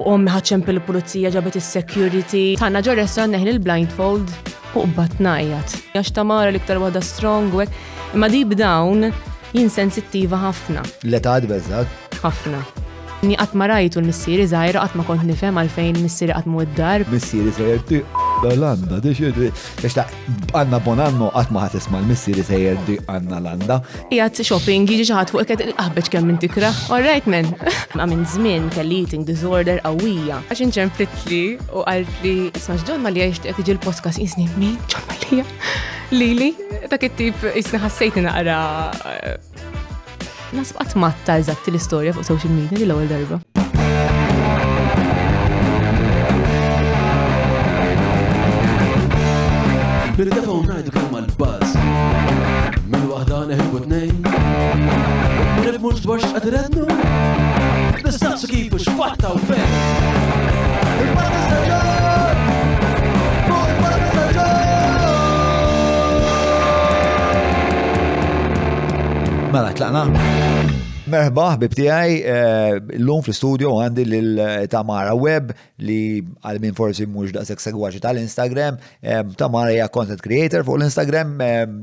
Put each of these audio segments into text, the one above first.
Ommi ħaċċem pil-pulizija ġabet is-security. Tanna ġo restaurant neħin il-blindfold u qbat najjat. Għax Tamara l-iktar waħda strong u hekk. Imma deep down jien sensittiva ħafna. L-età beżak? Ħafna. Ni qatt ma rajtu l-missieri żgħira qatt ma kont nifhem għalfejn missieri qatt mu id-dar. Missieri sejjer l-Landa, biex ta' għanna bonanno qatt ma ħadd isma' l-missieri sejjer għandna Landa. Qiegħed shopping jiġi xi ħadd fuq qed aħbeġ kemm minn tikra. All right man. Ma minn żmien kelli eating disorder qawwija. Għax inċemplitli u qalt li isma' John Malija jixtieq tiġi l-podcast isni min John Malija. Lili, dak it-tip isni ħassejtni naqra nasib qatt matta eżatti l-istorja fuq social media li l-ewwel darba. Bil-telefon ngħidu kemm mal-buzz. Mill-waħda neħibu tnejn. Nifhmux dwar x'qed irednu. Nistaqsu kif u x'fatta u fejn. Mela, tlaqna. Merħba, ħbib tiegħi, l-lum fl-studio għandi lil-Tamara Webb li għal min forsi mhux daqshekk segwaċi tal-Instagram. Tamara hija content creator fuq l-Instagram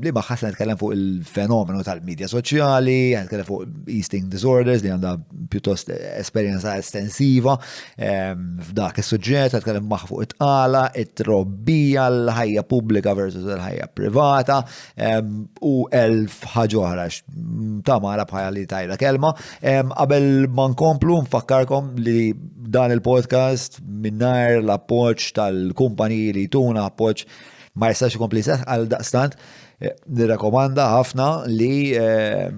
li ma ħassna nitkellem fuq il-fenomenu tal-medja soċjali, nitkellem fuq eating disorders li għandha pjuttost esperjenza estensiva f'dak is-suġġett, nitkellem magħha fuq it-tqala, it-trobbija, l-ħajja pubblika versus l-ħajja privata u elf ħaġa oħra. Tamara bħala li tajla kelma. Qabel ma nkomplu nfakkarkom li dan il-podcast minnar l-appoġġ tal-kumpaniji li tuna appoġġ ma jistax ikompli għal daqstant nirrekomanda ħafna li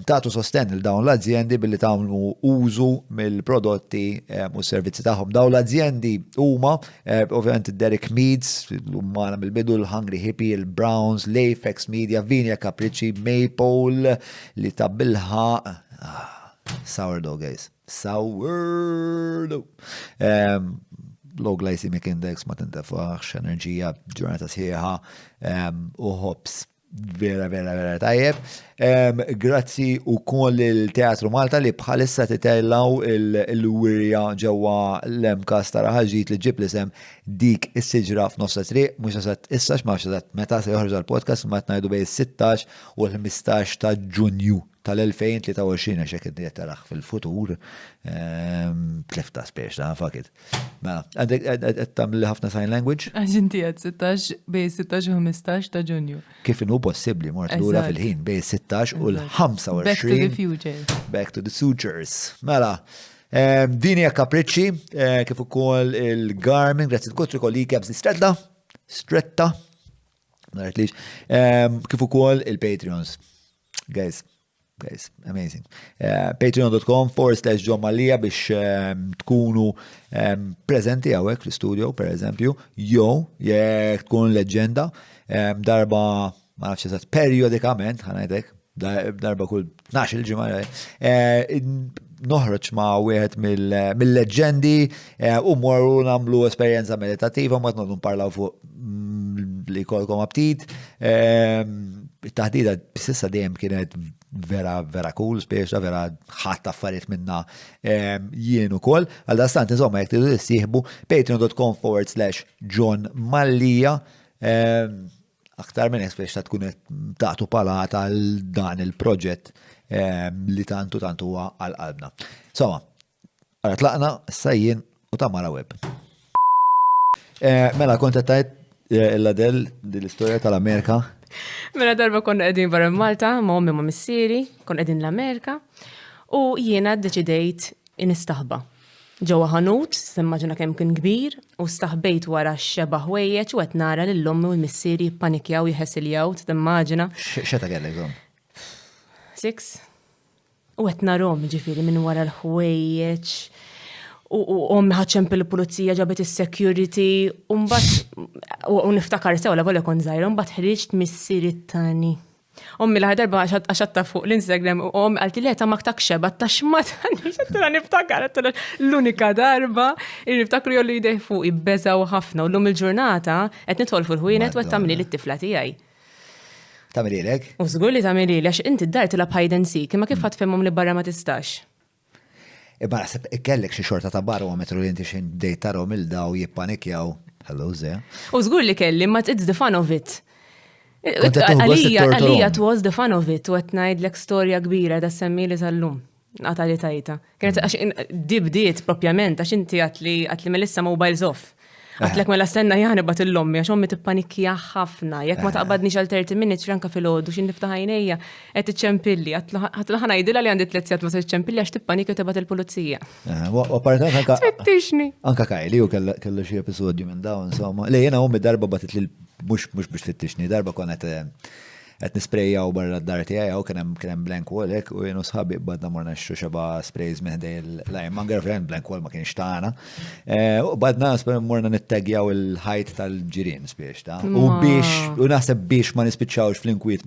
tagħtu sosten il dawn l-azzjendi billi tagħmlu użu mill-prodotti u s-servizzi tagħhom. Dawn l-azzjendi huma ovvjament Derek Meads, l-ummana mill-bidu l-Hungry Hippie, il-Browns, l-Apex Media, Vinja Capricci, Maple, li tabilħa sourdough, guys. Sourdough. Low glycemic index ma tintefax, enerġija, ġurnata sħiħa u hops. Vera tajjeb. Grazzi u koll il-Teatru Malta li bħalissa titellaw il-wirja ġewwa l-MKAS tara ħaġit li ġib l-isem dik is-siġra f'nofsa triq, mhux issax ma meta se joħroġ l-podcast ma ngħidu bejn is-16 u l-15 ta' Ġunju tal-2023 għax hekk qed taraħ fil-futur tlifta spiex ta' fakit. Mela, qed tagħmel ħafna sign language? Aġinti qed 16 bejn 16 u 15 ta' Ġunju. Kif inhu possibbli mort lura fil-ħin bejn 16 u l-25. Back to the future. Back to the sutures. Mela, Vinja Capricci, kif ukoll il-Garmin, grazzi l-kutri kolli kebs stretta, narritlix, kif ukoll il-Patreons. Guys, amazing. Patreon.com/John Malija biex tkunu prezenti għawek fl-studio, per eżempju, jek tkun leġenda, darba, ma nafx eżatt, periodikament, ħanajdek, darba kull 12 ġimgħa, noħroġ ma' wieħed mill-leġendi u morru nagħmlu esperjenza meditativa ma tnoddu nparlaw fuq li kolkom aptit. It-taħdida b'sissa dejjem kienet vera cool, speċa vera ħadd affarijiet minna jien ukoll. Għal dastant insomma jekk tridu tissieħbu patreon.com/John Malija. Aktar minn espiex ta' tkun tagħtu palata għal dan il-proġett li tantu huwa għal qalbna. Insomma, għara tlaqna s-sajjien u Tamara Webb. Mela kontattajt il-ladel dil-istorja tal-Amerika. Mela darba konna qegħdin barra Malta, ma' ommi ma' missieri, konna qegħdin l-Amerika u jiena ddeċidejt inistaħba. Ġewwa ħanut, simmaġina kemm kien kbir, u staħbejt wara x-xeba' ħwejjeġ u qed nara lill-ommi u l-missieri jippanikjaw jħessiljaw, timmaġina. X'eta kellek żomm? 6. U qed narhom ġifieri minn wara l-ħwejjeġ. U ommi ħaċċem pil-pulizija ġabet is-security u mbagħad u niftakar sew la volja kon żgħira, mbagħad ħriġt missieri tani. Ommi l-ħar darba għaxatta fuq l-Instagram u ommi għalti li ta' maktak xeba ta' xmat għanni niftakar l-unika darba niftakru jollu jidej fuq jibbeżaw ħafna u l-lum il-ġurnata qed nidħol fil-ħwienet u qed tagħmli lit-tifla tiegħi. Tagħmililek? U żgur li tagħmilili għax inti d-dar tilab hide and seek, imma kif ħadd fehmhom li barra ma tistax. Imma naħseb kellek xi xorta ta' barometru li inti xi bdejt tarhom il-daw jippanikjaw. Hello, Zea. U żgur li kelli, ma it's the fun of it. Kont qed tuħu gost it-tortolom. Għalija it was the fun of it, u qed ngħidlek storja kbira da semmi li tal-lum. Għatali tajta. Kienet għax dibdiet propjament, għax inti għatli Melissa mobiles off. Għatlek mela stenna jgħani bat il-lommi, għax ommi tippanikja ħafna, jekk ma taqbadni xal 30 minutes ranka fil-ħodu, xin niftaħ għajnejja, għet iċċempilli, għatlu ħana jidila li għandi 3 sijat ma s-ċempilli għax tippanikja tibat il-pulizija. U partant anka. Tfittixni. Anka Kajli u kellu xie episodju minn dawn, insomma. Li jena ommi darba batit li mux biex fittixni, darba konet għet nisprejjaw barra d-dar tijaj, u kienem blank wall, u jenu sħabi badna morna xu xaba sprays meħdej l-lajm, girlfriend blank wall ma kienx taħna. U badna morna nittagjaw il-ħajt tal-ġirin spiex ta' u naħseb biex ma nispiċċawx fl-inkwit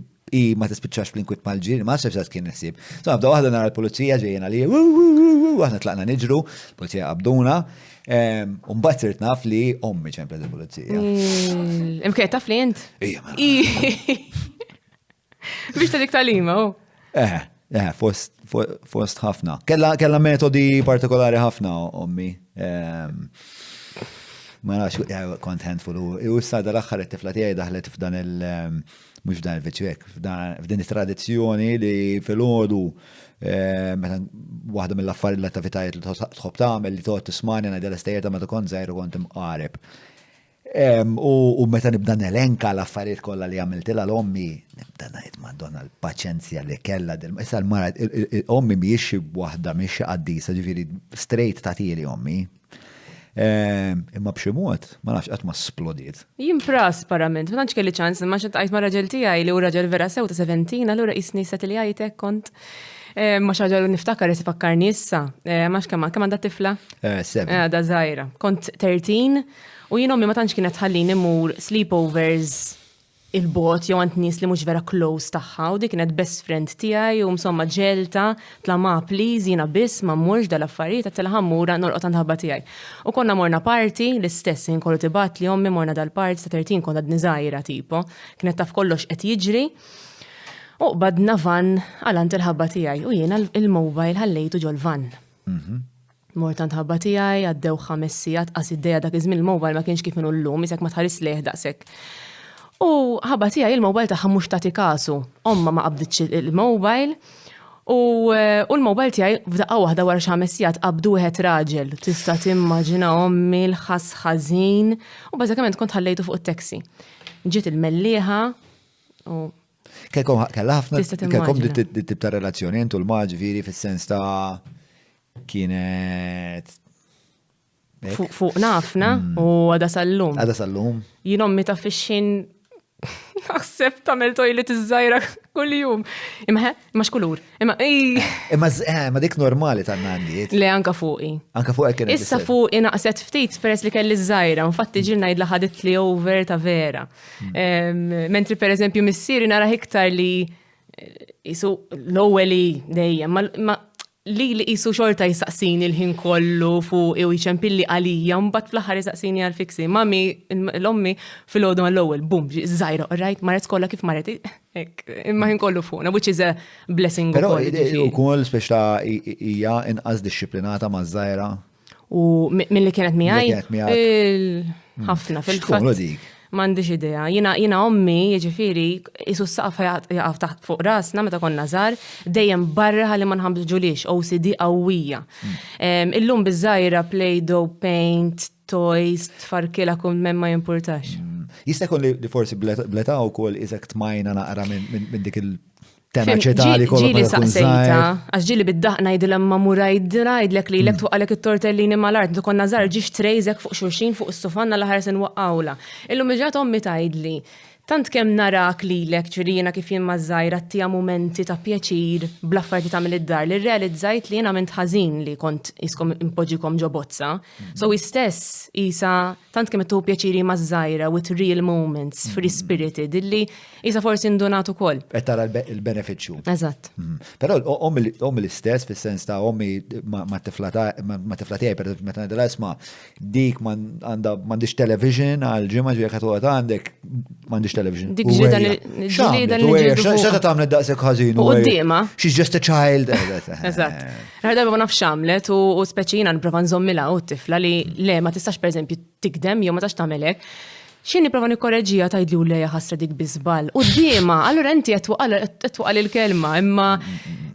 ma tispiċċax fl-inkwit mal-ġirin, ma s-sebsat kien nisib. So, għabda waħda nara l-polizija ġejjena li għahna tlaqna nġru, polizija għabduna, un-bat sirt naf li ommi ċemplet il-polizija. Imkej taf li jent? Biex ta' dik talima, u? Fost ħafna. Kella metodi partikolari ħafna, ommi. Ma nafx, kont handful. U s-sada l-axħar it-tifla tiegħi daħlet f'dan mux f'dan il-viċwek, f'din it-tradizzjoni li fil-ħodu, meta waħda mill-affarijiet l-attivitajiet li tħobb tagħmel li toqgħod tismani ngħidha l-istejjer ta' meta kont żgħir u kont imqareb. U meta nibda nelenka l-affarijiet kollha li għamiltilha l-ommi, nibda ngħid Madonna l-paċenzja li kellha issa l-mara ommi mhijiex waħda mhix qaddisa, ġifieri straight tagħtili ommi. Imma b'xi mod, ma nafx qatt ma splodiet. Jimpras parament, ma tantx kelli ċans, ma xed qajt ma' raġel tiegħi li hu raġel vera sew ta' 17, allura qisni se li għajtek kont ma xaġalu niftakar jisifakkarni issa, ma kemm għandha tifla? 7. Da żgħira. Kont 13 u jien ommi ma tantx kienet ħallini mur sleepovers il-bot jew għand nies li mhux vera close tagħha u dik kienet best friend tiegħi u msomma ġelta tla ma please jiena biss ma mmurx dal-affarijiet qed tilha mura norqod għand ħabba tiegħi. U konna morna party l-istess inkollu tibgħat li ommi morna dal-party ta' 13 konna żgħira tipo, kienet taf kollox qed jiġri. U badna van għalant il-ħabba tiegħi u jiena il-mobile ħallejtu ġol van. Mortant ħabba tiegħi għaddew 5 sigħat qas id-dejja dak iż-żmien il-mobile ma kienx kif inhu llum isek ma tħares leħ daqshekk. U ħabba tiegħi il-mobile tagħha mhux tagħti kasu. Omma ma qabditx il-mobile u l-mobile tiegħi f'daqqa waħda wara xi 5 sigħat qabdu wieħed raġel. Tista' timmaġina ommi l-ħass ħażin u bażikament kont ħallejtu fuq it-taxi. Ġiet il-mellieħa u Kella ħafna kelkom dit ta' relazzjoni intu l-maġviri fis-sens ta' kienet fuq nafna u għada sal-lum. Għada sal-lum. Jien ommi ta' fixin naħseb tagħmel toilet iż-żajra kuljum. Imma x'kulur. Imma dik normali tan-nandiet. Le anka fuqi. Anka fuq kienet. Issa fuqi naqset ftit peress li kelli żgħira, infatti ġil ngħidla ħadet li over ta' vera. Mentri pereżempju missieri nara iktar li isu l-ewwel dejjem ma li jisu xorta jisaqsini l-ħin kollu fuq u jċempilli għalija, mbagħad fl-aħħar jisaqsini għal-fiksi. Mami, l-ommi fil-ħodu għall-ewwel, bum, żgħira, right, marret kollha kif marret, imma ħin kollu fuqna, which is a blessing. Però ukoll speċta hija inqas disciplinata ma' żgħira. U milli kienet miegħi? Ħafna fil-fatt. M'għandix idea. Jiena ommi, jiġifieri, isu s-saqaf jaqaf taħt fuq rasna meta konna żgħar, dejjem barra ħalli ma nħabbġulix OCD qawwija. Illum biż-żgħira Play-Doh, paint, toys, tfarkila kun ma jimpurtax. Jista' jkun li forsi bleta wkoll iżek tmajna naqra minn dik tenaċità li kollha ġili saqsejta, għax ġili bid-daħna jidilha ma murajdra jidlek li lek tuqqalek it-tortellini mal-art, tu konna żgħar ġiex trejżek fuq xulxin fuq is-sufanna l-aħħar se nwaqqawla. Illum ġat ommi tgħidli tant kemm narak lilek ċirina kif jien maż-żgħira tija momenti ta' pjaċir bl-affarijiet tagħmel id-dar li rrealizzajt li jiena ment ħażin li kont iskom impoġġikom ġo bozza. So istess isa tant kemm ittu pjaċiri maż-żgħira with real moments, free spirited, illi isa forsi ndunat ukoll. Qed tara l-benefiċċju. Eżatt. Però ommi l-istess fis-sens ta' ommi ma' tifla tiegħi per meta ngħidilha isma' dik m'għandix television għal ġimgħa ġejja għandek m'għandix m'għandix television. Dik ġlieda li ġildu fuqha. X'ta tagħmel daqshekk ħażin. U qudiema. She's just a child. Eżatt. Darba ma nafx x'għamlet u speċina nipprova nżommilha u t-tifla li le ma tistax pereżempju tikdem jew ma tax tagħmel hekk. X'inhi prova nikkorreġija tgħidli u lejha ħassra dik biżball. Qudiema, allura inti qed twaqal il-kelma imma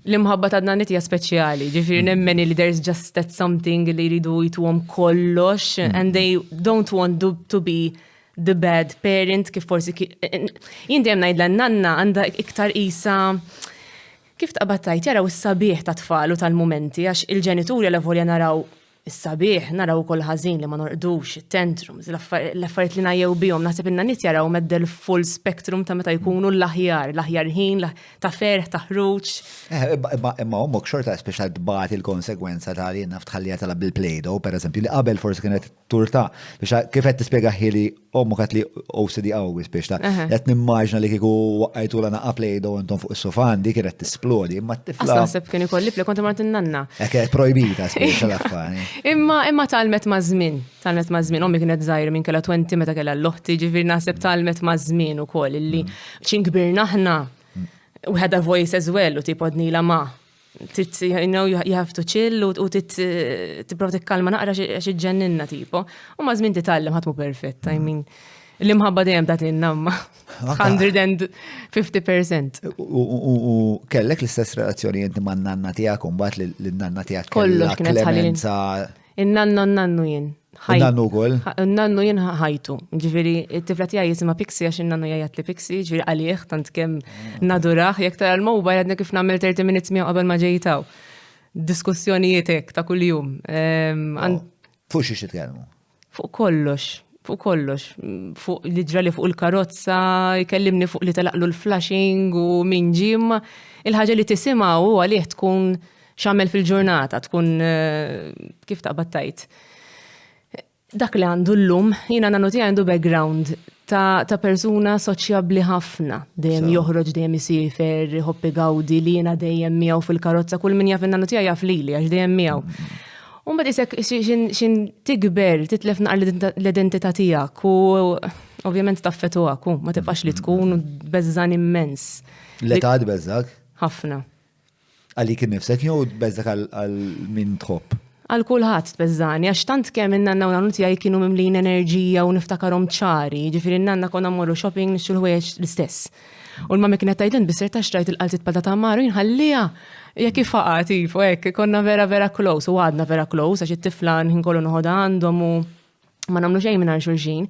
l-imħabba ta' nannit hija speċjali. Ġifieri nemmen li there's just that something li jridu jituhom kollox and they don't want to be the bad parent kif forsi jien dejjem ngħidla nanna għandha iktar qisha kif tqabad jaraw is-sabiħ ta' tfal u tal-mumenti għax il-ġenituri għal volja naraw is-sabiħ, naraw ukoll ħażin li ma norqdux, tantrums, l-affarijiet li ngħajjew bihom, naħseb in-nannit jaraw meddel full spectrum ta' meta jkunu l-aħjar ħin ta' ferħ, ta' ħruġ. Imma ommok xorta speċjal tbagħat il-konsegwenza ta' li naf tħallija tal bil-Play-Doh, pereżempju, li qabel forsi kienet turta biex kif qed tispjega ħili ommok qed li OCD qawwi biex ta' qed nimmaġna li kieku waqgħajtu lana Play-Doh intom fuq is-sofan dik kienet tisplodi, imma t-tifla. Naħseb kien ikolli pli kont imart in-nanna. Kienet projbita speċjal affari. Imma talmet ma' żmien, ommi kienet żgħira minn kellha 20 meta kellha l-loħti, ġifieri naħseb talmet ma' żmien ukoll illi x'inkbirna aħna we had a voice as well u tipodnila ma' you have to chill u tipprova tikkalma naqra għax iġġenninna tipo. U ma' żmien titgħallem ħadd mhu perfett, I mean l-imħabba dejjem tagħtilna imma 150%. U kellek l-istess relazzjoni inti man nanna tiegħek u mbagħad lin-nanna tiegħek kollox kienet ħalin. In-nanna n-nannu jien. In-nannu wkoll? In-nannu jien ħajtu. Ġifieri t-tifla tiegħi jisimha Pixie għax in-nannu jgħid li Pixie, ġifieri għalih tant kemm nadurah jekk tara l-mowbajl għadna kif nagħmel 30 minutes miegħu qabel ma ġejtaw. Diskussjonijiet hekk ta' kuljum. Fuq xi titkellmu? Fuq kollox. Fuq kollox, fuq li ġrali fuq il-karozza, jkellimni fuq li talaqlu l-flashing u minn ġim, il-ħaġa li tisimha u għalih tkun xamel fil-ġurnata, tkun kif taqbattajt. Dak li għandu l-lum, jina nanoti għandu background ta' persuna soċjabli ħafna, dejjem joħroġ, dejjem isifer, hoppi gawdi li jina dejjem miegħu fil-karozza, kull min jaf in-nanoti jaf lili għax dejjem miegħu. Umbat isek xin tikber, titlef naqra l-identità tiegħek u ovvjament taffetuhak u ma tibqax li tkun beżżan immens. L-età tbeżżak? Ħafna. Għalik innifsek jew tbeżżak għal min tħobb? Għal kulħadd tbeżżani, għax tant kemm in-nanna u nannu tiegħi kienu mimlin enerġija u niftakarhom ċari, ġifieri n-nanna konna mmorru shopping nixtru l-ħwejjeġ l-istess. U l-mami kienet tgħidlin bisser ta' xtrajt il-qaltit bħal ta' Maru jinħallija. Jekk ifaqa tifu hekk, konna vera close u għadna vera close għax it-tifla nkollu noħodha għandhom u ma nagħmlu xejn mingħajr xulxin.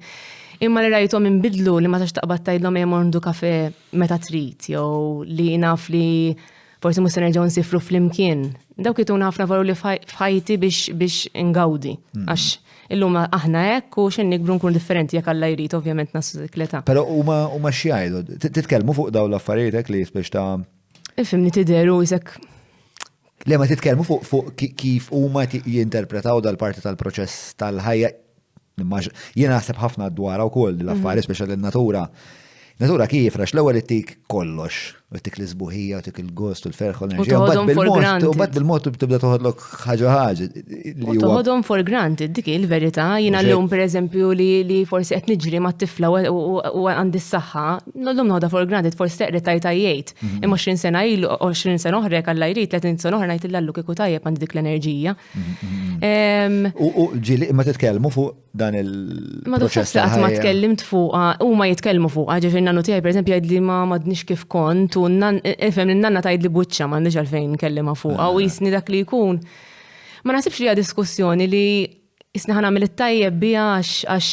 Imma li rajthom inbidlu li ma tax taqbad tgħidlhom jemorndu kafe meta trid jew li naf li forsi mhux se nerġgħu nsifru flimkien. Dawk ituna ħafna varu li f'ħajti biex ingawdi għax illum aħna hekk u xejn nikbru nkunu differenti jekk Alla jrid ovvjament nasu dik-età. Però huma xi jgħidu, titkellmu fuq dawn l-affarijiet hekk li biex ta' ifhimni tidheru isek. Le ma titkellmu fuq kif huma jinterpretaw dal-parti tal-proċess tal-ħajja. Jiena naħseb ħafna dwar wkoll l-affarijiet speċjal in-natura. Natura kif rax l-ewwel ittik kollox, ittik l-isbuħija, ittik il-gost u l-ferħ u l-enerġija. U bad bil-mod tibda toħodlok ħaġa. U toħodhom for granted, dik il-verità. Jiena llum pereżempju li forsi qed niġri mat-tifla u għandi s-saħħa, llum noħodha for granted, forsi teqret tajtajiet. Imma 20 sena ilu, 20 sena oħra jekk Alla jrid, 30 sena oħra ngħid illallu kieku tajjeb għandi dik l-enerġija. U ġieli imma titkellmu fuq dan il-proċess. Ma tkellimt fuqha, huma jitkellmu fuqha, ġifieri nannu tiegħi pereżempju jgħidli ma m'għadniex kif kont u ifhem in-nanna tgħidli buċċa m'għandix għalfejn nkellimha fuqha u jisni dak li jkun. Ma naħsibx li hija diskussjoni li isni ħanagħmel it-tajjeb biha għax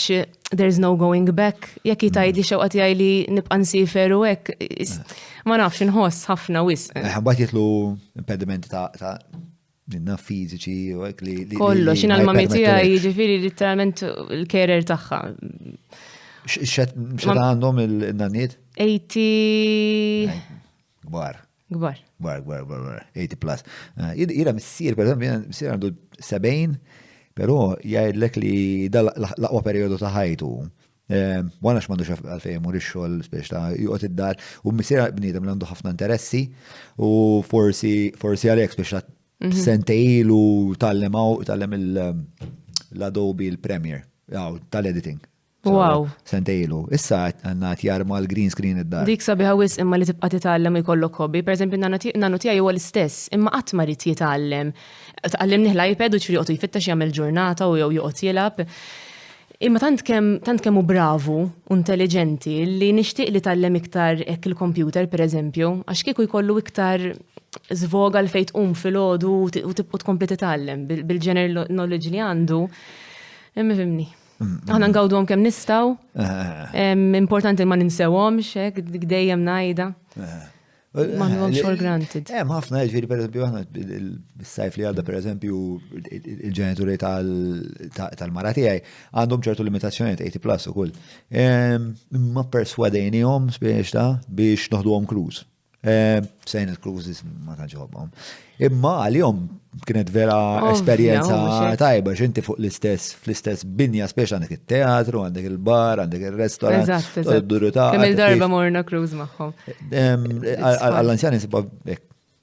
there's no going back. Jekk jgħidli xewqa tiegħi li nibqa' nsifer u hekk ma nafx inħoss ħafna wisq. Ħabbat jitlu impedimenti ta' minna fiżiċi u hekk li. Kollox xina l-mami tiegħi jiġifieri literalment il-carer tagħha. X'qed għandhom il-nanniet? 80. Gbar. 80 plus. Ira missier, per esempio, missier għandu 70, però jgħidlek li dal-aqwa periodu ta' ħajtu. Għana x'mandux għalfejn mur ix-xogħol biex ta' juqgħod id-dar u missier bniedem li għandu ħafna interessi u forsi għalhekk biex sentejlu tallem l-Adobe il-Premiere, tal-editing. Wow. Sentejlu. Issa għanna jarma l-green screen id-dar. Dik sabiħa wis imma li tibqa' titgħallem jkollok hobby. Pereżempju nanu tiegħi huwa l-istess, imma qatt ma rid jitgħallem. Tgħallimni l-iPad u ċfiri joqgħod jfittex jagħmel ġurnata u jew joqgħod jilgħab. Imma tant kemm hu bravu, intelligenti li nixtieq li tgħallem iktar hekk il-computer pereżempju, għax kieku jkollu iktar żvoga l fejn tqum filgħodu u tibqgħu tkompli titgħallem bil-general knowledge li għandu. Imma fimni. Aħna ngawduhom kemm nistgħu. Importanti ma ninsewhomx hekk dik dejjem ngħidha. Ma nħomx for granted. Ħafna ġifieri pereżempju aħna bis-sajf li għadda pereżempju il-ġenituri tal-mara tiegħi għandhom ċertu limitazzjonijiet 80+ ukoll. Ma perswadejnihom biex noħduhom cruise. Sejn il-cruises ma taġobhom. Imma għalihom kienet vera esperjenza tajba x'inti fuq fl-istess binja speċi għandek it-teatru, għandek il-bar, għandek il-restorant. Eżatt. Kemm il-darba morna cruise magħhom. Għall-anzjani sibba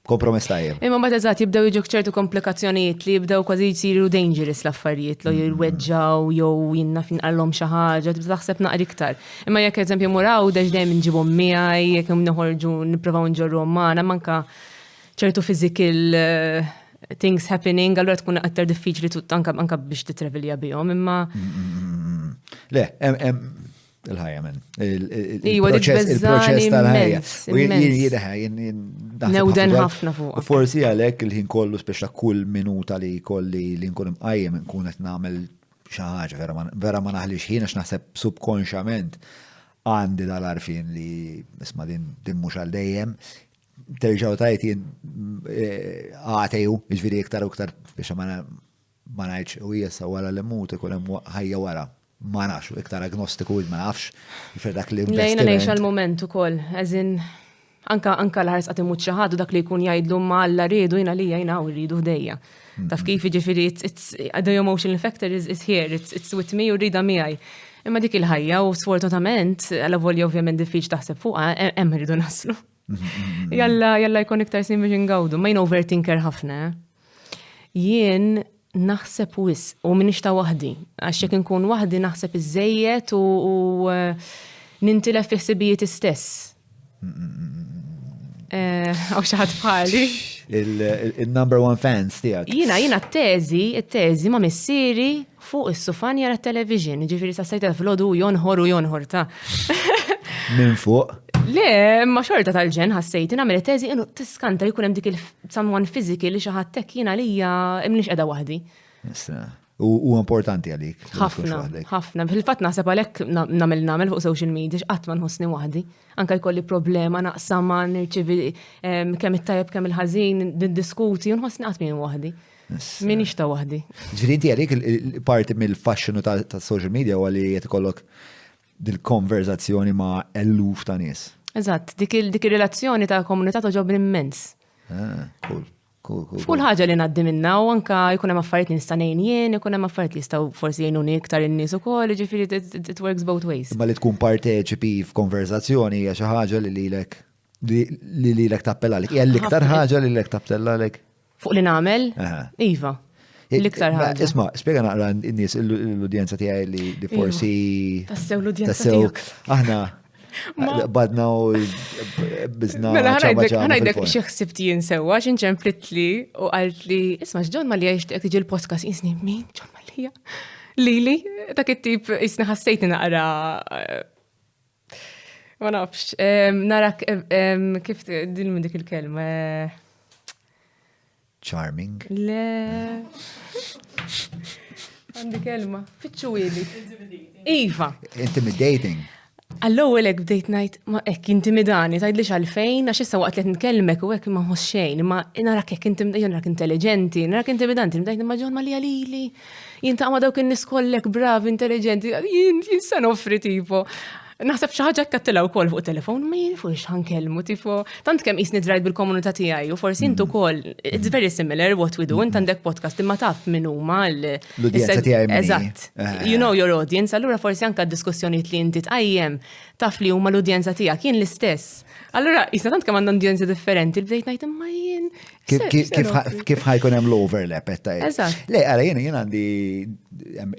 kompromess tajjeb. Imma mbagħad eżatt jibdew jiġu ċertu komplikazzjonijiet li jibdew kważi jsiru dangerous l-affarijiet li jweġġaw jew jinnaf inqallhom xi ħaġa, tibda taħseb naqra iktar. Imma jekk eżempju muraw dex dejjem inġibhom miegħi, jekk hemm noħorġu nippruvaw nġorruhom magħna manka ċertu physical things happening, allura tkun aktar diffiċli anke biex titravelja bihom, imma Le, il-ħajja minn. Il-proċess tal-ħajja. Newden ħafna fuq. Forsi għalhekk il-ħin kollu speċa kull minuta li kolli li nkun imqajjem nkun qed nagħmel xi ħaġa vera ma naħlix ħin għax naħseb subkonxjament għandi dal-arfin li isma' din mhux għal dejjem. Terġgħu tajt jien għatejju, jiġifieri iktar u iktar biex ma ngħidx u jessa wara li mmut ikun hemm ħajja wara. Ma nafx, iktar agnostiku ma nafx, dak li lejna ngħix għal-moment ukoll, eżin anka l-ħares qed imut xi ħadd u dak li jkun jgħidlu ma Alla riedu jiena li jgħinha u rridu ħdejja. Taf kif jiġifieri the emotional factor is here, it's with me u rida miegħi. Imma dik il-ħajja u sfortunatament għal volja ovvjament diffiċ taħseb fuqha hemm irridu naslu. Jalla jkun iktar sin biex ingawdu, ma jien overthinker ħafna. Jien naħseb wis u minix ta' waħdi, għax jekk inkun waħdi naħseb iżejjed u nintilef fi ħsibijiet istess. Għaw xi ħadd bħali. Il-number one fans tiegħek. Jiena t-teżi ma' missieri fuq is-sufan jara t-television, ġifieri sa sejta fil-għodu jonħor ta'. Min fuq? Le, ma xorta tal-ġen ħassejt, nagħmel teżi inhu tiskanta jkun hemm dik someone physical li xi ħadd hekk jiena lija mniex qiegħda waħdi. U importanti għalik. Ħafna. Fil-fatt naħseb għalhekk nagħmel fuq social media qatt ma nħossni waħdi. Anke jkolli problema naqsama nirċivi kemm it-tajjeb kemm il-ħażin niddiskuti u nħossni qatt min waħdi. Minix ta' waħdi. Ġifieri inti għalik parti mill-fashionu tas-social media huwa li qed ikollok dil-konverzazzjoni ma' eluf ta' nies. Eżatt, dik ir-relazzjoni ta' komunità toġobni immens. Cool. F'kull ħaġa li ngħaddi minnha u anke jkun hemm affarijiet li nista' ngħin jien, ikun hemm affarijiet li jistgħu forsi jgħinuni iktar in-nies ukoll, ġifieri it works both ways. Imma li tkun parteċipi f'konverzazzjoni hija xi ħaġa li lilek tappellalek. Hija l-iktar ħaġa li lilek tappellalek. Fuq li nagħmel? Iva. L-iktar ħaġa. Isma' spjega naqra n-nies l-udjenza tiegħi li forsi tassew l-udjenza tiegħek. Aħna badna u bizna. Mela ħanajdek xi ħsibt jien sewwa x'inċemplit li u qalt li isma' John Malija jixtieq tiġi l-podcast isni min John Malija. Lili, dak it-tip isni ħassejtni naqra ma nafx. Narak kif din minn dik il-kelma. Charming. Le. Għandi kelma. Fitxu ili. Iva. Intimidating. Għall-ewwel hekk bdejt ngħid ma hekk intimidani, tgħidlix għalfejn għax issa waqt li qed nitkellmek u hekk ma nħoss xejn, imma narak hekk narak intelligenti, narak intimidanti, bdejt imma John Malija lili. Jien taqma dawk in-nies kollek bravi, intelligenti, jien se noffri tipo. Naħseb xi ħaġa kattilha wkoll fuq telefon, ma jien fuq ħankellmu tipo. Tant kemm qisni drajt bil-komunità tiegħi u forsi intu wkoll it's very similar what we do, int għandek podcast imma taf min huma l-udjenza tiegħi. Eżatt. You know your audience, allura forsi anke d-diskussjonijiet li inti tqajjem taf li huma l-udjenza tiegħek jien l-istess. Allura isna tant kemm għandhom udjenza differenti, bdejt ngħid imma jien. Kif ħajkun hemm l-overlap qed tajt. Eżatt. Le, ara jien għandi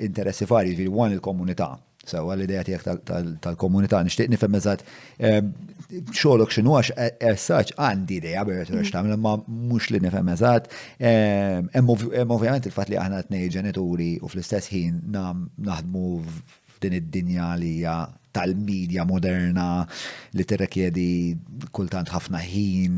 interessi varji, ġifieri one il-komunità. So, l-ideja tiegħek tal-komunità nixtieq nifhem eżatt xogħolok x'inhu għax as such għandi idea b'research tagħmel imma mhux li nifhem eżatt. Hemm ovvjament il-fatt li aħna tnej ġenituri u fl-istess ħin naħdmu f'din id-dinja li hija tal-medja moderna li tirrekjedi kultant ħafna ħin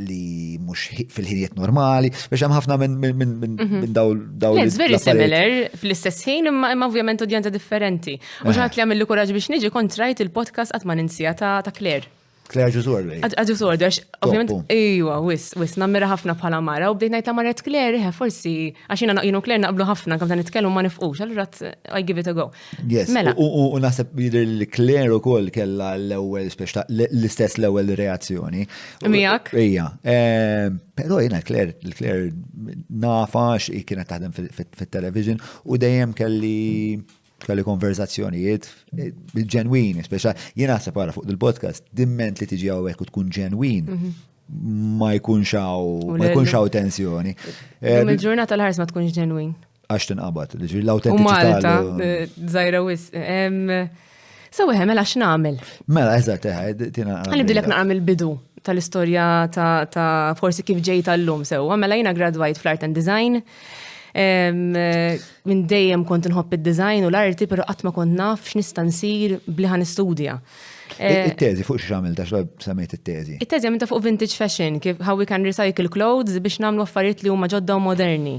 li mhux fil-ħinijiet normali, biex hemm ħafna minn daw It's very similar fl-istess ħin imma ovvjament udjenza differenti. U ġaħat li għamillu kuraġ biex niġi kontrajt il-podcast qatt ma ninsija ta' Claire. Claire Jusordi. Jusordi, ovvjament, ejwa, wis, nammira ħafna bħala mara, u bdejt ngħid la marret Claire, forsi, għaxina jienu Claire naqblu ħafna, kam ta' nitkellmu ma nifqux, allura I give it a go. Yes, u naħseb jidher li Claire ukoll kellha l-ewwel l-istess l-ewwel reazzjoni. Miegħek? Ija. Però jiena Claire nafax kienet taħdem fit-television u dejjem kelli konverzazzjonijiet bil-ġenwin, speċa jiena naħseb ara fuq il-podcast, dimment li tiġi hawnhekk u tkun ġenwin ma jkunx hawn tensjoni. Il-ġurnata l-ħars ma tkunx ġenwin. Għax tinqabad, l-autentiċità. U Malta, żgħira wis. Sawa mela x'nagħmel? Mela, eżatt, Ħanibdilek naqra mill-bidu tal-istorja ta' forsi kif ġej tal-lum sewwa, mela jiena gradwajt fl-Art and Design. Minn dejjem kont nħobb id-design u l-arti, però qatt ma kont naf x'nista' nsir bli ħanistudja. It-teżi fuq x'għamilta x'għab semmejt it-teżi? It-teżi għamilta fuq vintage fashion, kif how we can recycle clothes biex nagħmlu affarijiet li huma ġodda u moderni.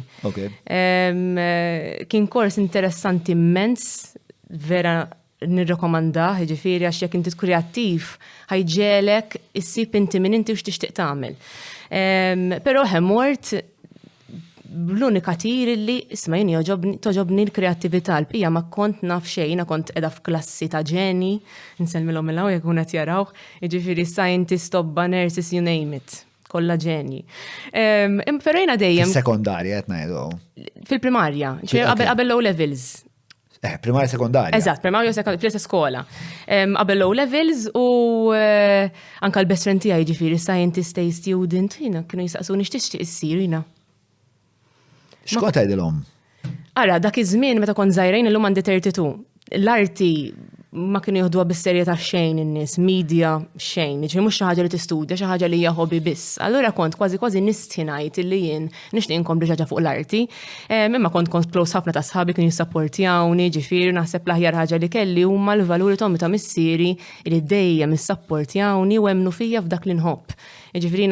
Kien kors interessanti immens, vera nirrekomandah, ġifieri għax jekk inti kreattiv ħajġelek issib inti minn inti u x'tixtieq tagħmel. Però mort l-unika tir li isma' jien toġobni l-kreattività l-bqija ma kont naf xejn, kont qiegħda f'klassi ta' ġeni, nsellmilhom il jekk qed jarawh, jiġifieri scientist, tobba, nurses, you name it, kollha ġeni. Però jiena dejjem sekondarja qed ngħidu. Fil-primarja, qabel low levels. Primarja sekondarja. Eżatt, primarja sekondarja, fl-istess skola. Qabel low levels u anke l-best friend tiegħi jiġifieri scientist, stay student, jiena kienu jistaqsuni x'tixtieq issir jiena. X'kont tgħidilhom? Ara, dak iż-żmien meta kont żgħirejn illum għandi 32. L-arti ma kienu jieħduha bis-serjetà xejn in-nies, media xejn, ġifieri mhux xi ħaġa li tistudja, xi ħaġa li hija hobby biss. Allura kont kważi nistħi ngħid illi jien nixtieq inkompli ħaġa fuq l-arti. Imma kont close ħafna ta' sħabi kienu jissapportjawni, ġifieri naħseb l-aħjar ħaġa li kelli huma l-valuri ta' missieri li dejjem issapportjawni u hemmnu fija f'dak li nħobb. Ġifieri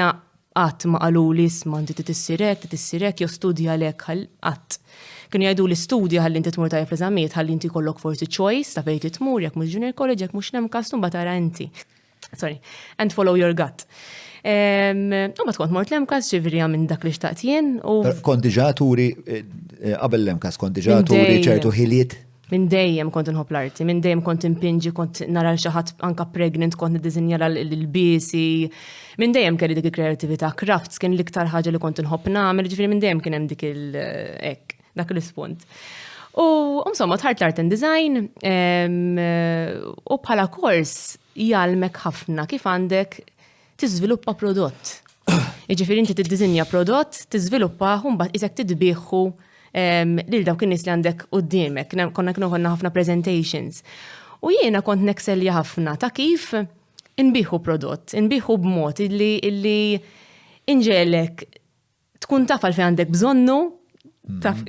qatt ma qaluli isma' inti tissirek jew studja lek qatt. Kienu jgħidu li studja ħalli inti tmur tajjeb fl-eżamijiet ħalli inti kollok forsi choice ta' fejn tmur jekk mhux junior college jekk mhux nemkas mbagħad tara inti. Sorry, and follow your gut. U ma tkun mort l-emkas ġifieri minn dak li xtaqt jien u kont diġà turi qabel l-emkas kont diġà turi ċertu ħiliet. Minn dejjem kont inħobb l-arti, minn dejjem kont impinġi, kont nara xi ħadd anke pregnant kont niddiżinja l-biesi. Minn dejjem kelli dik il-kreattività, crafts kien l-iktar ħaġa li kont inħobb nagħmel, ġifieri minn dejjem kien hemm dak l-ispunt. U insomma tħart l-Art and Design u bħala kors jgħalmek ħafna kif għandek tiżviluppa prodott. Jiġifieri inti tiddiżinja prodott, tiżviluppa u mbagħad isek tidbieħu lil dawk in-nies li għandek quddiemek, konna ħafna presentations. U jiena kont nekselja ħafna ta' kif inbieħu prodott, inbieħu b'mod illi inġelek tkun taf għal fejn għandek bżonnu.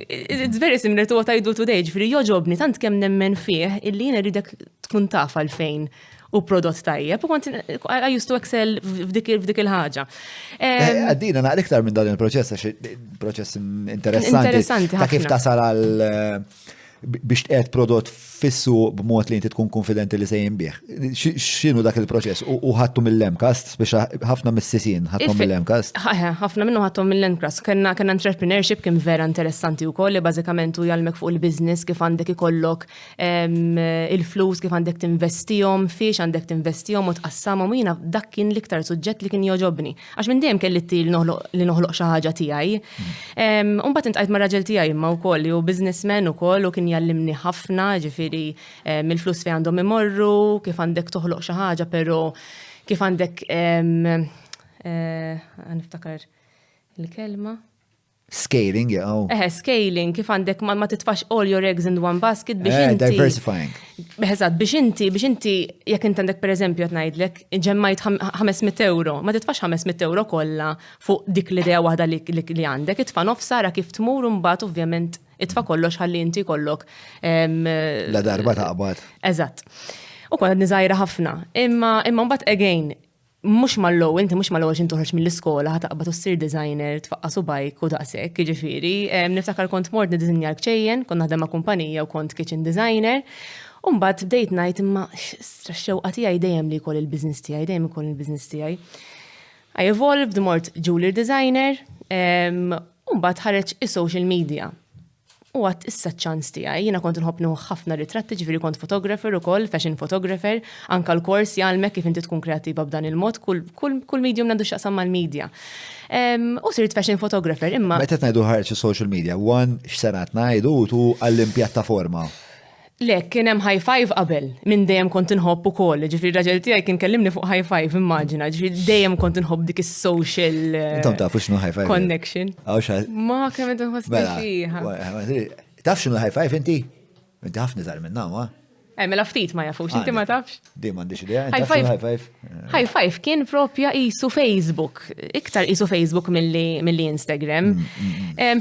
It's very similar to what I do today, ġifieri joġobni tant kemm nemmen fih illi jiena rridek tkun taf għal fejn u prodott tajjeb, u kont I used to excel f'dik il-ħaġa. Għaddina naqra iktar minn dan il-proċess, għax proċess interessanti ta' kif tasal għal biex tqed prodott fissu b'mod li inti tkun konfidenti li se jinbieħ. X'inhu dak il-proċess? U ħadtu mill-Lemcast biex ħafna mis-sisin ħadhom mill-Lemcast? Ħafna minnu ħadhom mill-Lemcast. Kellna entrepreneurship kien vera interessanti wkoll li bażikament hu jgħalmek fuq il-business kif għandek ikollok il-flus kif għandek tinvestihom, fiex għandek tinvestihom u tqassamhom. Jiena dak kien l-iktar suġġett li kien joġobni. Għax minn dejjem kelli t-til li noħloq xi ħaġa tiegħi. U mbagħad intqajt ma' raġel tiegħi imma wkoll li hu businessman ukoll u kien jallimni ħafna, ġifieri mill-flus fejn għandhom imorru, kif għandek toħloq xi ħaġa, però kif għandek niftakar il-kelma. Scaling, Scaling, kif għandek ma titfax all your eggs in one basket biex inti. Diversifying. Eżatt, biex inti, jekk inti għandek per eżempju ngħidlek, ġemmajt 500 euro, ma titfax 500 euro kollha fuq dik l-idea waħda li għandek, itfa' nofsara kif tmur mbagħad ovvjament itfa' kollox ħalli inti kollok. La darba taqbad. Eżatt. U kont niżajra ħafna. Imma mbagħad again, mux mal-low, inti mux mal-low għaxin toħroġ mill-iskola, ħataqbad u s-sir designer, tfaqqa subajk u daqsek, ġifiri. Niftakar kont mort nid-dizinjar kċejjen, kont naħdem ma' kumpanija u kont kitchen designer. Umbat bdejt najt imma xewqa tiegħi dejjem li jkoll il-business tiegħi, dejjem ikoll il-business tiegħi. I evolved, mort jewelry designer, umbat ħareġ is-social media. U għat issa ċans tijaj, jina kont nħobnu ħafna ritratti, ġifiri kont fotografer u koll, fashion photographer, anka l-kors jgħalmek kif inti tkun kreativa b'dan il-mod, kull medium nandu xaqsam mal-media. U sirt fashion photographer, imma. Meta tnajdu ħarċ social media, x'sanat ngħidu tu għallim pjattaforma. Lek, kien hemm high five qabel, minn dejjem kont inħobb ukoll, ġifieri raġel tiegħi kien kellimni fuq high five, immaġina, ġifieri dejjem kont inħobb dik is-social Intom tafu x'nu high five? Connection. Ma kemm qed inħossni fiha. Taf x'nu high five inti? Inti ħafna żgħar minnha, ma? Mela ftit ma jafux, inti ma tafx? Di m'għandix idea. High five. High five kien propja qisu Facebook, iktar qisu Facebook milli Instagram.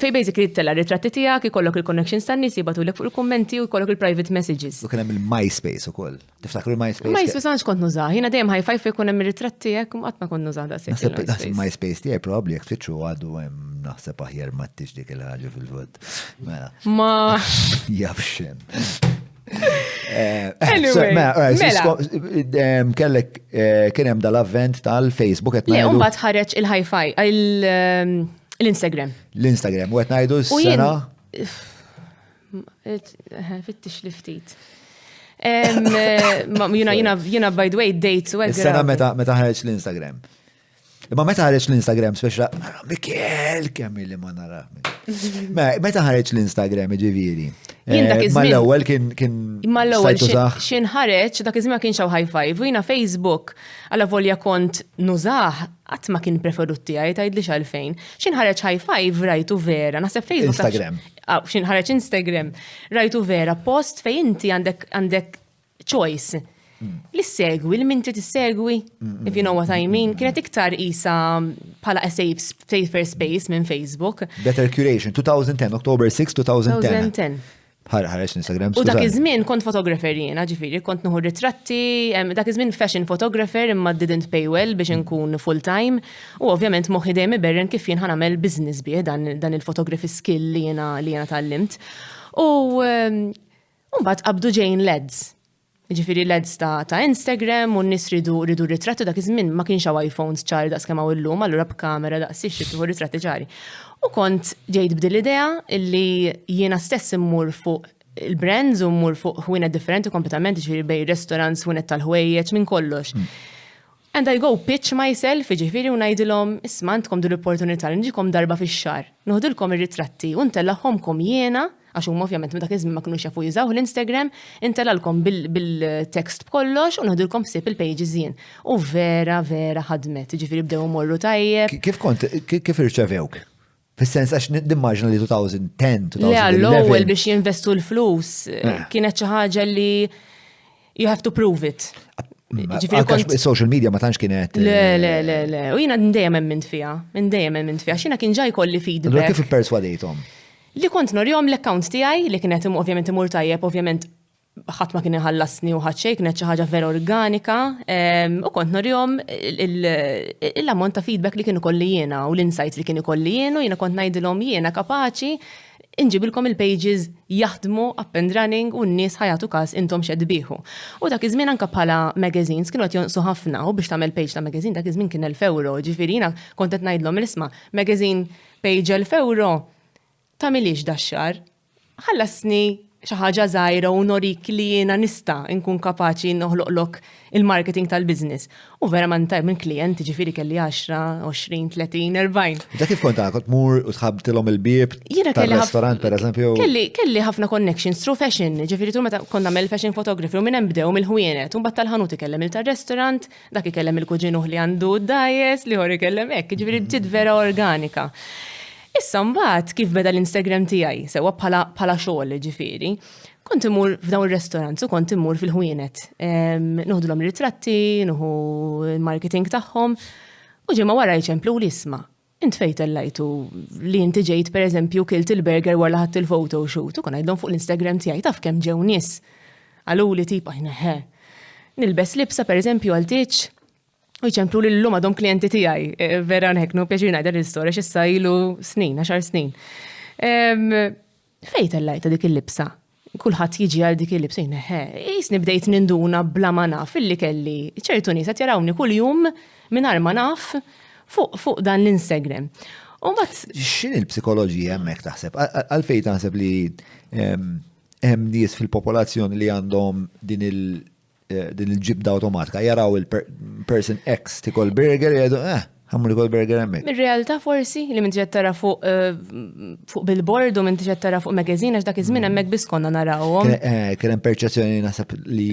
Fej basically tella ritratti tiegħek, ikollok il-connections tan-nies jibatulek fuq il-kummenti u jkollok il-private messages. U kien hemm il-MySpace ukoll. Tiftakru il-MySpace? MySpace għandx kont nużah. Jiena dejjem high five jkun hemm ir-ritratti tiegħek u qatt ma kont nużah daqshekk. Naħseb MySpace tiegħi probabbli jekk tfittxu għadu hemm naħseb aħjar ma tix dik il-ħaġa fil-vod. Ma jafxem. Kellek kien hemm dal-avvent tal-Facebook qed ngħidu. Le, mbagħad ħareġ il-high five l-Instagram. L-Instagram u qed ngħidu s-sena. Fittix li ftit. Jiena by the way dates u Is-sena meta ħareġ l-Instagram. Imma meta ħareġ l-Instagram speċa Mikel kemm li ma nara. Meta ħareġ l-Instagram ġifieri. Ma l-ewwel kien ma l-ewwel x'in ħareġ dak iż-żmien kien xew high five u jiena Facebook alla volja kont nużah qatt ma kien preferut tiegħi tgħidlix għalfejn. X'in ħareġ high five rajtu vera, naħseb Facebook. Instagram. X'in ħareġ Instagram rajtu vera post fejn inti għandek choice. Li segwi, li minti tissegwi, if you know what I mean, kienet iktar isa pala a safer space minn Facebook. Better Curation, 2010, October 6, 2010. 2010. Ħareġ Instagram. U dak iż-żmien kont fotografer jiena, ġifieri, kont nieħu ritratti, dak iż-żmien fashion photographer imma didn't pay well biex inkun full time. U ovvjament moħħi dejjem iberren kif jien ħanamel business bih dan il-photography skill li jiena tallimt. U mbagħad qabdu ġejn LEDs. Ġifiri LEDs ta' Instagram u n-nis ridu ritratti dak iż-żmien ma kienx hawn iPhones ċari daqs kemm hawn illum, allura b'kamera daqs ixtieħu ritratti ċari. U kont ġejt b'dil idea illi jiena stess immur fuq il-brands u mmur fuq ħwienet differenti kompletament, ġifiri bej restaurants, ħwienet tal-ħwejjeġ minn kollox. And I go pitch myself, ġifiri u ngħidilhom isma' għandkom din l-opportunità li nġikom darba fix-xahar. Nuħdilkom ir-ritratti u ntellaħħomkom jiena għax huma ovvjament meta kien ma kinux jafu jużaw l-Instagram, intellalkom bil-text b'kollox u noħdilkom ssib il-pages jien. U vera ħadmet, ġifieri bdew morru tajjeb. Kif irċevewk? Fis-sens għax nimmaġina li 2010, 2011. Le għall-ewwel biex jinvestu l-flus kienet xi ħaġa li you have to prove it. Social media ma tantx kienet. Le. U jiena dejjem emment fiha, x'jiena kien ġaj kolli feedback. Allura kif ipperswadejthom? Li kont norjom l-account tiegħi li kienet ovvjament imur tajjeb, ovvjament ħadd ma kien iħallasni u ħadd xejn, kienet xi ħaġa vera organika, u kont norjom l-ammont ta' feedback li kienu kolli jiena u l-insights li kienu kolli jiena, jiena kont ngħidilhom jiena kapaċi inġibilkom il-pages jaħdmu up and running u n-nies ħajatu każ intom xed bieħu. U dak iż-żmien anke bħala magazines kienu qed jonqsu ħafna u biex tagħmel page ta' magazine dak iż-żmien kien 1,000 euro, ġifieri jiena kont qed ngħidlhom isma' magazine page 1,000 euro tamilix daċxar, ħallasni xi ħaġa żgħira u norik li jiena nista' nkun kapaċi noħloqlok il-marketing tal-business. U vera ma ntajb minn klient, ġifieri kelli 10, 20, 30, 40. Da kif kont mur u tħabtilhom il-bieb tal-restorant pereżempju? Kelli ħafna connections through fashion, ġifieri tu meta kont nagħmel fashion photography u minn hemm bdew mill-ħwienet, u mbagħad tal-ħanut ikellem il-tar-restorant, dak ikellem il-kuġinuħ li għandu dajes, li ħor ikellem hekk, ġifieri bdiet vera organika. Issa mbagħad kif beda l-Instagram tiegħi sewwa bħala xogħol ġifieri, kont imur f'dawn ir-restaurants u kont imur fil-ħwienet. Nuħdulhom ritratti, nuħu l-marketing tagħhom u ġimgħa wara jċemplu l-isma' int fejn tellajtu li inti ġejt pereżempju kilt il-burger wara ħadd il-photo shoot u kon ngħidlhom fuq l-Instagram tiegħi taf kemm ġew nies. Għaluli tipa ħneħe. Nilbes libsa pereżempju għal tiċ u jċemplu li l-lum għadhom klijenti tiegħi. Vera nħeknu pjaċir ngħidha l-istorja x'issa ilu snin, 10 snin. Fejn tellajta dik il-libsa? Kulħadd jiġi għal dik il-libsa jneħe. Jisni bdejt ninduna bla ma naf illi kelli ċertu nies qed jarawni kuljum mingħajr ma naf fuq dan l-Instagram. X'in il-psikoloġija hemmhekk taħseb? Għalfejn taħseb li hemm nies fil-popolazzjoni li għandhom din il-ġibda automatika, jaraw il-person X tikol burger jgħidu ħammur ikol burger hemmhekk. Mir-realtà forsi li minn tiġed tara fuq billboard u minn tiġed tara fuq magazine għax dak iż-żmien hemmhekk biss konna narawhom. Kien hemm perċezzjoni naħseb li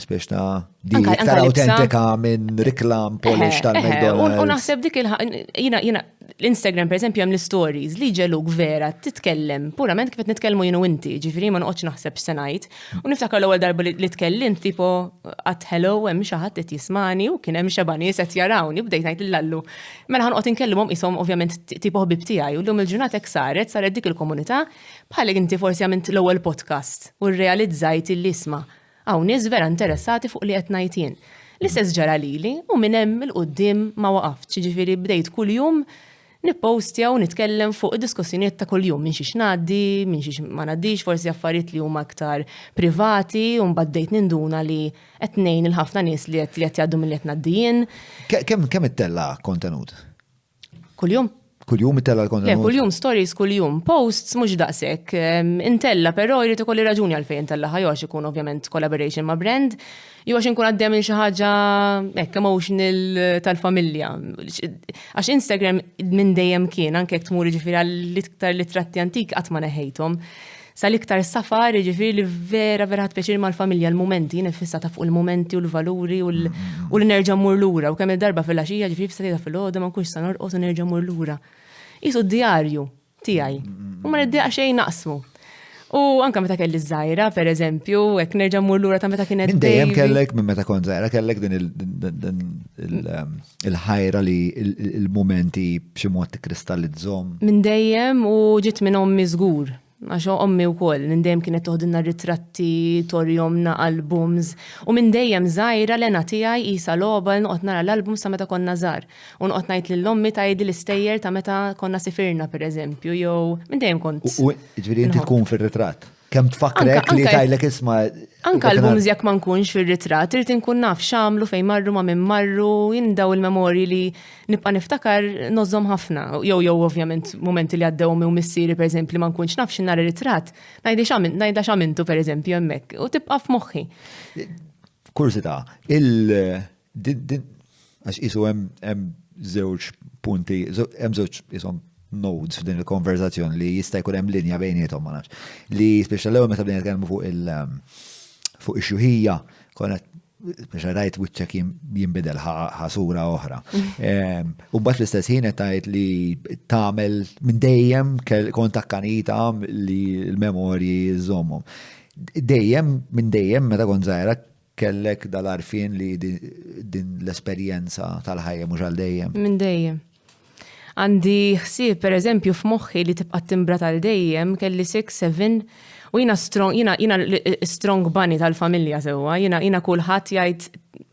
spex ta' dik iktar autentika minn riklam polish tal-McDonald's. U naħseb dik jiena l-Instagram pereżempju hemm l-stories li ġeluk vera titkellem purament kif qed nitkellmu jien u inti, ġifieri ma noqgħodx naħseb x'se ngħid. U niftakar l-ewwel darba li tkellimt tipo qatt hello hemm xi ħadd qed jismani u kien hemm xi nies qed jarawni bdejt ngħid lillallu. Mela ħanqgħod inkellimhom qishom ovvjament tipo ħbib tiegħi u llum il-ġurnata hekk saret dik il-komunità bħalek inti forsi għamilt l-ewwel podcast u rrealizzajt il-isma' hawn nies vera interessati fuq li qed ngħid jien. L-istess ġara lili u minn hemm il-qudiem ma waqaftx, ġifieri bdejt kuljum nippostja u nitkellem fuq id-diskussjonijiet ta' kuljum minn xiex ngħaddi, minn xiex ma ngħaddix, forsi affarijiet li huma aktar privati u mbagħad bdejt ninduna li qed ngħin il-ħafna nies li qed jgħaddu milli qed ngħaddi jien. Kemm ittella kontenut? Kuljum. Kuljum ittella l-kontenut? Le, kuljum stories, kuljum posts mhux daqshekk. Intella però jrid ikolli raġuni għalfejn intella ħajox ikun ovvjament collaboration ma' brand. Jew għax inkun għaddej minn xi ħaġa hekk emotional tal-familja. Għax Instagram minn dejjem kien anke jekk tmur jiġifieri għall-iktar litratti antik qatt ma neħejthom. Sal-iktar safar jiġifieri li vera ħadd pjaċir mal-familja l-mumenti, jien fissata fuq il-mumenti u l-valuri u li nerġa' mmur lura u kemm il-darba fil-għaxija ġifieri fissata fil-għoda ma nkunx sa norqod u nerġa' mmur lura. Qisu d-djarju tiegħi. U ma niddieqa xejn naqsmu. U anka meta kelli żgħira, pereżempju, hekk nerġa' mmur lura ta' meta kienet. Minn dejjem kellek minn meta kont żgħira kellek din il-ħajra li il-momenti b'xi mod tikkristallizzhom. Minn dejjem u ġiet minn ommi żgur. Għax ommi wkoll, minn dejjem kienet toħdilna ritratti, torjomna albums, u minn dejjem żgħira l-ena tiegħi qisha logħba noqgħod nara l-album sa meta konna żgħar. U noqgħod ngħid lill-ommi tgħidli l-istejjer ta' meta konna sifirna pereżempju, jew minn dejjem kont. U ġifieri inti tkun fir-ritratt. Kemm tfakkrek li tgħidlek isma' anke albums jekk ma nkunx fir-ritratt, irid inkun naf x'għamlu fejn marru ma minn marru, jien daw il-memorji li nibqa' niftakar nożhom ħafna. Jew ovvjament momenti li għaddew u missieri pereżempju ma nkunx naf x'in nara ritratt, ngħidha x'għamiltu pereżempju hemmhekk u tibqa' f'moħħi. Kursità, għax qisu hemm żewġ punti, hemm żewġ ishom nodes f'din il-konverzazzjoni li jista' jkun hemm linja bejniethom ma nafx. Li speċjal l-ewwel meta bdejna nitkellmu fuq ix-xuħija konet speċjal rajt wiċċek jinbidel ħasura oħra. U mbagħad fl-istess ħin qed tgħid li tagħmel minn dejjem kont akkanita li l-memorji żommhom. Dejjem minn dejjem meta kont żgħira kellek dal-għarfien li din l-esperjenza tal-ħajja mhux għal dejjem. Minn dejjem. Għandi ħsieb pereżempju f'moħħi li tibqa' timbra tal-dejjem kelli 6-7 u jiena strong bunny tal-familja sewwa, jiena kulħadd jgħid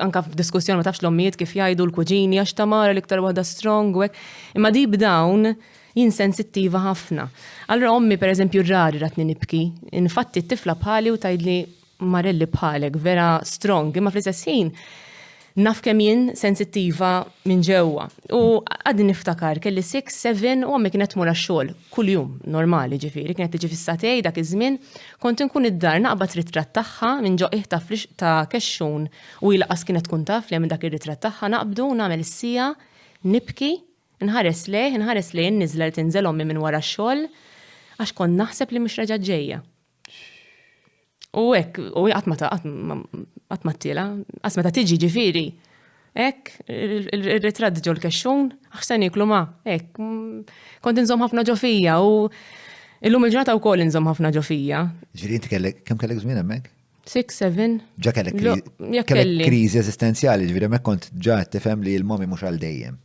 anke f'diskussjoni ma tafx l-ommijiet kif jgħidu l-kuġini għax Tamara l-iktar waħda strong u hekk. Imma deep down jien sensittiva ħafna. Allura ommi pereżempju rari ratni nibki, infatti t-tifla bħali u tgħidli Marelli bħalek vera strong, imma fl-istess ħin naf kemm jien sensittiva minn ġewwa. U għaddi niftakar kelli 6-7 u għammi kienet mura xogħol kuljum normali ġifieri, kienet tiġi fis-satej dak iż-żmien, kont inkun id-dar naqbad ritratt tagħha minn ġoqih ta' kexxun u ilaqas kienet tkun taf li hemm dak ir-ritratt tagħha naqbdu nagħmel is-sija, nibki, nħares lejh niżla li tinżel ommi minn wara x-xogħol għax kont naħseb li mhux reġa' ġejja. U hekk, u qatt ma tiela, qas meta tiġi ġifieri. Ek, il-ritratt ġol kexxun, aħsan jiklu ma, ek, kont nżom ħafna ġofija u illum il-ġurnata u koll nżom ħafna ġofija. Ġiri, inti kem kellek żmien hemmhekk? 6, 7. Ġa kellek kriżi esistenzjali, ġifieri hemmhekk kont ġa tifhem li l-momi mhux għal dejjem.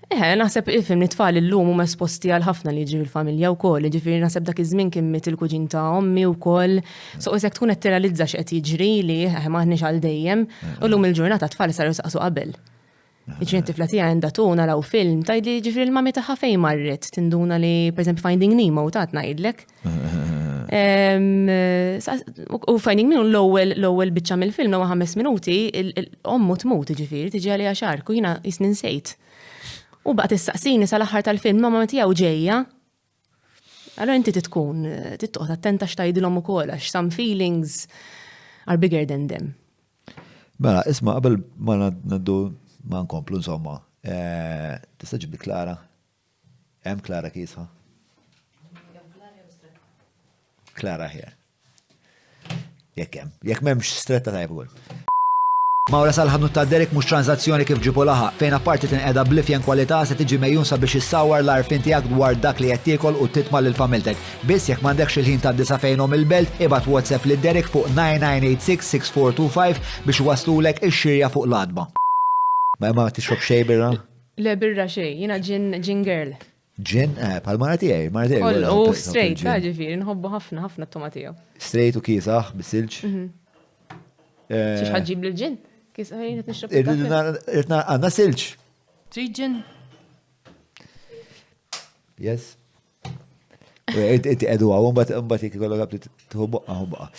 Naħseb ifhem nitfal illum huma esposti għal ħafna li jiġri l-familja wkoll, ġifieri naħseb dak iż-żmien kien miet il-kuġin ta' ommi wkoll. So isek tkun qed tirrealizza x'qed jiġri li m'aħniex għal dejjem, u llum il-ġurnata tfal saru saqsu qabel. Jiġri tifla tiegħi għandha tuna raw film, tgħidli ġifieri l-mami tagħha fejn marret, tinduna li pereżempju Finding Nemo tat ngħidlek. U Finding Nemo l-ewwel biċċa mill-film huwa 5 minuti, ommu tmut ġifieri tiġi għaliha xark u jiena jisni nsejt. U baqgħet issaqsini sal-aħħar tal-film ma' tiegħu ġejja. Allora inti titkun titqgħod attenta x'tgħidilhom ukoll għax some feelings are bigger than them. Mela, isma' qabel ma naddu ma nkomplu insomma. Tista' ġibli Klara? Hemm Klara kiesha? Klara here. Jekk hemm. Jekk m'hemmx stretta tajb ukoll. Mawra sal-ħadnu ta' Derek mhux transazzjoni kif ġibu laħa, fejn apparti tinqeda blifjen kwalità se tiġi mejjun sabiex issawwar l-arfin tiegħek dwar dak li qed tiekol u titma' lil familtek. Biss jekk m'għandekx il-ħin tgħaddi fejnhom il-belt, ibad WhatsApp lil Derek fuq 9986-6425 biex waslulek ix-xirja fuq l-adba. Ma tixrob xejn birra? Le birra xejn, jiena gin girl. Gin? Bħal mara tiegħi, mara tiegħi. U straight, ġifieri, nħobbu ħafna t-toma tiegħu. Straight u kiesaħ bis-silġ? Xiex ħadġib l-ġin? Kis għajnet nixrob. Għanna silġ. Triġin. Yes. Inti għedu għaw, mbat jek kollu għabli t-hubba.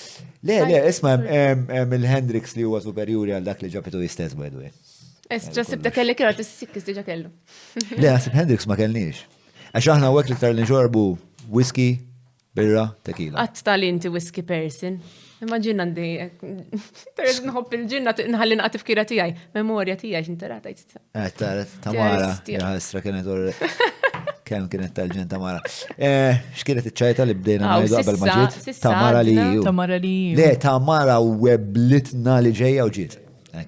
Le, isma, il-Hendrix li huwa superjuri għal dak li ġabitu jistess bħedu. Ġasibta kelli kira t-sikkis diġa kellu. Le, għasib Hendrix ma kellniex. Għax aħna għek li ktar li nġorbu whisky, birra, tequila. Għat tal-inti whisky person. Immaġin għandi, terred nħobb il-ġinna nħalli naqtif kira tijaj, memorja tijaj xinterata jtista. Tamara, jħasra kienet kem kienet tal-ġin Tamara. Xkienet iċċajta li bdejna najdu għabel maġit? Tamara li ju. Tamara li ju. Le, Tamara weblitna li ġeja u ġiet.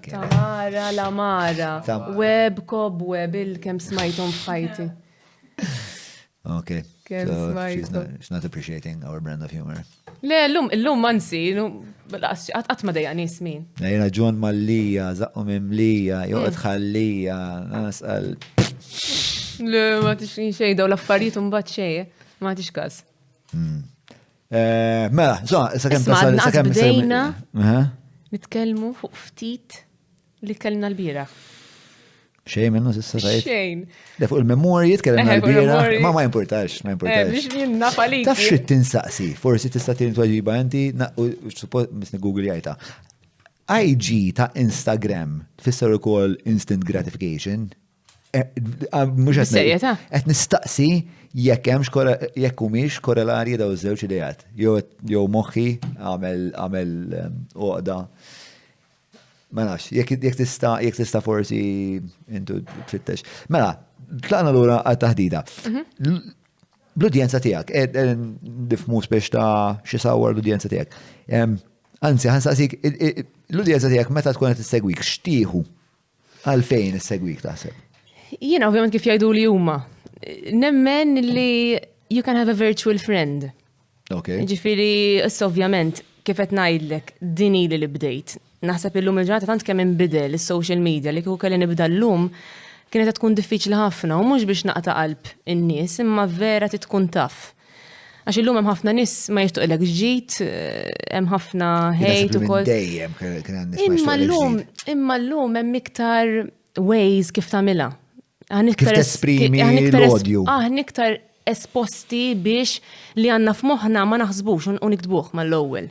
Tamara, la Mara. Web, kob, web, il-kem smajtom f'ħajti. Okay. So she's not appreciating our brand of humor. Le, l-lum mansi, għatma dejja nismin. Jena ġon mallija, zaqqu mimlija, joqt xallija, nasqal. Le, ma tix xej, daw l-affarijiet un-bat xej, ma tix kas. Mela, so, sa' kem bdejna, nitkelmu fuq ftit li kellna l-bira. Xejn minnu sissa tajt. Xejn. Le fuq il-memorji jitkellem għal-bira, ma importax, ma importax. Biex minna falik. Taf xit tinsaqsi, forsi tista' tien tweġiba inti, suppos mis Google jajta. IG ta' Instagram tfisser ukoll instant gratification. Mhux qed nistaqsi jekk hemmx jekk humiex korrelarji daw iż-żewġ idejat. Jew moħħi għamel oqda. Ma nafx, jekk tista' forsi intu tfittex. Mela, tlaqna lura għat-taħdida. L-udjenza tiegħek, nifmu spiex ta' xi sawwar l-udjenza tiegħek. Anzi, ħansaqsik, l-udjenza tiegħek meta tkun qed issegwik, x'tieħu għalfejn issegwik taħseb? Jiena ovvjament kif jgħidu li huma. Nemmen li you can have a virtual friend. Okay. Ġifieri, ovvjament, kif qed ngħidlek din li bdejt. Naħseb illum il-ġurnata tant kemm inbidel is-social media li kieku kelli nibda llum kienet tkun diffiċli ħafna u mhux biex naqta' qalb in-nies imma vera tkun taf. Għax illum hemm ħafna nies ma jixtuqlek ġid, hemm ħafna hate ukoll. Dejjem kien għandis Imma llum hemm iktar ways kif tagħmilha. Kif tesprimi l-odju. Iktar esposti biex li għanna f'moħna ma naħsbux u niktbuħ mal-ewwel.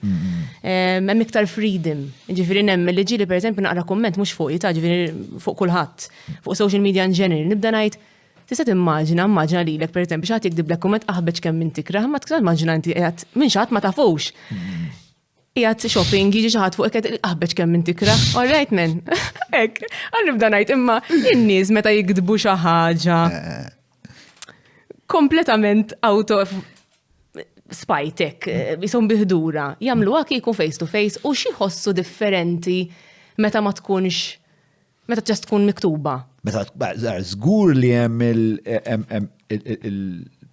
Hemm iktar freedom. Ġifieri nemmen li ġieli pereżempju naqra kumment mhux fuq ta' ġifieri fuq kulħadd, fuq social media in general, nibda ngħid tista' timmaġina lilek pereżempju xi ħadd jikdib kumment aħbeġ kemm min tikrah, ma tista' timmaġina inti qiegħed minn xi ħadd ma tafux. Qiegħed shopping jiġi xi ħadd fuq qed aħbeġ kemm min tikrah. All right men. Hekk, għal nibda ngħid imma in-nies meta jikdbu xi ħaġa kompletament out of spajtek, jisom biħdura, jamlu għak jikun face to face u xieħossu differenti meta ma tkunx Meta ġast tkun miktuba. Meta żgur li hemm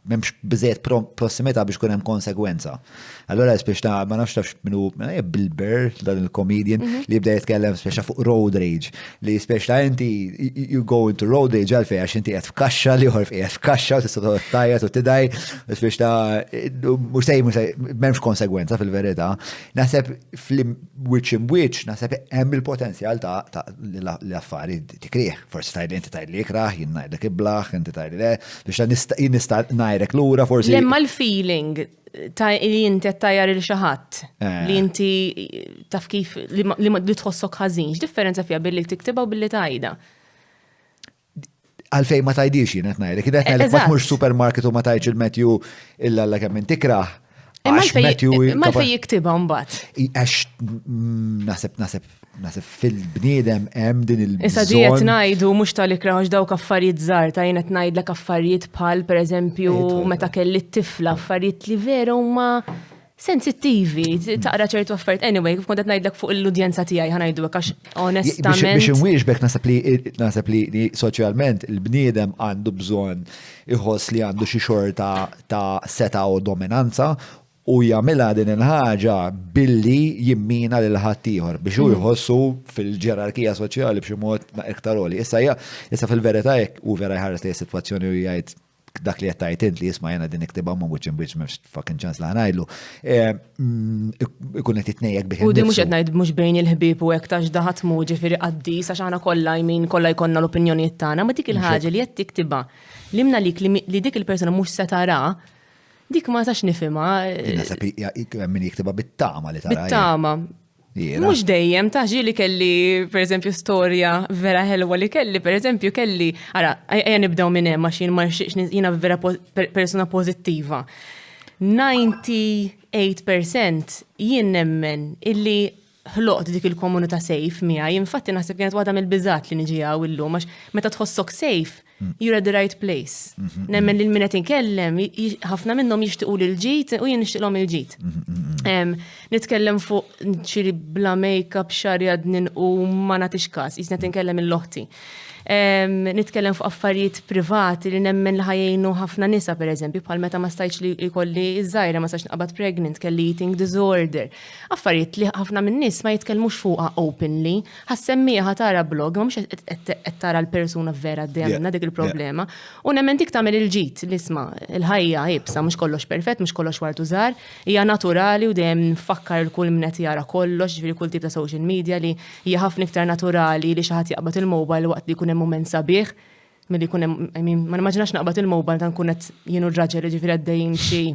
memx biżejjed prossimità biex kun hemm konsegwenza. Allora spiex ma nafx tafx minnu Bill Burr, dan il-comedian, li jibda jitkellem spiex fuq road rage. Li spiex inti you go into road rage għalfej għax inti qed f'kaxxa li ħorf qiegħed f'kaxxa u tista' tajjed u tidaj, spiex mhux m'hemmx konsegwenza fil-verità. Naħseb fl-wiċċ imwiċċ naħseb hemm il-potenzjal ta' l-affarijiet tikrih. Forsi tgħidli inti tgħidli ikraħ, jien ngħidlek iblaħ, inti tgħidli le, biex nista' ngħidlek lura forsi. Lemma l-feeling li inti tajjar il-xaħat, li inti taf kif li tħossok ħażin, x'differenza fija billi tiktibha u billi tajda? Għalfej ma tajdix jien qed ngħidlek, qed ngħidlek ma tmurx supermarket u ma tajdx il-Matthew illa kemm inti tikrah. Ma fej jiktibha mbagħad. Għax naħseb fil-bniedem hemm din il-bżonn. Issa di qed ngħidu mhux tal-ikraħ dawk affarijiet żgħar ta' jien qed ngħidlek affarijiet bħal pereżempju meta kelli t-tifla affarijiet li vera huma sensittivi, taqra ċertu affarijiet. Anyway, kif kont qed ngħidlek fuq l-udjenza tiegħi ħanajdulek għax onestament. Biex inwieġbek naħseb li soċjalment il-bniedem għandu bżonn iħoss li għandu xi xorta ta' seta' u dominanza u jagħmilha din il-ħaġa billi jimmina lil ħaddieħor biex hu jħossu fil-ġerarkija soċjali b'xi mod iktar għoli. Issa fil-verità jekk hu vera jħares li s-sitwazzjoni u jgħid dak li qed tgħid int li jisma' jiena din niktibha ma' wiċċ imbiċ m'hemmx fucking ċans li ngħidlu. Ikun qed titnejjek bih. U di mhux qed ngħid mhux bejn il-ħbieb u hekk tax daħat mu ġifieri qaddis għax aħna kollha jmin kollha jkollna l-opinjonijiet tagħna, ma dik il-ħaġa li qed tiktibha limna lik li dik il-persuna mhux se tara. Dik ma sax nifima. Nasab min jiktiba bit-tama li tara. Bit-tama. Mux dejjem, taħġi li kelli, per eżempju, storja vera ħelwa li kelli, per eżempju, kelli, ara, għajan nibdaw minn hemm għax jina vera persona pozittiva. 98% jien nemmen illi ħloqt dik il-komunità safe miegħi, infatti naħseb kienet waħda mill-biżat li niġi illum għax meta tħossok safe, you're at the right place. Nemmen li l-minet inkellem, ħafna minnhom jixtiqu l-ġit u jien nixtiqlhom il-ġit. Nitkellem fuq ċiri bla make-up xarjadnin u ma nagħtix każ, jisnet inkellem il-loħti. Nitkellem fuq affarijiet privati li nemmen li ħajjejnu ħafna nisa pereżempju bħal meta ma stajtx li jkolli iż-żgħira ma stax naqbad pregnant, kelli eating disorder. Affarijiet li ħafna minn nies ma jitkellmux fuqha openly, ħassemmija tara blog, ma mhux qed tara l-persuna vera għandha dik il-problema. U nemmen dik tagħmel il-ġid li isma' il-ħajja ħibsa mhux kollox perfett, mhux kollox wartu żgħar, hija naturali u dejjem nfakkar il-kull min qed jara kollox, ġifieri kull tip ta' social media li hija ħafna iktar naturali li xi ħadd jaqbad il-mobile waqt li jkun moment sabiħ, milli kun ma nimmaġinax naqbad il-mobile ta' nkun qed jienu r-raġel ġifieri għaddejjin xi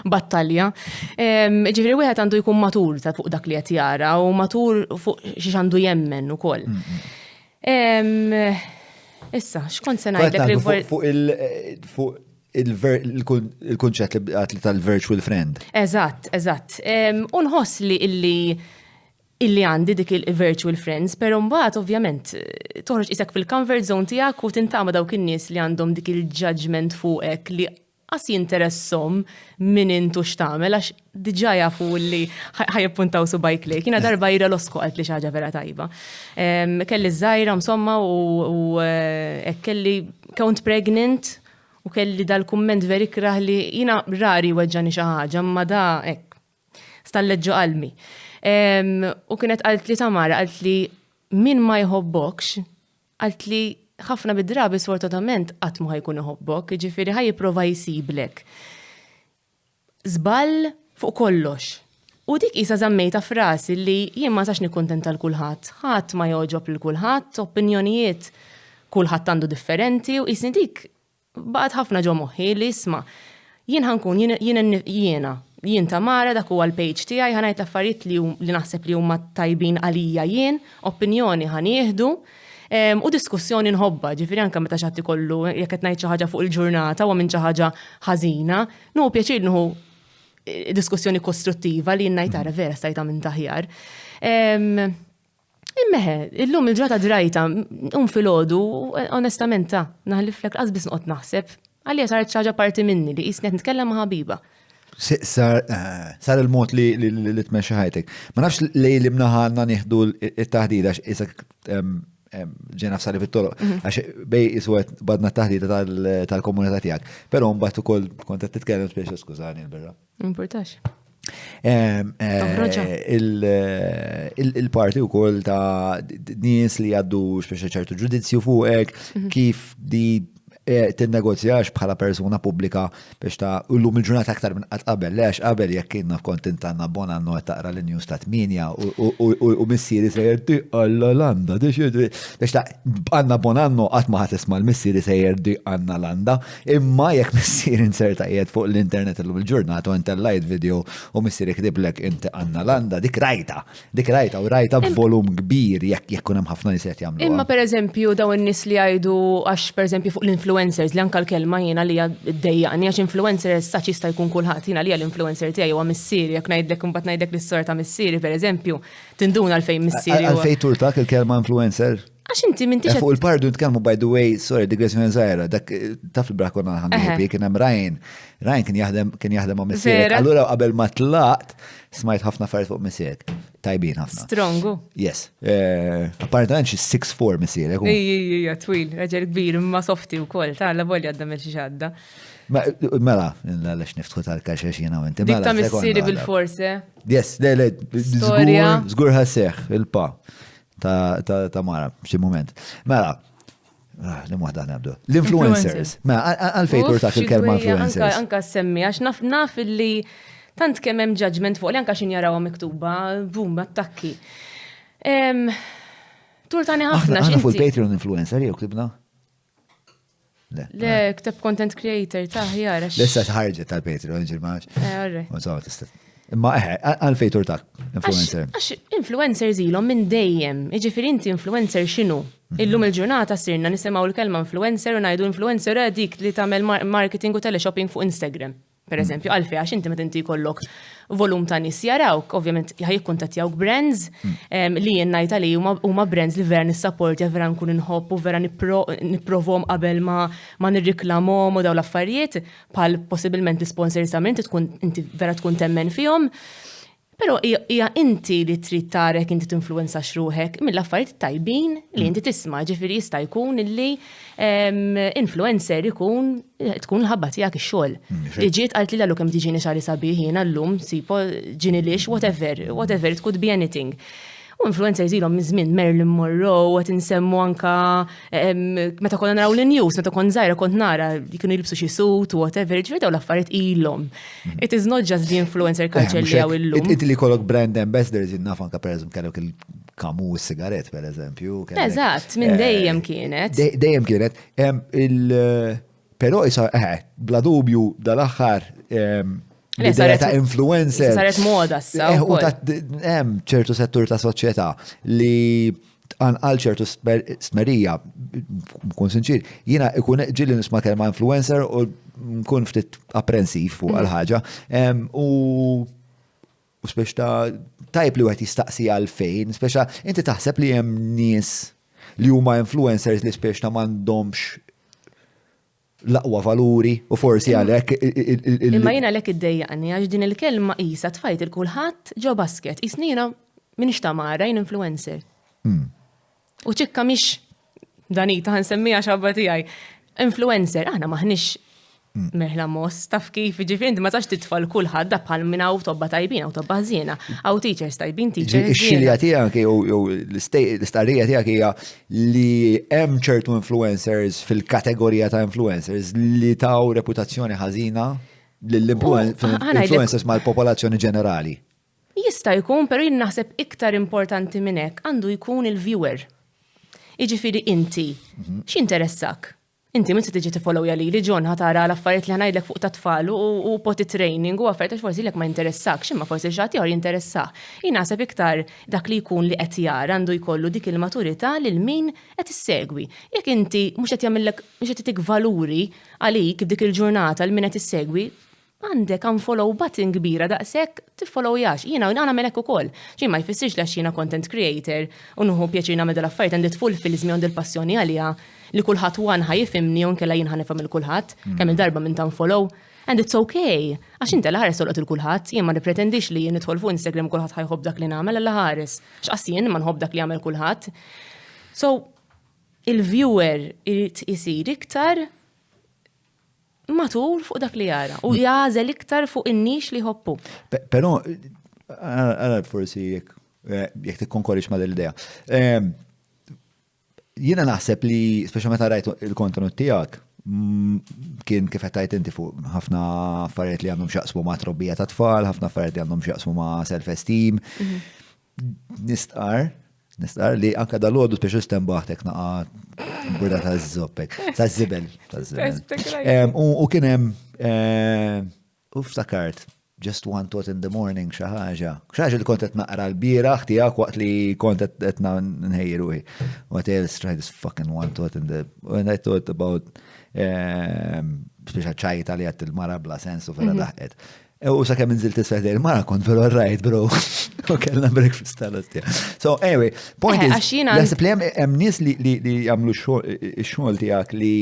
battalja. Ġifieri wieħed għandu jkun matur ta' fuq dak li qed jara u matur fuq xi għandu jemmen ukoll. Issa, x'kont se ngħidlek fuq il-kunċett li tal-virtual friend. Eżatt. U nħoss illi għandi dik il-virtual friends, pero mbagħad ovvjament toħroġ isek fil-comfort zone tiegħek u tintama dawk in-nies li għandhom dik il-judgment fuqek li qas jinteressom min intu x'tagħmel għax diġà jafu li ħajpuntaw subajk lejk. Jiena darba jira l-osku qalt li xi ħaġa vera tajba. Kelli żgħira insomma u kelli kont pregnant u kelli dal-kumment veri kraħ li jiena rari weġġani xi ħaġa, ma da hekk stalleġġu qalbi. U kienet għalt li Tamara, għalt li min ma jħobbokx, għalt li ħafna bid-drabi sfortunatament qatt ma ħajkun iħobbok, ġifieri ħaj jipprova jsiblek. Żball fuq kollox. U dik isa żammejta frasi li jien ma sax nikkuntenta l-kulħadd. Ħadd ma joġob lil kulħadd, opinjonijiet kulħadd għandu differenti u isni dik baqgħet ħafna ġo moħħi li isma' jien ħankun jien Tamara dak huwa l-page tiegħi ħanajt l-affarijiet li naħseb li huma tajbin għalija jien, opinjoni ħanieħdu u diskussjoni nħobba, ġifieri anke meta xatt ikollu jekk qed ngħid xi ħaġa fuq il-ġurnata u minn xi ħaġa ħażina, nu pjaċir nieħu diskussjoni kostruttiva li ngħid tara vera stajta minn taħjar. Immeħe, illum il-ġurnata drajta filgħodu onestament naħliflek qasbis noqgħod naħseb għalija saret xi ħaġa parti minni li qisni qed nitkellem ma' ħabiba. Sar il-mod li tmexxi ħajtek. Ma nafx li mnaħanna nieħdu it-taħdida isek ġena f'sali fit-toroq, għax bej iswet badna taħdita tal-komunità tiegħek. Però mbagħad ukoll kont qed titkellem speċi skużani l-berra. Importax. Il-parti wkoll ta' nies li għaddu speċi ċertu ġudizzju fuqek, kif di tinnegozjax bħala persuna pubblika biex ta' ullum il-ġurnata aktar minn qatt qabel, lex qabel jekk kienna f'kontent għandna Bonanno qed taqra l-news ta' 8 u missieri sejjer għalla Landa, biex ta' għandna Bonanno qatt ma ħadd isma' l-missieri sejjer għandna Landa, imma jekk missier inserta qiegħed fuq l-internet illum il-ġurnata u intellajt video u missieri ktiblek inti għandna Landa, dik rajta u rajta b'volum kbir jekk kun hemm ħafna nies qed jagħmluha. Imma pereżempju dawn in-nies li jgħidu għax pereżempju fuq l-influencers li anka l-kelma jiena li ddejjaqni għax influencers saċ jista' jkun kulħadd jiena li l-influencer tiegħi huwa missieri jekk ngħidlek imbagħad ngħidlek l-istorja ta' missieri pereżempju tinduna għalfejn missieri huwa. Għalfejn turtak il-kelma influencer? Għax inti m'intix fuq il-pardu nitkellmu by the way, sorry, digressjoni żgħira, dak taf il-brakona ħanbi kien hemm Ryan kien jaħdem ma' missierek. Allura qabel ma tlaqt smajt ħafna affarijiet fuq missierek. Tajbin ħafna. Strongu. Yes. Apparentament xi 6'4" missierek. Ija, twil, raġel kbir, imma softi wkoll, tagħla volja għadda xi xadda. Mela, lex niftħu tal-kaxex jiena u inti. Dik ta' missieri bil-forse. Yes, żgur ħasseħ il-pa ta' Mara xi mument. Mela, li waħda nabdu. L-influencers. Għalfejn turtak il-kelma influencers. Anka semmi, għax naf li tant kemm hemm judgment fuq li anke xin jarawha miktuba, boom, attakki. Turtani ħafna x'inti. Fuq il-Patreon influencer jew ktibna? Le, kteb content creator ħjara. Lissa ħarġet tal-Patreon ġilmax. Orre. Imma għalfejn turtak influencer. Għax influencers ilhom minn dejjem. Jiġifieri inti influencer x'inhu? Illum il-ġurnata sirna nisimgħu l-kelma influencer u ngħidu influencer dik li tagħmel marketing u teleshopping fuq Instagram. Per eżempju, għalfej, għax inti meta inti jkollok volum ta' nies jarawk, ovvjament jikkuntattjawk brands li jennajta li huma brands li vera nissapportja, vera nkun inħobb u vera nipprovhom qabel ma nirriklamhom u daw l-affarijiet bħal possibilment l-sponsors ta' inti vera tkun temmen fihom. Però hija inti li trid tarek inti tinfluwenza xruħek mill-affarijiet tajbin li inti tisma' ġifieri jista' jkun illi influencer tkun l-ħabba tiegħek ix-xogħol. Li ġiet qalt li l-għallu kemm tiġini xali sabiħ jiena llum sipo ġini lix whatever it could be anything. U influencers ilhom minn żmien Marilyn Monroe qed insemmu anka meta konna naraw l-news, meta kont żgħira kont nara li kienu jilbsu xi suit u whatever, ġifieri dawn l-affarijiet ilhom. It is not just the influencer culture li hawn illum. Inti li kollok brand ambassadors jinnaf anka pereżempju kellek il-Camus sigaret pereżempju. Eżatt, minn dejjem kienet. Dejjem kienet. Però isa bla dubju dal-aħħar l-idea ta' influencer. Saret moda sa' u hemm ċertu settur ta' soċjetà li għal ċertu smerija, nkun sinċir, jiena ikun ġilli nisma' kelma influencer u nkun ftit apprensiv fuq għal-ħaġa. U speċta tajb li wieħed jistaqsi għalfejn, speċta inti taħseb li hemm nies li huma influencers li speċta m'għandhomx l-aqwa valuri u forsi għalek. Imma jina lek id-dejjaqni għax din il-kelma qisha tfajt il-kulħadd ġo basket. Isnina minix tamara jien influencer. U ċikka mhix Danita ħansemmija xabba tiegħi. Influencer, aħna maħniex meħla mos, taf kif ġifieri ma tax titfal kulħadd bħal minn hawn tobba tajbin hawn tobba ħżiena, hawn teachers tajbin teachers. Ix-xilja tiegħek jew l-istarrija tiegħek hija li hemm ċertu influencers fil-kategorija ta' influencers li taw reputazzjoni ħażina lill-influencers mal-popolazzjoni ġenerali. Jista' jkun, però jien naħseb iktar importanti minn hekk għandu jkun il-viewer. Jiġifieri inti, x'interessak? Inti minn se tiġi tifollowja li John ħatara l-affarijiet li ħanajdlek fuq ta' tfal u poti training u affarijiet forsi lek ma jinteressakx, imma forsi xi ħadd ieħor jinteressah. Jien naħseb iktar dak li jkun li qed jara għandu jkollu dik il-maturità lil min qed issegwi. Jekk inti mhux qed jagħmellek mhux qed titik valuri għalik dik il-ġurnata l min qed issegwi, għandek unfollow button kbira daqshekk tiffollowjax. Jiena nagħmel hekk ukoll. Xi ma jfissirx li jiena content creator u nħu pjaċir nagħmel dal-affarijiet għandi tfulfills mi għandi l-passjoni għaliha li kulħadd wan ħajfimni u nkella jien ħanifhem il-kulħadd, kemm il-darba minn unfollow. And it's okay. Għax inti l-ħares tolqot il-kulħadd, jien ma nipretendix li jien nidħol fuq Instagram kulħadd ħajħobb dak li nagħmel l-ħares. X'qas jien ma nħobb dak li jagħmel kulħadd. So, il-viewer irid isir iktar matur fuq dak li jara u jażel iktar fuq in-nix li jħobbu. Però, għara forsi jek tikkonkorix ma l-idea. Jiena naħseb li, speċa meta rajt il-kontenut tiegħek, kien kif qed inti fuq ħafna affarijiet li għandhom x'jaqsmu ma' trobbija ta' tfal, ħafna affarijiet li għandhom x'jaqsmu ma' self-esteem. Nistqar li anke dal-għodu speċa stembaħtek naqa' burda ta' zoppek, ta' zibel. U kien hemm ftakart just one thought in the morning xaħġa li kontet naqra l-biraħ tijak waqt li kontet etna nħejruħi. What else try this fucking one thought when I thought about speċa ċajta li għat il-mara bla sensu vera daħqet. U sa' kem nżilt t-sfeħdi il-mara kont vera right bro. U kellna breakfast tal-ostja. So anyway, point is, jasib li hemm nies li jagħmlu x-xogħol tiegħek li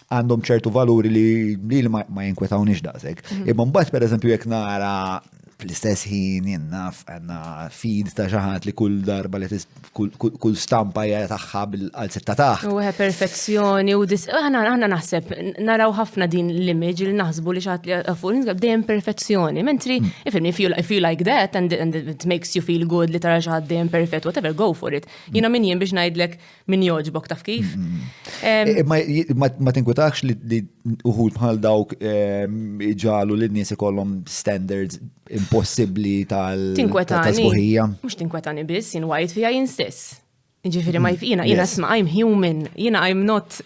għandhom ċertu valuri li ma jinkwetawniex daqsek. Imma mbagħad pereżempju jekk nara fl-istess ħin jinnaf għandna feed ta' xi ħadd li kull darba li kull stampa hija tagħha bil-qalzetta taħt. U perfezzjoni u aħna naħseb naraw ħafna din l-image li naħsbu li xi ħadd li fuq dejjem perfezzjoni. Mentri if you like that and it makes you feel good li tara xi ħadd dejjem perfett, whatever, go for it. Jiena min jien biex ngħidlek min jogħġbok taf kif. Ma tinkwetax li uħud bħal dawk iġalu li n-nies ikollhom standards impossibbli tal-sbuħija. Mhux tinkwetani biss, jien wajt fija jien stess. Jiġifieri ma jiena isma' I'm human, jiena I'm not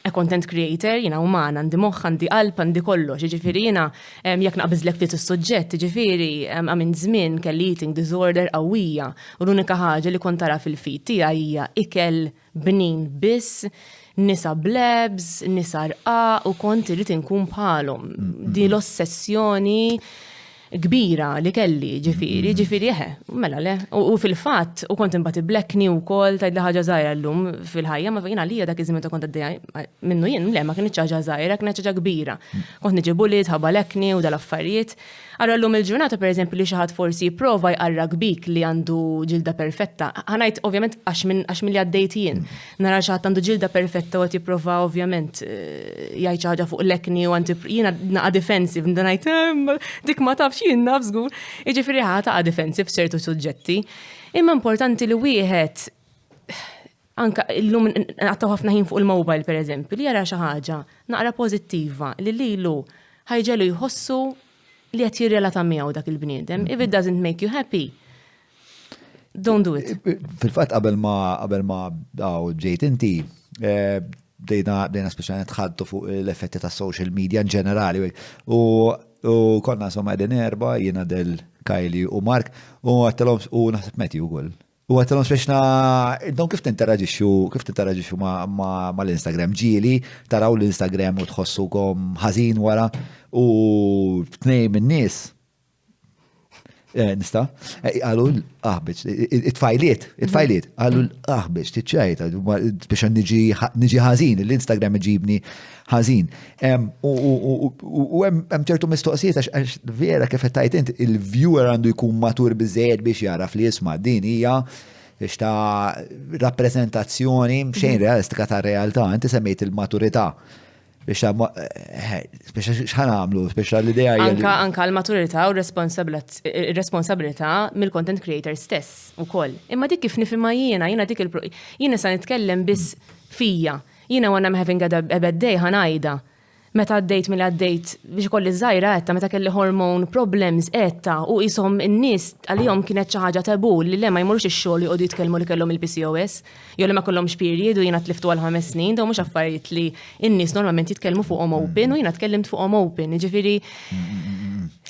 a content creator, jiena umana, għandi moħħ, għandi qalb, għandi kollox. Jiġifieri jiena jekk naqbiżlek ftit is-suġġett, jiġifieri minn żmien kelli eating disorder qawwija u l-unika ħaġa li kont tara fil-feed tiegħi hija ikel bnin biss, nisa blebs, nisa rqa u kont irid inkun bħalhom. Di l-ossessjoni kbira li kelli ġifiri mela le. U fil-fatt, u kont imbagħad iblekni wkoll tgħidli ħaġa żgħira llum fil-ħajja, ma jiena għalija dak iż-żmien ta' kont għaddejja minnu jien le ma kienx ħaġa żgħira, kienet ħaġa kbira. Kont niġi bullied, ħabalekni u dal-affarijiet. Allora llum il-ġurnata pereżempju li xi ħadd forsi jipprova jqarrag bik li għandu ġilda perfetta. Ħanajt ovvjament għax minn li għaddejt jien. Nara xi ħadd għandu ġilda perfetta u qed jipprova ovvjament jgħid xi ħaġa fuq lekni u jiena naqa' defensive ngħid dik ma tafx jien naf żgur. Jiġifieri ħadd taqa' defensive f'ċertu suġġetti. Imma importanti li wieħed anka llum naqtaw ħafna ħin fuq il-mobile pereżempju li jara xi ħaġa naqra pożittiva li lilu ħajġelu jħossu li qed jirrelata miegħu dak il-bniedem. If it doesn't make you happy, don't do it. Fil-fatt qabel ma ġejt inti bdejna speċjalment tħaddu fuq l-effetti tas social media in ġenerali u konna somma qegħdin erba' jiena del Kylie u Mark u għattelhom u naħseb Matthew ukoll. U għattelhom speċna dawn kif tinteraġixxu ma l-Instagram ġieli, taraw l-Instagram u tħossukom ħażin wara u tnejn min-nies nista' qalu aħbeġ it-tfajliet qalu aħbeġ tiċċajta biex niġi ħażin l-Instagram iġibni ħażin. U hemm ċertu mistoqsijiet għax vera kif qed tajt int il-viewer għandu jkun matur biżejjed biex jaraf li jisma' din hija biex ta' rappreżentazzjoni xejn realistika ta' realtà. Inti semmejt il-maturità. Biex xħan għamlu, biex l-idea Anka l-maturità u responsabilità mill-content creator stess u koll. Imma dik kif nifimma jiena sa' nitkellem biss fija. Jiena when I'm having a bad day ħanajda. Meta għaddejt mill-għaddejt biex kolli żgħira etta meta kelli hormone problems etta u ishom in-nies għalihom kienet xi ħaġa tabu li le ma jmorrux ix-xogħol jqogħdu jitkellmu li kellhom il-PCOS jew li ma kollhomx period u jiena tliftu għal 5 snin dawn mhux affarijiet li n-nies normalment jitkellmu fuqhom open u jiena tkellimt fuqhom open, jiġifieri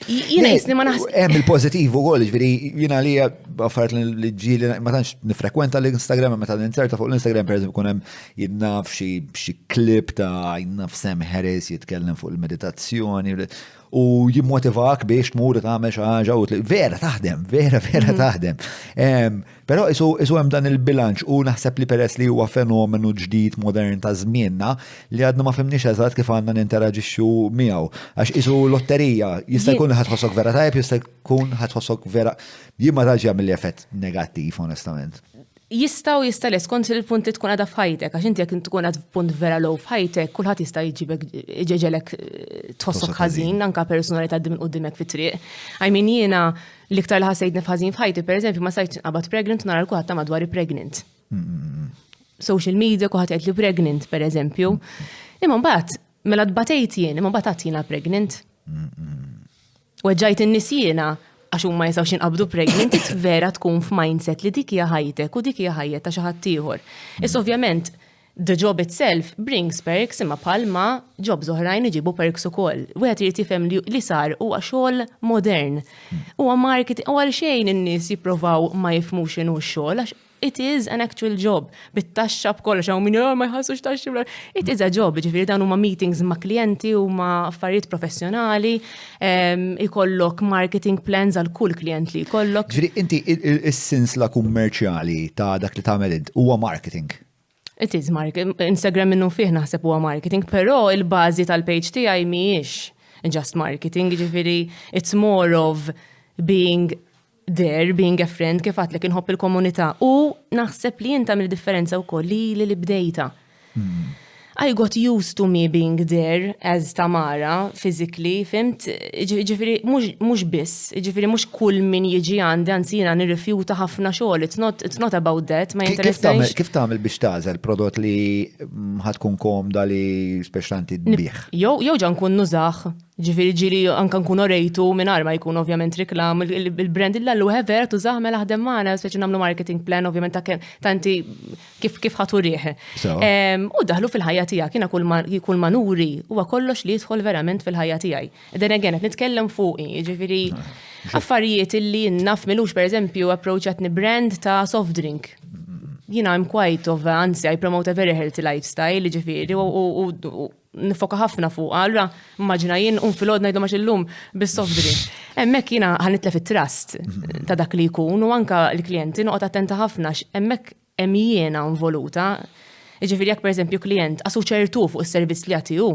jiena isni ma naħseb. Hemm il-pożittiv ukoll, jiġifieri jiena li affarijiet li ġieli ma tantx nifrekwenta l-Instagram meta ninserta fuq l-Instagram pereżempju kun hemm jinnaf xi klip ta' jinnaf Sam Harris jitkellem fuq il-meditazzjoni u jimmotivak biex tmur tagħmel xi ħaġa u vera taħdem, vera taħdem. Però isu hemm dan il-bilanċ u naħseb li peress li huwa fenomenu ġdid modern ta' żmienna li għadna ma fimniex eżatt kif għandna ninteraġixxu miegħu. Għax isu lotterija jista' jkun ħadħossok vera tajb, jista' jkun ħadħossok vera jien ma tantx jagħmel effett negattiv onestament. jista' les kont il-punti tkun għadha f'ħajtek, għax inti jekk tkun għad f'punt vera low f'ħajtek, kulħadd jista' jġeġelek tħossok ħażin, anke persuna li tgħaddi minn qudiemek fit-triq. I mean jiena l-iktar li ħassejtni f'ħażin f'ħajti, pereżempju ma sajtx inqabad pregnant u nara l-kulħadd ta' madwari pregnant. Social media kulħadd jgħid li pregnant pereżempju. Imma mbagħad mela tbatejt jien, imma mbagħad għatina pregnant. Weġġajt in-nies jiena għax huma jistgħux jinqabdu pregnant, vera tkun f'mindset li dik hija ħajtek u dik hija ħajja ta' xi ħadd ieħor. Issa ovvjament the job itself brings perks imma bħalma jobs oħrajn iġibu perks ukoll. Wieħed irid jifhem li sar huwa xogħol modern. Huwa marketing, huwa xejn in-nies jippruvaw ma jifhmux x'inhu x-xogħol għax it is an actual job. Bit-taxxa b'kollox hawn min ma jħassux taxxi. It is a job, ġifieri dan huma meetings ma' klijenti huma affarijiet professjonali, ikollok marketing plans għal kull klient li jkollok. Ġifieri inti is-sinsla kummerċjali ta' dak li tagħmel int huwa marketing. It is marketing. Instagram minnu fih naħseb huwa marketing, però il-bażi tal-page tiegħi mhijiex just marketing, ġifieri it's more of being there, being a friend, kif għatlek inħobb il-komunità. U naħseb li jinta mill-differenza u koll li bdejta. I got used to me being there as Tamara, physically, fimt? Ġifiri, mux biss, ġifiri, mux kull min jiġi għandi, għansina nirrifjuta ħafna xogħol. It's not about that, ma jinteressax. Kif tagħmel biex tażel prodott li ħatkun komda li speċanti tbieħ? Jew ġan kun nużax. Ġifiri ġiri anka nkun orejtu minar ma jkun ovvjament reklam, il-brand il-lallu hever tużaħ mela ħdem maħna, speċi namlu marketing plan, ovvjament ta' inti kif ħatu rieħ. U daħlu fil-ħajja tijak, kiena kull manuri, huwa kollox li jidħol verament fil-ħajja tijaj. Den again, nitkellem fuqi, ġifiri affarijiet illi naf milux, per eżempju, approachatni brand ta' soft drink. I'm quite of, anzi, I promote a very healthy lifestyle, ġifiri, u nifoka ħafna fuq. Allura, immaġina jien fil-għod najdu maċ il-lum bis-soft drink. Emmek jiena ħanitlef it-trust ta' dak li jkun u anka l-klijenti noqgħod attenta ħafna emmek hemm jiena involuta. Ġifieri jekk pereżempju klient qasu ċertu fuq is-servizz li jagħtihu,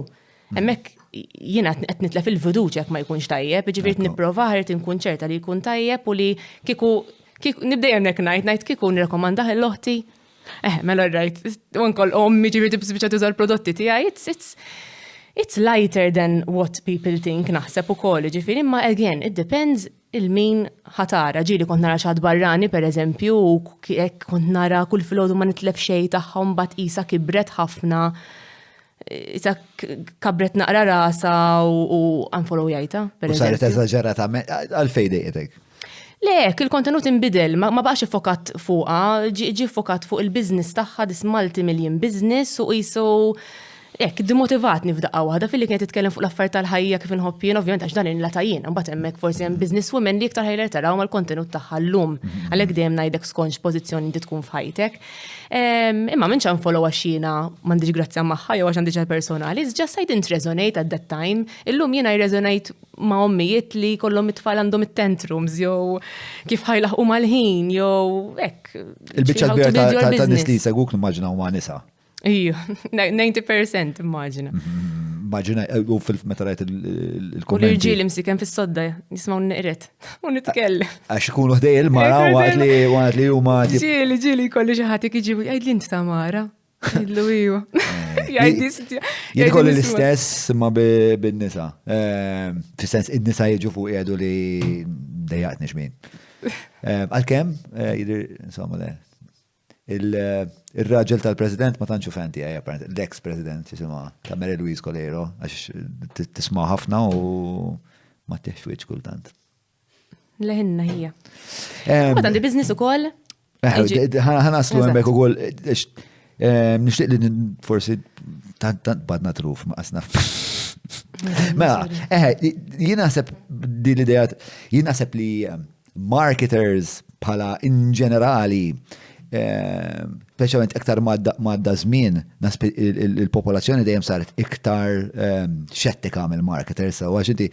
hemmhekk jiena qed nitlef il-fiduċja jekk ma jkunx tajjeb, ġifieri nipprova ħaret inkun ċerta li jkun tajjeb u li kieku nibdej hemmhekk ngħid kieku nirrekomandah l-oħti. Mela rajt, unkol ommi ġifieri tibsbiċa tuża l-prodotti tiegħi, it's lighter than what people think naħseb ukoll, ġifieri imma again, it depends il-min ħatara. Ġieli kont nara xaħat barrani pereżempju u kont nara kull filgħodu ma nitlef xejn tagħha mbagħad qisha kibret ħafna. Isa kabret naqra rasa u unfollow jajta. U saret eżaġerata għalfejn dejjetek. Le, il-kontenut imbidel, ma baqax fokat fuqa, ġi fokat fuq il-biznis tagħha, dis multi-million business u jisu dimotivatni f'daqqa waħda fil-li kienet titkellem fuq l-affarijiet tal-ħajja kif inħobbien, ovvjament għax dan il-latajjien, imbagħad hemmhekk forsi hemm business women li iktar ħajler taraw mal-kontenut tagħha llum. Għalhekk dejjem ngħidek skonx pożizzjoni inti tkun f'ħajtek. Imma minx unfollow għax jiena m'għandix grazzja magħha jew għax għandi personali, it's just I didn't resonate at that time. Illum jiena resonate ma' ommijiet li kollhom it-tfal għandhom it-tantrums jew kif ħajlaħqu mal-ħin jew hekk. Il-biċċa kbira ta' nies li jsegwuk nimmaġina huma nisa. Iju, 90% immaġina. Immaġina, u fil-meta rajt il-kommenti. U l-irġiel imsiken fis-sodda, jismaw niqret, u nitkellem. Għax ikunu ħdej il-mara waqt li huma. Ġieli kolli xi ħadd iġibu jgħid li Tamara. Jgħidlu iju. Jien kolli l-istess ma bin-nisa. Fis-sens id-nisa jiġu fuq jgħidu li dejjaqtni xmin. Għalkemm jidher insomma le. Il-raġel tal-president ma tantxu fenti l-ex-president jisimha ta' Mary Louise Colero għax tisma' ħafna u ma tiħx kultant. Leħinna hija. Ma għandi business ukoll? Ħanaslu hemmhekk ukoll nixtieq li forsi tant badna truf ma qasna. Mela, jien naħseb din l-idea jien naħseb li marketers bħala in ġenerali speċjalment iktar madda żmien il-popolazzjoni dejjem saret iktar xettika mill-marketers. Għax inti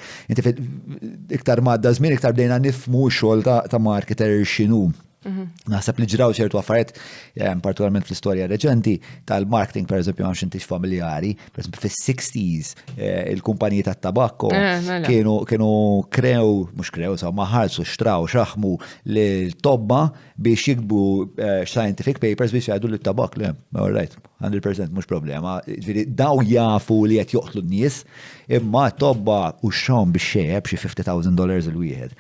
iktar madda żmien iktar bdejna nifhmu x-xogħol ta' marketer x'inhu. Naħseb li ġraw ċertu affarijiet, partikolarment fl-istorja reċenti tal-marketing, per eżempju, għamx intix familjari, per eżempju, fis-60s, il-kumpaniji tat-tabakko kienu xtraħmu l-tobba biex jikbu scientific papers biex jgħidu l-tabak, le, all right, 100% mux problema. Daw jafu li għet joqtlu n-nies, imma tobba u xom biex xeħeb xie $50,000 il-wieħed.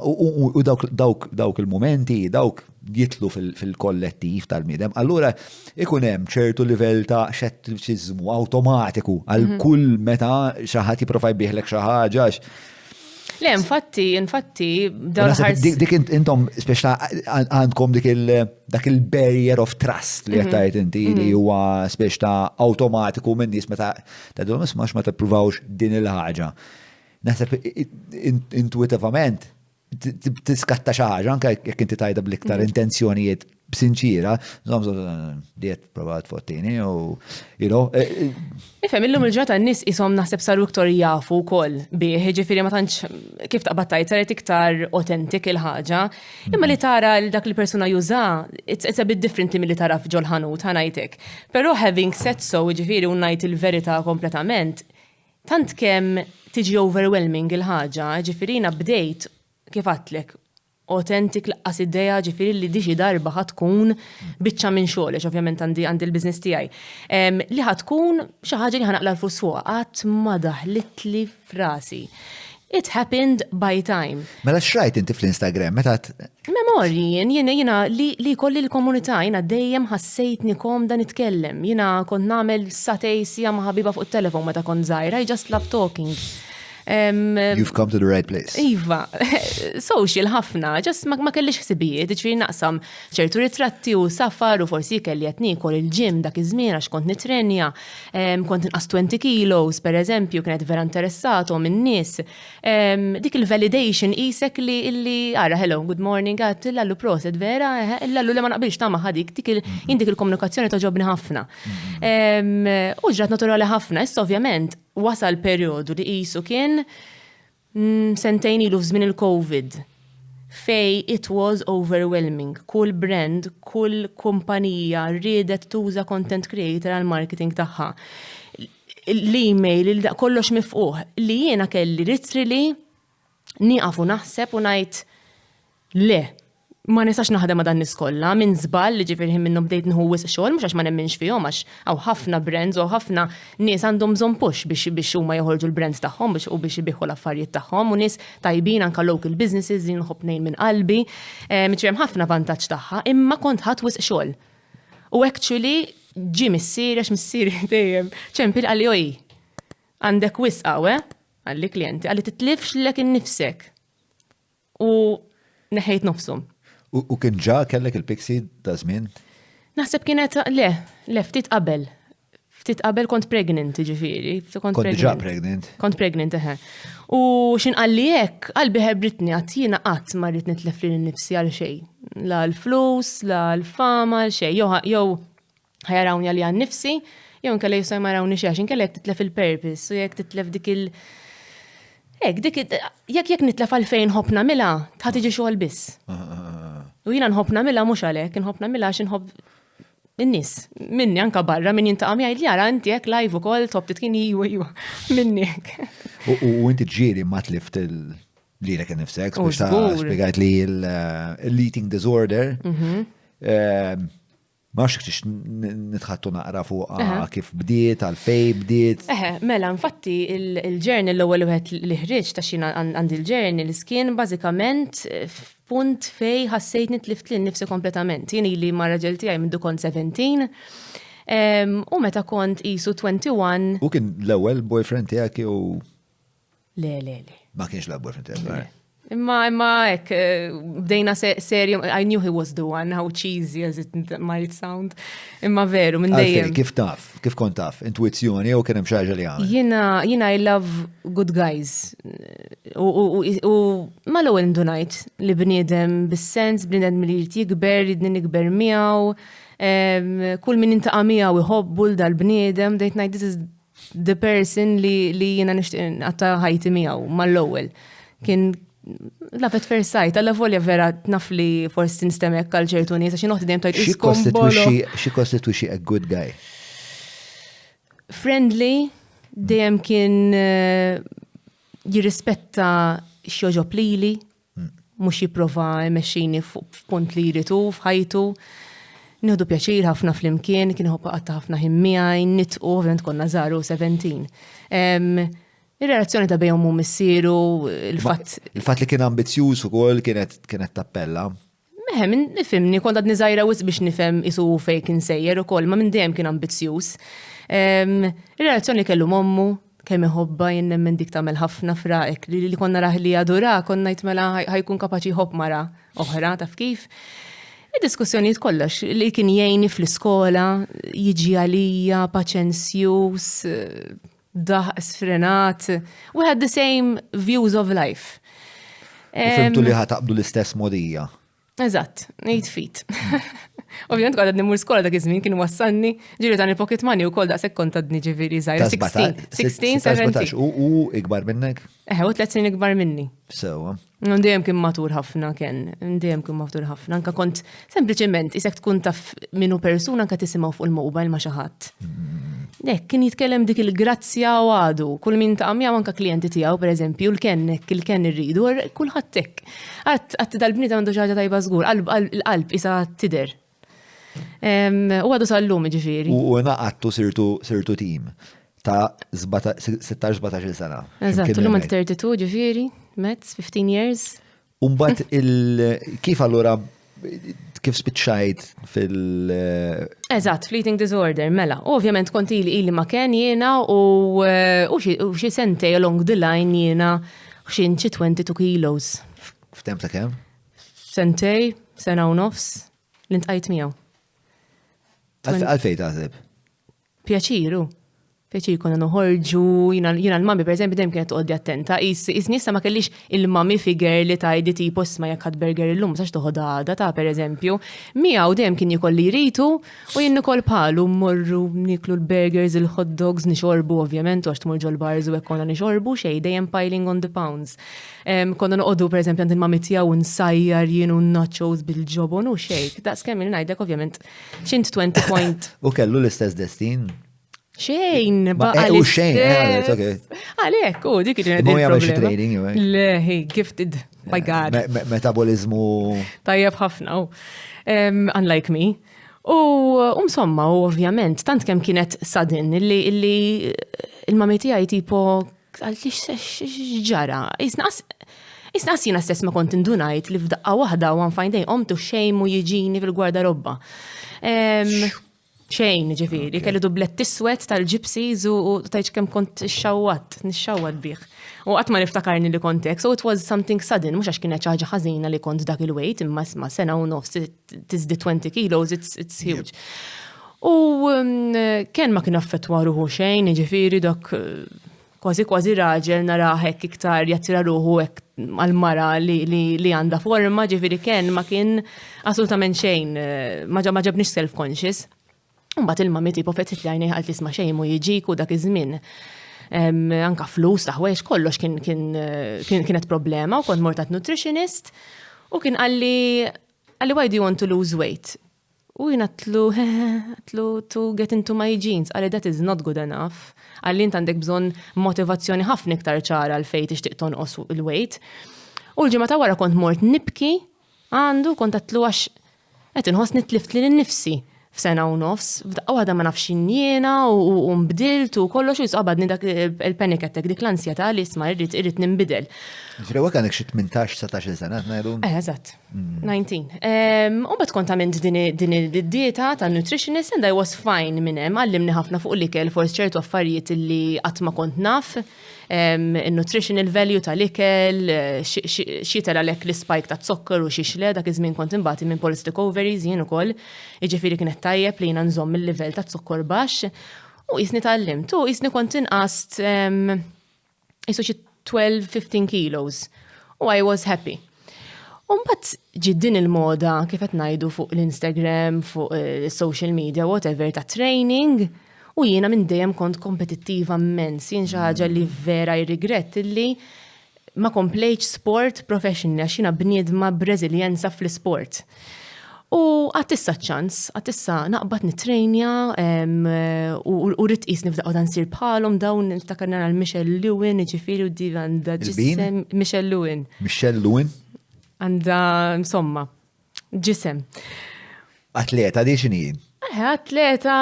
U dawk il-momenti, dawk jitlu fil-kollettiv tal-midem. Allura, ikun hemm ċertu livell ta' xettiċiżmu automatiku għal kull meta xaħat jiprofaj biħlek xaħġax. Le, infatti, dik intom speċta għandkom dak il-barrier of trust li għattajt inti li huwa speċta automatiku minn nies meta ta' ma tippruvawx din il-ħaġa. Naħseb intuitivament tiskatta xi ħaġa anke jekk inti tajda bl-iktar intenzjonijiet b'sinċira, diet provat fottini u Ifhem illum il-ġurnata n-nies ishom naħseb saru iktar jafu wkoll bih, ġifieri ma tantx kif taqbad tajt saret iktar authentic il-ħaġa, imma li tara l dak li persuna juża, it's a bit different milli tara f'ġol ħanut ħanajtek. Però having said so, ġifieri u ngħid il-verità kompletament, tant kemm tiġi overwhelming il-ħaġa, ġifieri bdejt kif għatlek authentic laqqas id-deja ġifiri li diġi darba ħatkun biċċa minn xogħlex, ovvjament għandi l-business tiegħi. Li ħatkun xi ħaġa li ħanaqla l-flus fuqha qatt ma daħlitli frasi. It happened by time. Mela xrajt inti fl-Instagram, meta Memorji, jiena li kolli l-komunità, jiena dejjem ħassejtni komda nitkellem. Jiena kont nagħmel satej sija ma' ħabiba fuq it-telefon meta kont żgħira, I just love talking. You've come to the right place. Iva, social ħafna, just ma kellix ħsibijiet, ġifieri naqsam ċertu ritratti u safar u forsi kelli qed nikol il-ġim dak iż-żmien għax kont nitrenja, kont inqas 20 kilos pereżempju, kienet vera interessato min-nies. Dik il-validation isek li ara hello, good morning, għat illallu proset vera, illallu li ma naqbilx ta' ħadik, dik il-komunikazzjoni toġobni ħafna. U ġrat naturali ħafna, issa ovvjament wasal periodu li qisu kien sentejn ilu f'żmien il-COVID fej it was overwhelming. Kull brand, kull kumpanija riedet tuża content creator għal marketing tagħha. L-email, kollox mifquh. Li jiena kelli literally nieqaf u naħseb u ngħid le. Ma nistax naħdem ma dan niskolla, minn żball li ġifieri minnhom bdejt nħuwis xogħol mhux għax ma nemminx fihom għax hawn ħafna brands u ħafna nies għandhom bżonn push biex huma joħorġu l-brands tagħhom u biex ibiħu l-affarijiet tagħhom u nies tajbin anke local businesses li nħobb ngħid minn qalbi, hemm ħafna vantaġġ tagħha, imma kont ħadd wisq xogħol. U actually ġie missier għax missieri dejjem ċempil qalli oj għandek wisq hawn għalli klijenti qalli titlifx lek innifsek. U neħejt nofshom. U kien ġa kellek il-pixie ta' żmien? Naħseb kienet le ftit qabel. Ftit qabel kont pregnant ġifieri. Kont ġa pregnant? Kont pregnant eħe. U x'inqalli hekk qalbi ħebritni qatt jiena qatt ma rrid nitlef lil nifsi għal xejn. La l-flus, la l-fama, għal xejn. Jew ħajarawni għal nifsi, jew inkella jistgħu ma jarawni xejn, inkella jekk titlef il-purpose u jekk titlef dik il- jekk nitlef għalfejn ħobna mela, tħatiġi xogħol biss. U jiena nħobb nagħmilha mhux għalhekk, nħobb nagħmilha għax inħobb in-nies. Minni anke barra min jintaqa' miegħi li ara inti hekk live ukoll tobb titkien iwa minnek. U inti ġieli ma tlift lilek innifsek, biex ta' spjegajt li l-eating disorder. Ma xiex nitħattu naqra fuq kif bdiet, għalfej bdiet. Mela, infatti il-ġurney l-ewwel wieħed li ħriġ ta' xina għandi il-ġurney li kien bażikament punt fej ħassejt nitlift lil nifsi kompletament. Jien li ma' raġel tiegħi mindu kont 17 u meta kont qisu 21. U kien l-ewwel boyfriend tiegħek jew Le. Ma kienx l boyfriend tiegħek. Imma hekk bdejna serju, I knew he was the one, how cheesy as it might sound. Imma veru, minn dejjem. Kif taf? Kif kont taf? Intuizzjoni jew kien hemm xi ħaġa li għamel? Jiena I love good guys. U ma l-ewwel ndunajt li bniedem bis-sens, bniedem li jrid jikber, jidni nikber miegħu, kull min intaqa' miegħu iħobbu dal-bniedem, dejt ngħid this is the person li jiena nixtieq qatta ħajti miegħu mal-ewwel. Kien love at first sight, għalla volja vera naf li forsi nistemek għal ċertu nies, għax noħti dejjem tajt iskom bolo. Xi kostitwixxi a good guy? Friendly, dejjem kien jirrispetta x'joġob lili, mhux jipprova jmexxini f'punt li jritu f'ħajtu. Nieħdu pjaċir ħafna flimkien, kien iħobb qatta ħafna ħin miegħi, nitqu ovvjament konna żaru 17. Ir-relazzjoni ta' bejhom u missieru, il-fatt li kien ambizzjuż ukoll kienet tappella. Meħem, nifimni, kont għad nizajra wis biex nifhem isu fej kien sejjer ukoll, ma minn dejjem kien ambizzjuż. Ir-relazzjoni kellu mommu, kemm iħobba jien minn dik tagħmel ħafna fraqek li konna raħ li jadura, konna jtmela ħajkun kapaċi jħobb mara oħra taf kif. Id-diskussjonijiet kollox li kien jgħinni fl-iskola, jiġi għalija, paċenzjuż, daħq sfrenat. We had the same views of life. U fimtu li ħataqbdu l-istess modija. Eżatt, 8 feet. Ovvijament għadad nimur skola dak iż-żmien kien wassanni, ġiri dan il-pocket money u kol daqshekk kont għadni ġifieri żgħira 16, 17. U ikbar minnek? U 3 snin ikbar minni. Sewa. Dejjem kien matur ħafna dejjem kien matur ħafna. Anka kont sempliċement isek tkun taf minnu persuna anka tisimgħu fuq il-mobile ma' xi ħadd. Dek, kien jitkellem dik il-grazzja u għadu, kull min ta' għamja anka klienti tiegħu pereżempju, il-ken irridu, kulħadd hekk. Għatt dal-bniet għandu xi ħaġa tajba żgur, il-qalb isa tider. U għadu sal-lum ġifieri. U naqattu sirtu tim ta' 16-17 sena. Eżatt, l-lum 32 ġifieri, Metz, 15 years. Umbat kif allura kif spiċċajt fil- Eżatt, fleeting disorder, mela. Ovvjament kont ili ma kien jiena u xi sentej along the line jiena xi 22 kilos. F'temp ta' kemm? Sentej, sena u nofs, l-intqajt miegħu. Għalfej taħseb? Pjaċiru. Pjaċir konna noħorġu, jina l-mami per eżempju dejjem kienet toqgħoddi attenta. Is-nisa ma kellix il-mami figure li tajdi tipo isma' jekk ħadd burger illum sax toħod għada ta' pereżempju. Miegħu dejjem kien jikolli jritu u jien ukoll bħalu mmorru niklu l-burgers, il-hot dogs, nixorbu ovvjament għax tmur ġol bars u hekk konna nixorbu xejn dejjem piling on the pounds. Konna noqogħdu pereżempju għand il-mami tiegħu nsajjar jien u nachos bil-ġobon u xejn. Daqs kemm ngħidlek ovvjament xint 20 point. U kellu l-istess destin? Xejn, u xejn, ok. Għalek, dik kienet il-problema. Jagħmel xi il-problema. training, Le, hey, gifted, by God. Metabolizmu. Tajjeb ħafna, unlike me. U msomma, ovvjament, tant kemm kienet sudden, illi il-mami tiegħi tipo għalli ġara. Isnaqs jina stess ma kont indunajt li f'daqqa waħda u għanfajn omtu xejn u jiġini fil-gwardarobba. Xejn ġifiri, kelli dublett tiswet tal-gypsies u tajċ kem kont nixxawat biħ. U għatma niftakarni li kontek, so it was something sudden, mux għax kienet ċaġa ħazina li kont dak il-weight, imma sena u nofs, tizdi 20 kilos, it's huge. U kien ma kien affettwa ruħu xejn, ġifiri dak kważi raġel naraħek iktar jattira ruħu għal-mara li għanda forma, ġifiri kien ma kien assolutament xejn, ma ġabnix self-conscious. Mbagħad il-mami tipo fetit li għajnej għalt isma' xejn mu jiġik u dak iż-żmien. Anka flus taħwex kollox kienet problema u kont mortat nutritionist u kien għalli why do you want to lose weight? U jien għatlu to get into my jeans, għalli that is not good enough. Għalli int għandek bżonn motivazzjoni ħafna iktar ċara għal-fejn tixtieq tonqos il-weight. U l-ġimgħa ta' wara kont mort nibki għandu kont għatlu għax qed inħoss nitlift li nnifsi f'sena u nofs, f'daqqa waħda ma nafx jiena u mbdilt u kollox jisqabadni dak il-panic attack, dik l-ansjeta li isma' irrid nimbidel. Ġrewa għandek xi 18-19 sena ngħidu? Eżatt, 19. U bad kont għamilt din id-dieta tan-nutritionist and I was fine minn hemm, għallimni ħafna fuq l-ikel forsi ċertu affarijiet li qatt ma kont naf. Il-nutritional value tal-ikel, xietela lek l-spike ta' zokkar u xiexle, dak iż-żmien kont imbagħti minn polycystic ovaries jien ukoll, jiġifieri kienet tajjeb li jiena nżomm il-livell ta' zokkor baxx u jisni tallimt u jisni kont inqast isu xi 12-15 kilos u I was happy. U mbagħad ġiet din il-moda kif qed ngħidu fuq l-Instagram, fuq social media, whatever ta' training. U jiena minn dejjem kont kompetittiva immens, jien xi ħaġa li vera jirrigrett illi ma komplejċ sport professional, għax jiena bniedma Brażiljenza fl-sport. U għattissa ċans, għattissa naqbad nitrejnja u rrit isni f'daqqa nsir bħalhom dawn niftakarna għal Michelle Lewin, ġifieri u di għandha ġisem Michelle Lewin. Michelle Lewin? Għandha insomma ġisem. Atleta di xini? Atleta,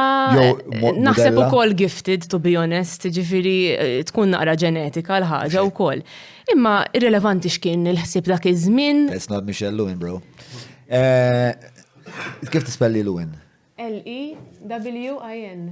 naħseb ukoll gifted, to be honest, ġifieri tkun naqra ġenetika l-ħaġa wkoll. Imma irrelevanti x'kien il-ħsieb dak iż-żmien. That's not Michelle Lewin, bro. Kif tispelli Lewin? Lewin.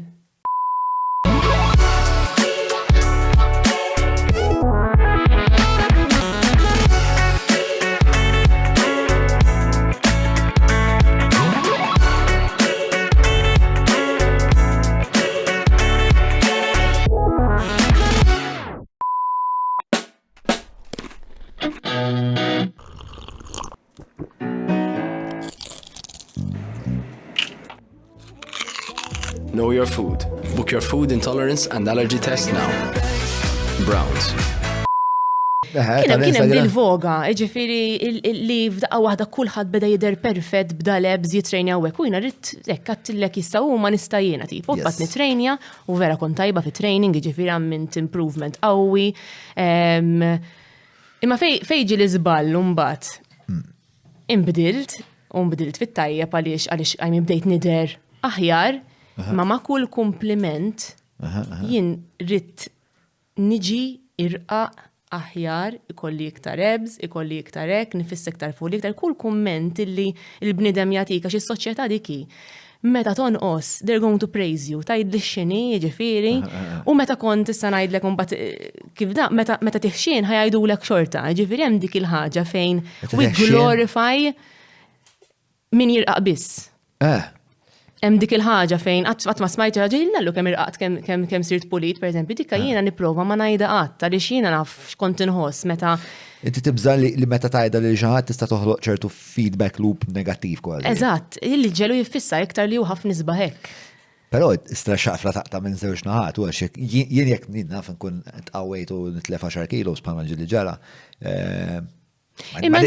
Know your food. Book your food intolerance and allergy test now. Browns. Kien hemm bil-voga, ġifieri li f'daqqa waħda kulħadd beda jidher perfett b'da lebs jitrejnja hekk u jiena rrid hekk għattilek jista' huma nista' jiena tipo bad nitrejnja u vera kont tajba fit-training jiġifieri għamilt improvement qawwi. Imma fejn ġi l-iżball mbagħad inbdilt fit-tajjeb għaliex għajmi bdejt nidher aħjar. Ma kull kompliment jien rrid niġi irqaq aħjar, ikolli iktar ebs, ikolli iktar hekk, nifissi iktar fuq iktar kull kumment illi l-bniedem jagħtika xi soċjetà diki. Meta tonqos, they're going to praise you, tgħidli x'inhi, ġifieri, u meta kont issa ngħidlek imbagħad kif da meta tixxien ħajdulek xorta, ġifieri hemm dik il-ħaġa fejn we glorify min jirqaq biss. Hemm dik il-ħaġa fejn qatt ma smajt ħaġa illallu kemm irqaqt kemm sirt pulit, pereżempju, dikka jiena nipprova ma ngħidha qatt għaliex jiena naf x'kont inħoss meta. Inti tibża li meta tgħidha lil xi ħadd tista' toħloq ċertu feedback loop negattiv kważi. Eżatt, illi ġelu jiffissa iktar li hu ħafna nisba' hekk. Però istra xaqfra taqta minn żewġ naħat u għax jien jekk naf nkun tqawwejt u nitlef 10 kilos bħalma ġieli ġara. Imma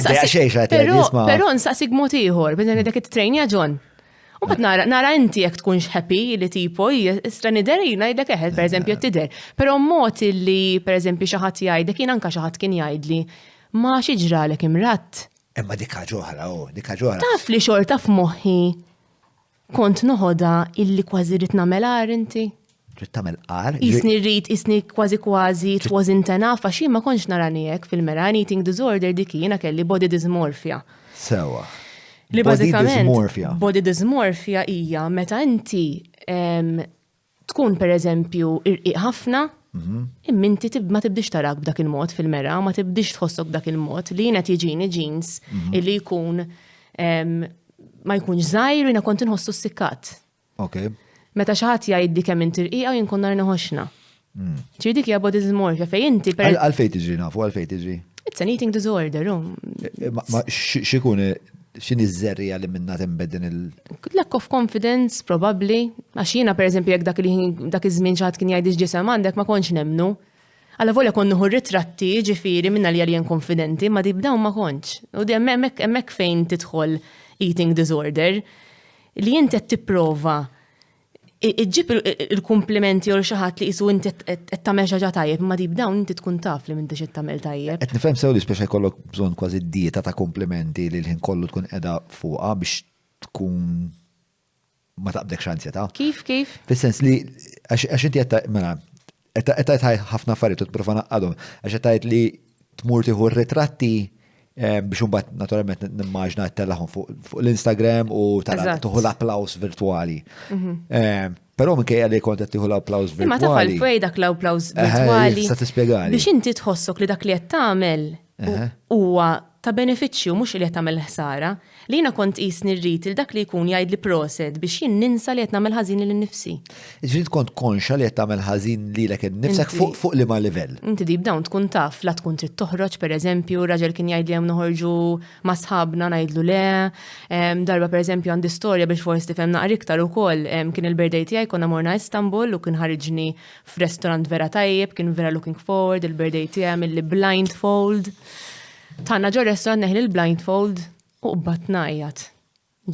però nsaqsik mod ieħor, bejn dak it-trejnja John. U bat nara inti jek tkunx happy li tipo, istra niderina jidek eħed, per eżempju, tider. Pero mod li, per eżempju, xaħat jgħidek, jien anka xaħat kien jgħidli, ma xieġralek imrat. Emma dikka ġoħra, dikka ġoħra. Taf li xorta f'moħħi kont noħoda illi kważi rrit namel ar inti. Rrit namel ar? Isni kważi it wasn't enough, għaxi ma konx naranijek fil-mera, eating disorder dikina kelli body dysmorphia. Sewa. Li bażikament body dysmorphia hija meta inti tkun pereżempju irqiq ħafna, imma inti ma tibdix tarak b'dak il-mod fil-mera, ma tibdix tħossok b'dak il-mod li jiena tiġini jeans illi jkun ma jkunx żgħir u jiena kont inħossu s-sikkat. Okay. Meta xi ħadd jgħidli kemm inti irqiqa u jien konna neħoxna. Ċi dik hija body dysmorphia fejn inti għalfejn tiġi nafu, għalfejn tiġi. It's an eating disorder. Ma x'ikun x'inhi ż-żerrija li minna tembedden lack of confidence, probably. Għax jiena pereżempju jekk dak iż-żmien xi ħadd kien jgħid ġisem għandek ma kontx nemnu. Alla volja kon nieħu ritratti ġifieri minna li għalien konfidenti, ma dibdaw ma kontx. U hemmhekk fejn tidħol eating disorder li inti qed tipprova iġġib il-komplimenti u xaħat li jisu inti qed tagħmel xi ħaġa tajjeb, ma dibdawn inti tkun taf li m'intix qed tagħmel tajjeb. Qed nifhem sew li speċi jkollok bżonn kważi dieta ta' komplimenti li l-ħin kollu tkun qiegħda fuqha biex tkun ma taqbdek x'anzjetà. Kif? Fis-sens li għax inti qed ħafna affarijiet u tipprova naqqadhom għax qed tgħid li tmur tieħu r-ritratti biex imbagħad naturalment nimmaġna tellaħhom fuq l-Instagram u tuħu l-applaus virtuali. Però minkejja li kont qed tieħu l-applaus virtuali. Ma taf għalfejn dak l-applaus virtuali. Sa tispjegali. Biex inti tħossok li dak li qed tagħmel huwa ta' benefiċċju mhux li qed tagħmel ħsara, li jiena kont qisni rrid il dak li jkun jgħidli prosed biex jien ninsa li qed nagħmel ħażin lil nifsi. Ġrid kont konxa li qed tagħmel ħażin lilek innifsek fuq liema livell. Inti deep down tkun taf la tkun trid toħroġ pereżempju, raġel kien jgħidli hemm noħorġu ma' sħabna ngħidlu le, darba pereżempju għandi storja biex forsi tifhem naqra iktar ukoll kien il-birthday tiegħi konna morna Istanbul u kien ħariġni f'restorant vera tajjeb, kien vera looking forward il-birthday tiegħi milli blindfold. Tanna ġo restaurant neħli l-blindfold u batnajjat.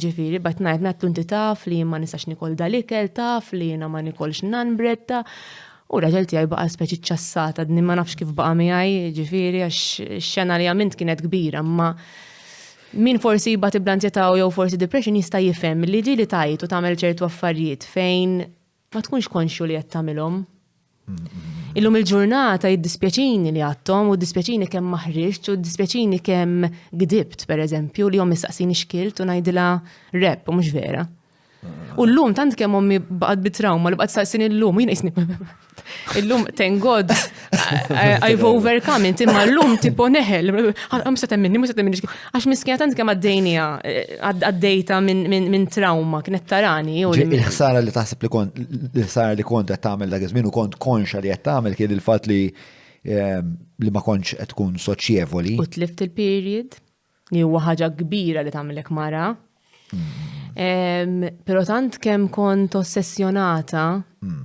Ġifiri, batnajjat meħtlu inti taf li ma nistax nikol dal-ikel, taf li jena ma nikolx nan-bretta. U raġel tijaj baqa speċi ċassata, d ma nafx kif baqa miħaj, ġifiri, għax xena li għamint kienet kbira, ma min forsi bati bl-ansjetà jew forsi depression jista' jifhem li ġili tajt u tagħmel ċertu affarijiet fejn ma tkunx konxju li qed tagħmilhom. Illum il-ġurnata jiddispjaċini li għattom u dispjaċini kemm maħriġt u dispjaċini kemm gdibt, per eżempju, li jom mistaqsini xkilt u ngħidilha rep u mhux vera. U l-lum tant kemm ommi baqgħet bit-trauma li baqgħet staqsini l-lum, jiena isni. Illum thank God I've overcome it, imma l-lum tipo neħel, mhux se temminni, għax miskina tant kemm għaddejnija għaddejta minn trauma kienet tarani. Il-ħsara li taħseb il-ħsara li kont qed tagħmel dak iż-żmien u kont konxa li qed tagħmel kien il-fatt li ma kontx qed tkun soċjevoli. U tlift il-period li huwa ħaġa kbira li tagħmilek mara. Pero tant kemm kont ossessjonata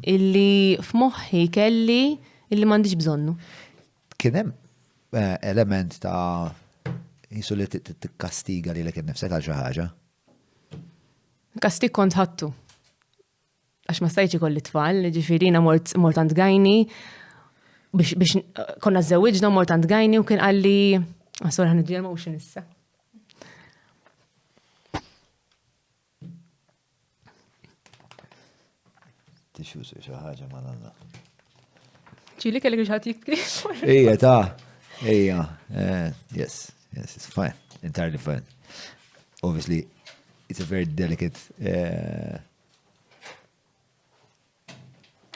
illi f'moħħi kelli illi m'għandix bżonnu. Kien hemm element ta' jisu li tikkastiga lilek innifsek għal xi ħaġa. Kastig kont ħattu. Għax ma stajtx ikolli tfal, ġifirina mort għand gajni biex konna żewwiġna mort għand gajni u kien qalli sorry ħanġi l-motion issa. Tixus xi ħaġa ma nanna. Ċili kellek biex ħadd jikri. Ejja ta' ejja. Yes, it's fine. Entirely fine. Obviously, it's a very delicate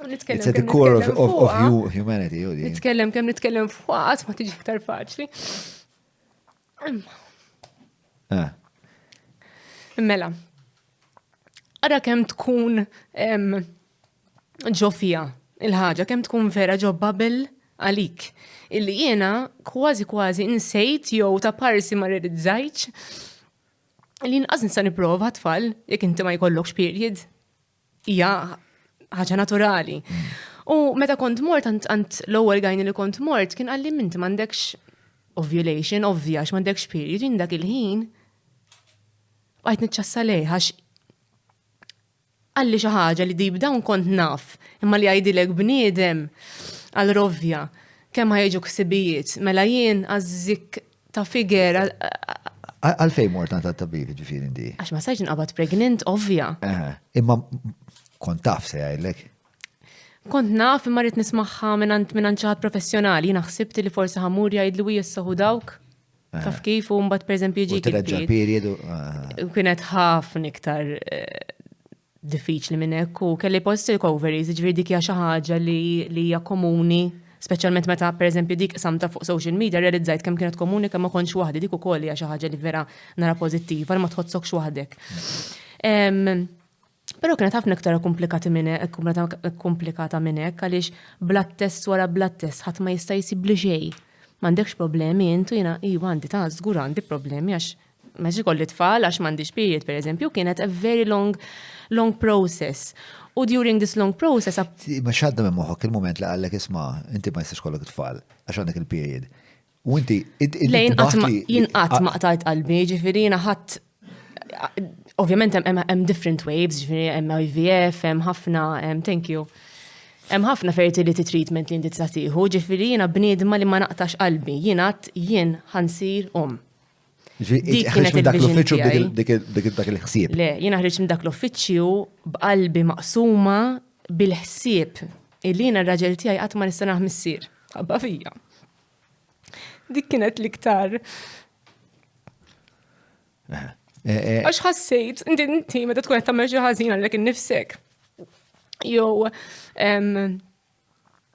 it's at the core of humanity. Nitkellem kemm nitkellem fuq ma tiġi iktar faċli. Mela. Ara kemm tkun ġofija il-ħaġa, kemm tkun vera ġo bubble għalik. Illi jiena kważi insejt jew ta' parsi ma rridzajċ li inqas nista' nipprova tfal jekk inti ma jkollokx period. Hija ħaġa naturali. U meta kont mort għand l-ewwel gajni li kont mort kien qalli minti m'għandekx ovulation, ovvjax m'għandekx period, jien dak il-ħin għajt niċċassa lejħax għalli xi ħaġa li deep down kont naf, imma li jgħidilek bniedem għal rovja kemm ħajġu ksibijiet, mela jien għażik ta' figer. Għalfejn mort ta' tabib ġifieri inti? Għax ma sajġ inqabad pregnant ovvja. Imma kont taf se jgħidlek? Kont naf imma rrid nismaħħa minn xi ħadd professjonali, jiena ħsibt li forsi ħamur jgħidlu jissaħu dawk. Taf kif u mbagħad pereżempju ġik il-period. Kienet ħafna iktar diffiċli minn hekk u kelli positive ovaries, ġifieri dik hija xi ħaġa li hija komuni, speċjalment meta pereżempju dik samta fuq social media realizzajt kemm kienet komuni kemm ma kontx waħdi, dik ukoll hija xi ħaġa li vera nara pożittiva li ma tħossokx waħdek. Però kienet ħafna iktar komplikata minn hekk għaliex blood test wara blood test ħadd ma jista' jsib li xejn. M'għandekx problemi intu jiena għandi ta' żgur għandi problemi għax m'għandix ikolli tfal għax m'għandix period pereżempju, kienet a very long process. U during this long process... Ma xadda minn moħok il-moment li għallek isma, inti ma jistax kollok tfal, għax għandek il-period. U inti... Lejn jinqat maqtajt qalbi, ġifiri ħadd... Ovvjament hemm different waves, ġifiri hemm IVF, hemm ħafna, thank you. Hemm ħafna fertility treatment li inti tagħtieħu, ġifiri bniedma li ma naqtax qalbi, jien ħansir Dik kienet dak l-uffiċċju dak il-ħsieb. Le, jiena ħriġ minn dak l-uffiċċju b'qalbi maqsuma bil-ħsieb illi jiena r-raġel tiegħi qatt ma nista' naħ missier. Qabba fija. Dik kienet l-iktar. Għax ħassejt, inti meta tkun qed tagħmel xi ħażin għalek innifsek. Jew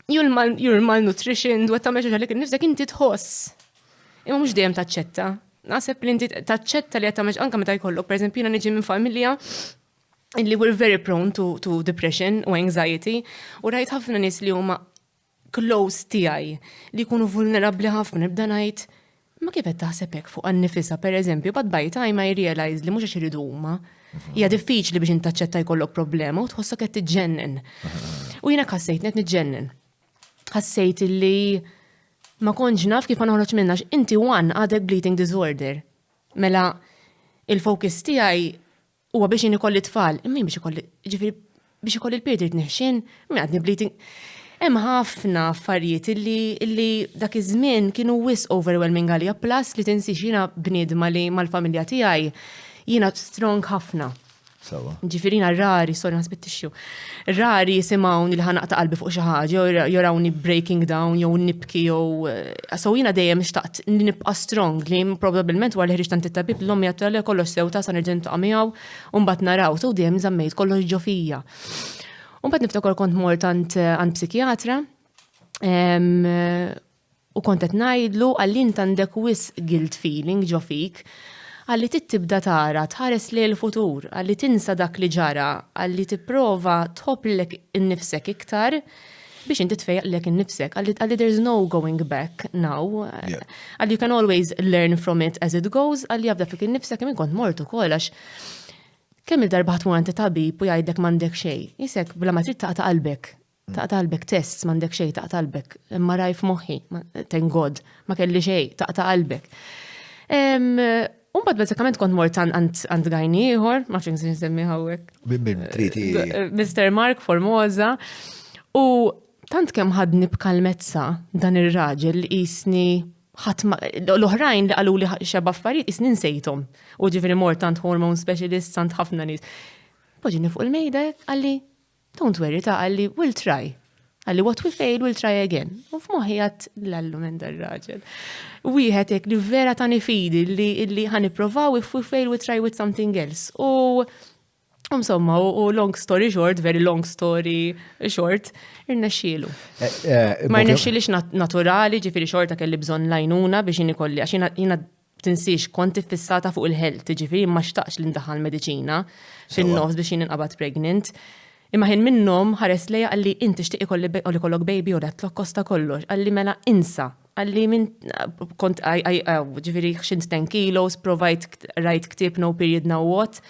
you're malnutrition, u qed tagħmel xi ħaġa għalek innifsek inti tħoss Imma mhux dejjem taċċetta. Naħseb li inti taċċetta li qed tagħmel anke meta jkollok, pereżempju jiena niġi minn familja illi we're very prone to depression u anxiety u rajt ħafna nies li huma close tiegħi li jkunu vulnerabbli ħafna nibda ngħid ma kif qed taħseb hekk fuq għan-nifisha pereżempju bad by time I realize li mhux għax iridu huma. Hija diffiċli biex intaċċetta jkollok problema u tħossok qed tiġġennen. U jiena ħassejt qed niġġennen. Ħassejt illi ma kontx naf kif ma noħroġ minna inti għadek bleeding disorder. Mela il-focus tiegħi huwa biex ikolli tfal, imma biex ikolli ġifieri biex ikolli l-period tneħxin, ma għadni bleeding. Hemm ħafna affarijiet illi dak iż-żmien kienu wis overwhelming għalija plus li tinsix jiena bniedma li mal-familja tiegħi jiena strong ħafna. Ġifirina rari, sorry, naspittixxu. Rari jisimgħuni li ħanaqta' qalbi fuq xi ħaġa, jorawni breaking down, jew nibki, jew. So jiena dejjem xtaqt li nibqa' strong li probabbilment wara li ħriġ tant it-tabib l-ommi għattalli kollox sewta sa nerġa' niltaqa' miegħu u mbagħad naraw, so dejjem żammejt kollox ġo fija. U mbagħad niftakar kont mort għand psikjatra u kont qed ngħidlu għalli int għandek wis guilt feeling ġo fik. Għalli tibda tara, tħares li l-futur, għalli tinsa dak li ġara, għalli tipprova tħoblek innifsek iktar biex inti tfejqlek innifsek, għalli there's no going back now. Għalli you can always learn from it as it goes, għalli jabda fik innifsek kemm kont mortu kolax. Kemm il-darba ħatmu għanti tabib u jgħidlek m'għandek xejn. Isek bla ma trid taqta' qalbek. Taqta' qalbek tests m'għandek xejn, taqta' qalbek. Imma raj f'moħħi, thank God, ma kelli xejn, taqta' qalbek. Umbad bazzikament kont mort għand gajni ieħor, ma fx nsemmi hawnhekk. Triti. Mr. Mark Formosa. U tant kemm ħadni b'kalmezza dan ir-raġel li qisni l-oħrajn li qalu li xeba affarijiet isni nsejthom. U ġifieri mort tant hormone specialist, tant ħafna nies. Poġini fuq il-mejda għalli don't worry ta' għalli we'll try. Għalli what we fail, we'll try again. U f'moħħi għat l-allu minn dar-raġel. Wieħed hekk li vera tani fidi li ħaniprovaw if we fail, we try with something else. U insomma, u long story short, very long story short, irnexxielu. Ma irnexxielix naturali, ġifieri xorta kelli bżonn lajnuna biex inikolli, għax jiena tinsix konti fissata fuq il-health, ġifieri ma xtaqx li ndaħal mediċina fin-nofs biex jien inqabad pregnant. Imma ħin minnhom ħares lejja għalli inti xtieq ikolli kollok baby u dat kosta kollox, għalli mela insa, għalli minn kont ġifieri xint 10 kilos, provajt rajt ktib No Period Now What,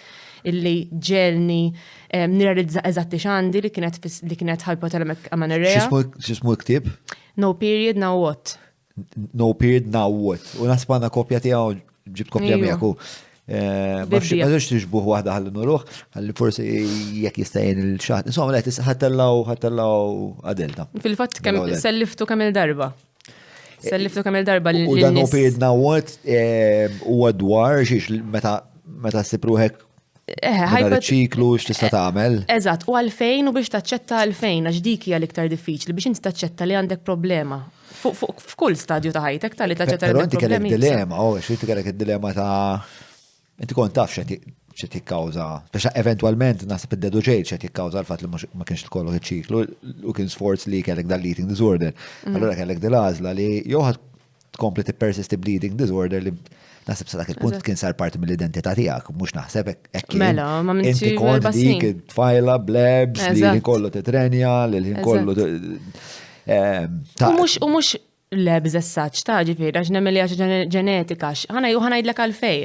illi ġelni nirrealizza eżatti x'għandi li kienet hypothalamic amenorrhea. X'ismu ktib? No Period Now What. No Period Now What. U nasbana kopja tiegħu ġibt kopja miegħu. Ma fxieqax tiġbuħ waħda ħalli nuruħ, ħalli forsi jekk jistajjen il-xaħt. Insomma, ħattallaw għadelta. Fil-fatt selliftu kemm il-darba. Selliftu kemm il-darba l-nis. U dan No Period Now What u għadwar xiex meta sipruħek ċiklu x'tista' tagħmel. Eżatt, u għalfejn u biex taċċetta għalfejn għax dik hija l-iktar diffiċli biex inti taċċetta li għandek problema. F'kull stadju ta' ħajtek ta' li taċċetta li għandek problemi. Però inti kellek dilema, x'inti kellek id-dilema ta' inti kont taf x'qed jikkawża, biex eventualment naħseb id-dedu ġejt x'qed jikkawża l-fatt li ma kienx tkollok iċ-ċiklu u kien sforz li kellek dal-eating disorder. Allura kellek dil-għażla li jew ħadd tkompli tippersist bleeding disorder li naħseb sa dak il-punt kien sar parti mill-identità tiegħek, mhux naħseb hekk kien. Mela, ma minti kont dik tfajla blebs li kollu titrenja, li kollu. U mhux lebs as-saċ ta' ġifieri għax nemmel ġenetika ħanajdlek għalfej.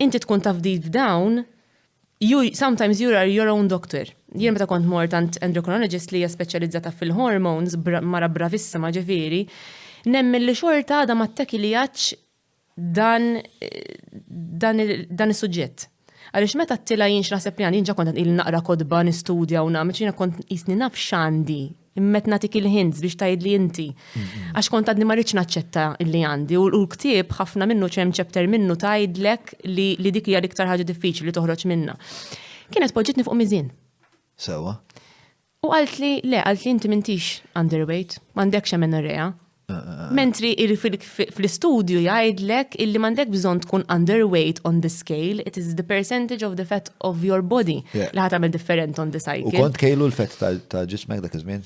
Inti tkun taf deep down, sometimes you are your own doctor. Jien meta kont mort għand endocrinologist li hija speċjalizzata fil-hormones mara bravissima ġifieri, nemmel li xorta għadha ma ttekiljax dan is-suġġett. Għaliex meta t-tila jinx naħseb li għandi kont il-naqra kodba nistudja u nagħmel xina kont jisni naf x'għandi. Immet natik il-hints biex tajdli inti. Għax kont għadni marriċ naċċetta li għandi. U l-ktib ħafna minnu ċem ċepter minnu tajdlek li dik hija l-iktar ħaġa diffiċli li toħroġ minna. Kienet poġġitni fuq miżin. Sewa. U għalt li inti mintix underweight, m'għandekx amenorrhea. Mentri fl-istudju jgħidlek illi m'għandek bżonn tkun underweight on the scale, it is the percentage of the fat of your body li ħatamel different on the cycle. U kont kejlu l-fett ta' ġismek dak iż-żmien?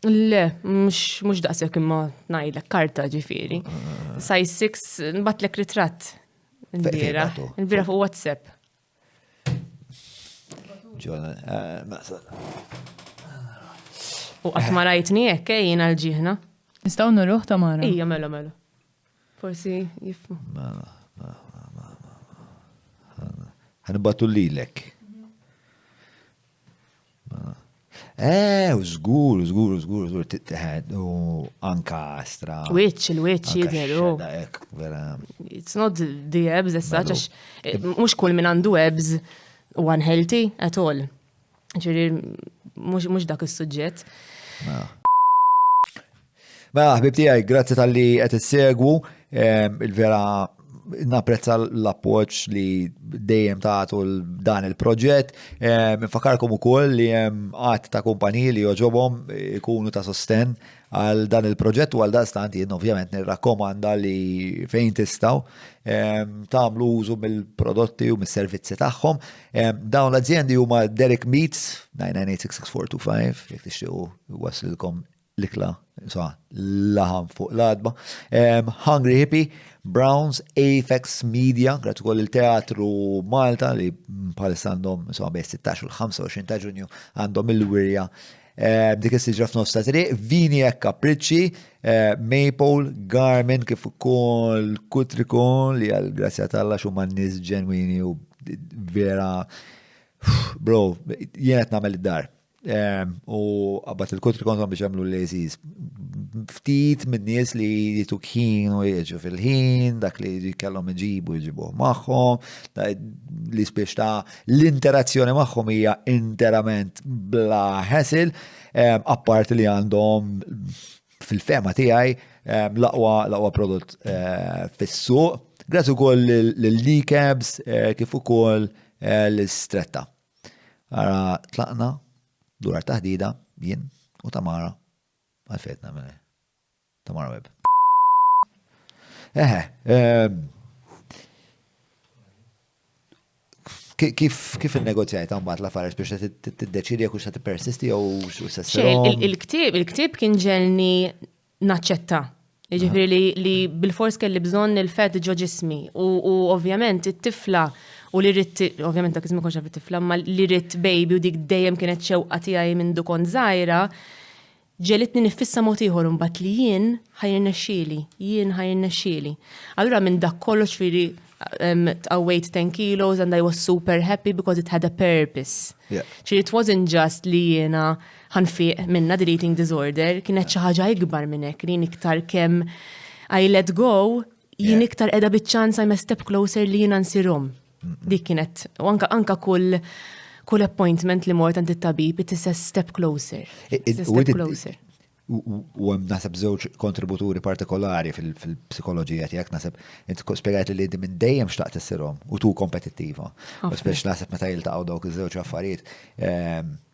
Le, mux daqsek imma ngħidlek karta ġifieri. Size 6 nbatlek ritratt. Il-bira. batu? Il-bira fuq WhatsApp. U qatt ma rajtni hekk jien għal-ġieħna. Nistgħu nruħ Tamara? Ija mela. Forsi jifmu. Ħanibatu lilek. U żgur, u ankastra. Il-wiċċ jidher. It's not the abs as such, għax mhux kull min għandu abs u unhealthy at all. Ġifieri mhux dak is-suġġett. Mela, ħbib tiegħi, grazzi tal-li qed issegwu, il-vera napprezza l-appoġġ li dejjem tagħtu dan il-proġett. Infakarkom ukoll li hemm qatt ta' kumpaniji li joġobhom ikunu ta' sosten għal dan il-proġett u għal dan stant jien ovvjament nirrakkomanda li fejn tistgħu tagħmlu użu mill-prodotti u mis-servizzi tagħhom. Dawn l-azzjendi huma Derek Meats 998-66425 jekk tixtiequ waslilkom l-ikla, laħam fuq l-adba. Hungry Hippie, Browns, Apex Media, gratu koll il-teatru Malta li bħalissa għandhom bej 16 u l-25 ta' Ġunju għandhom il-wirja dik is-siġra f'nofs ta' triq, Vini e Capricci, Maple, Garmin kif ukoll Kutrikon li għal grazzja tal-la xumma n-nies ġenwini u vera bro, jien qed nagħmel id-dar. U għabbat il-Kutrikon għam biex għamlu l-leziz. Ftit minn nies li jituk ħin u jieġu fil-ħin, dak li kellhom iġibu magħhom, li spiex ta' l-interazzjoni magħhom hija interament bla ħesil, apart li għandhom fil-fema tiegħi l-aqwa prodott fis-suq. Grazzi wkoll l-Kneecaps kif ukoll l-Stretta. Ara tlaqna dwar taħdida jien u Tamara għalfetna minni. Tamara Web. Kif il-negozjajt għambat l-affarijiet biex t-deċidi jekk xa t-persisti jew s-sesserom? Il-ktib kien ġelni naċċetta. Ġifiri li bil-fors kelli bżonn il-fed ġo ġismi u ovvjament it-tifla u li rrit, ovvjament dak ismi konxa fit-tifla, ma li rrit baby u dik dejjem kienet xewqa tiegħi minn dukon żgħira, ġelitni nifissa mod ieħor imbagħad li jien ħajrnexxieli. Allura minn dak kollox ġifieri tqawwejt 10 kilos and I was super happy because it had a purpose. Ġifieri it wasn't just li jiena ħanfiq minna the eating disorder, kienet xi ħaġa ikbar minn hekk li iktar kemm I let go, jien iktar qiegħda biċ-ċans I'm a step closer li jiena nsirhom. Dik kienet, u anka kull appointment li mort għand it-tabib, it is a step closer. U hemm naħseb żewġ kontributuri partikolari fil-psikoloġija tiegħek naħseb int spjegajt li minn dejjem xtaqt issirhom u tu kompetittiva. U spex naħseb meta jiltaqgħu dawk iż-żewġ affarijiet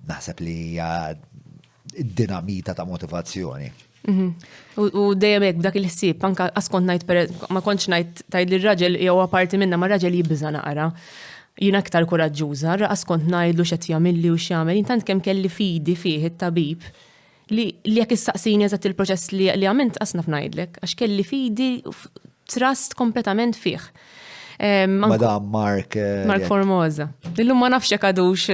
naħseb li hija dinamita ta' motivazzjoni. U dejjem hekk dak il-ħsieb anke askont ngħid ma kontx ngħid tgħid li r-raġel jew apparti minna ma raġel jibża naqra. Jien aktar koraġġuża, askont ngħidlu x'qed jagħmilli u x'jagħmel, intant kemm kelli fidi fih it-tabib li jekk issaqsini eżatt il-proċess li għamilt qasnaf ngħidlek għax kelli fidi trust kompletament fih. Madam Mark Formosa. Illum ma nafx għadux,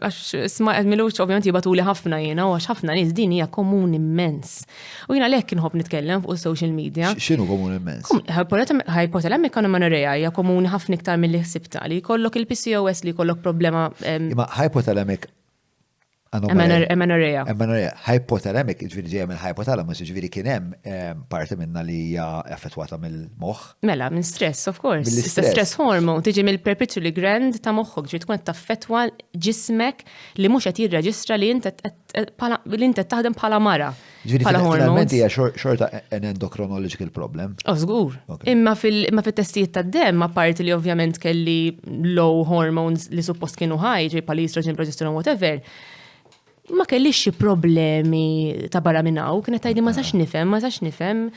għax milux ovvjament jibatuli ħafna jena, u għax ħafna nis din hija komun immens. U jena lekk nħobb nitkellem fuq social media. X'inhu komun immens? Hypothalamic amenorrhea hija komuni ħafna iktar mill-li ħsibta li jkollok il-PCOS li jkollok problema. Imma hypothalamic amenorrhea. Hypothalamic, ġviri ġeja mill hypothalamus, ġviri kienem parti minna li hija affettwata mill-moħħ. Mela, minn stress, of course. Stress hormone, tiġi mill-pituitary gland ta' moħħok, ġviri tkun taffettwa ġismek li mhux qed jirreġistra li inti taħdem bħala mara. Ġviri finalment hija xorta an endocrinological problem. Żgur. Imma fit-testijiet tad-demm, apparti li ovvjament kelli low hormones li suppost kienu high, ġviri pal estrogen, progesterone, whatever, ma kellix xi problemi ta' barra minn hawn, kienet tgħidli ma sax nifhem,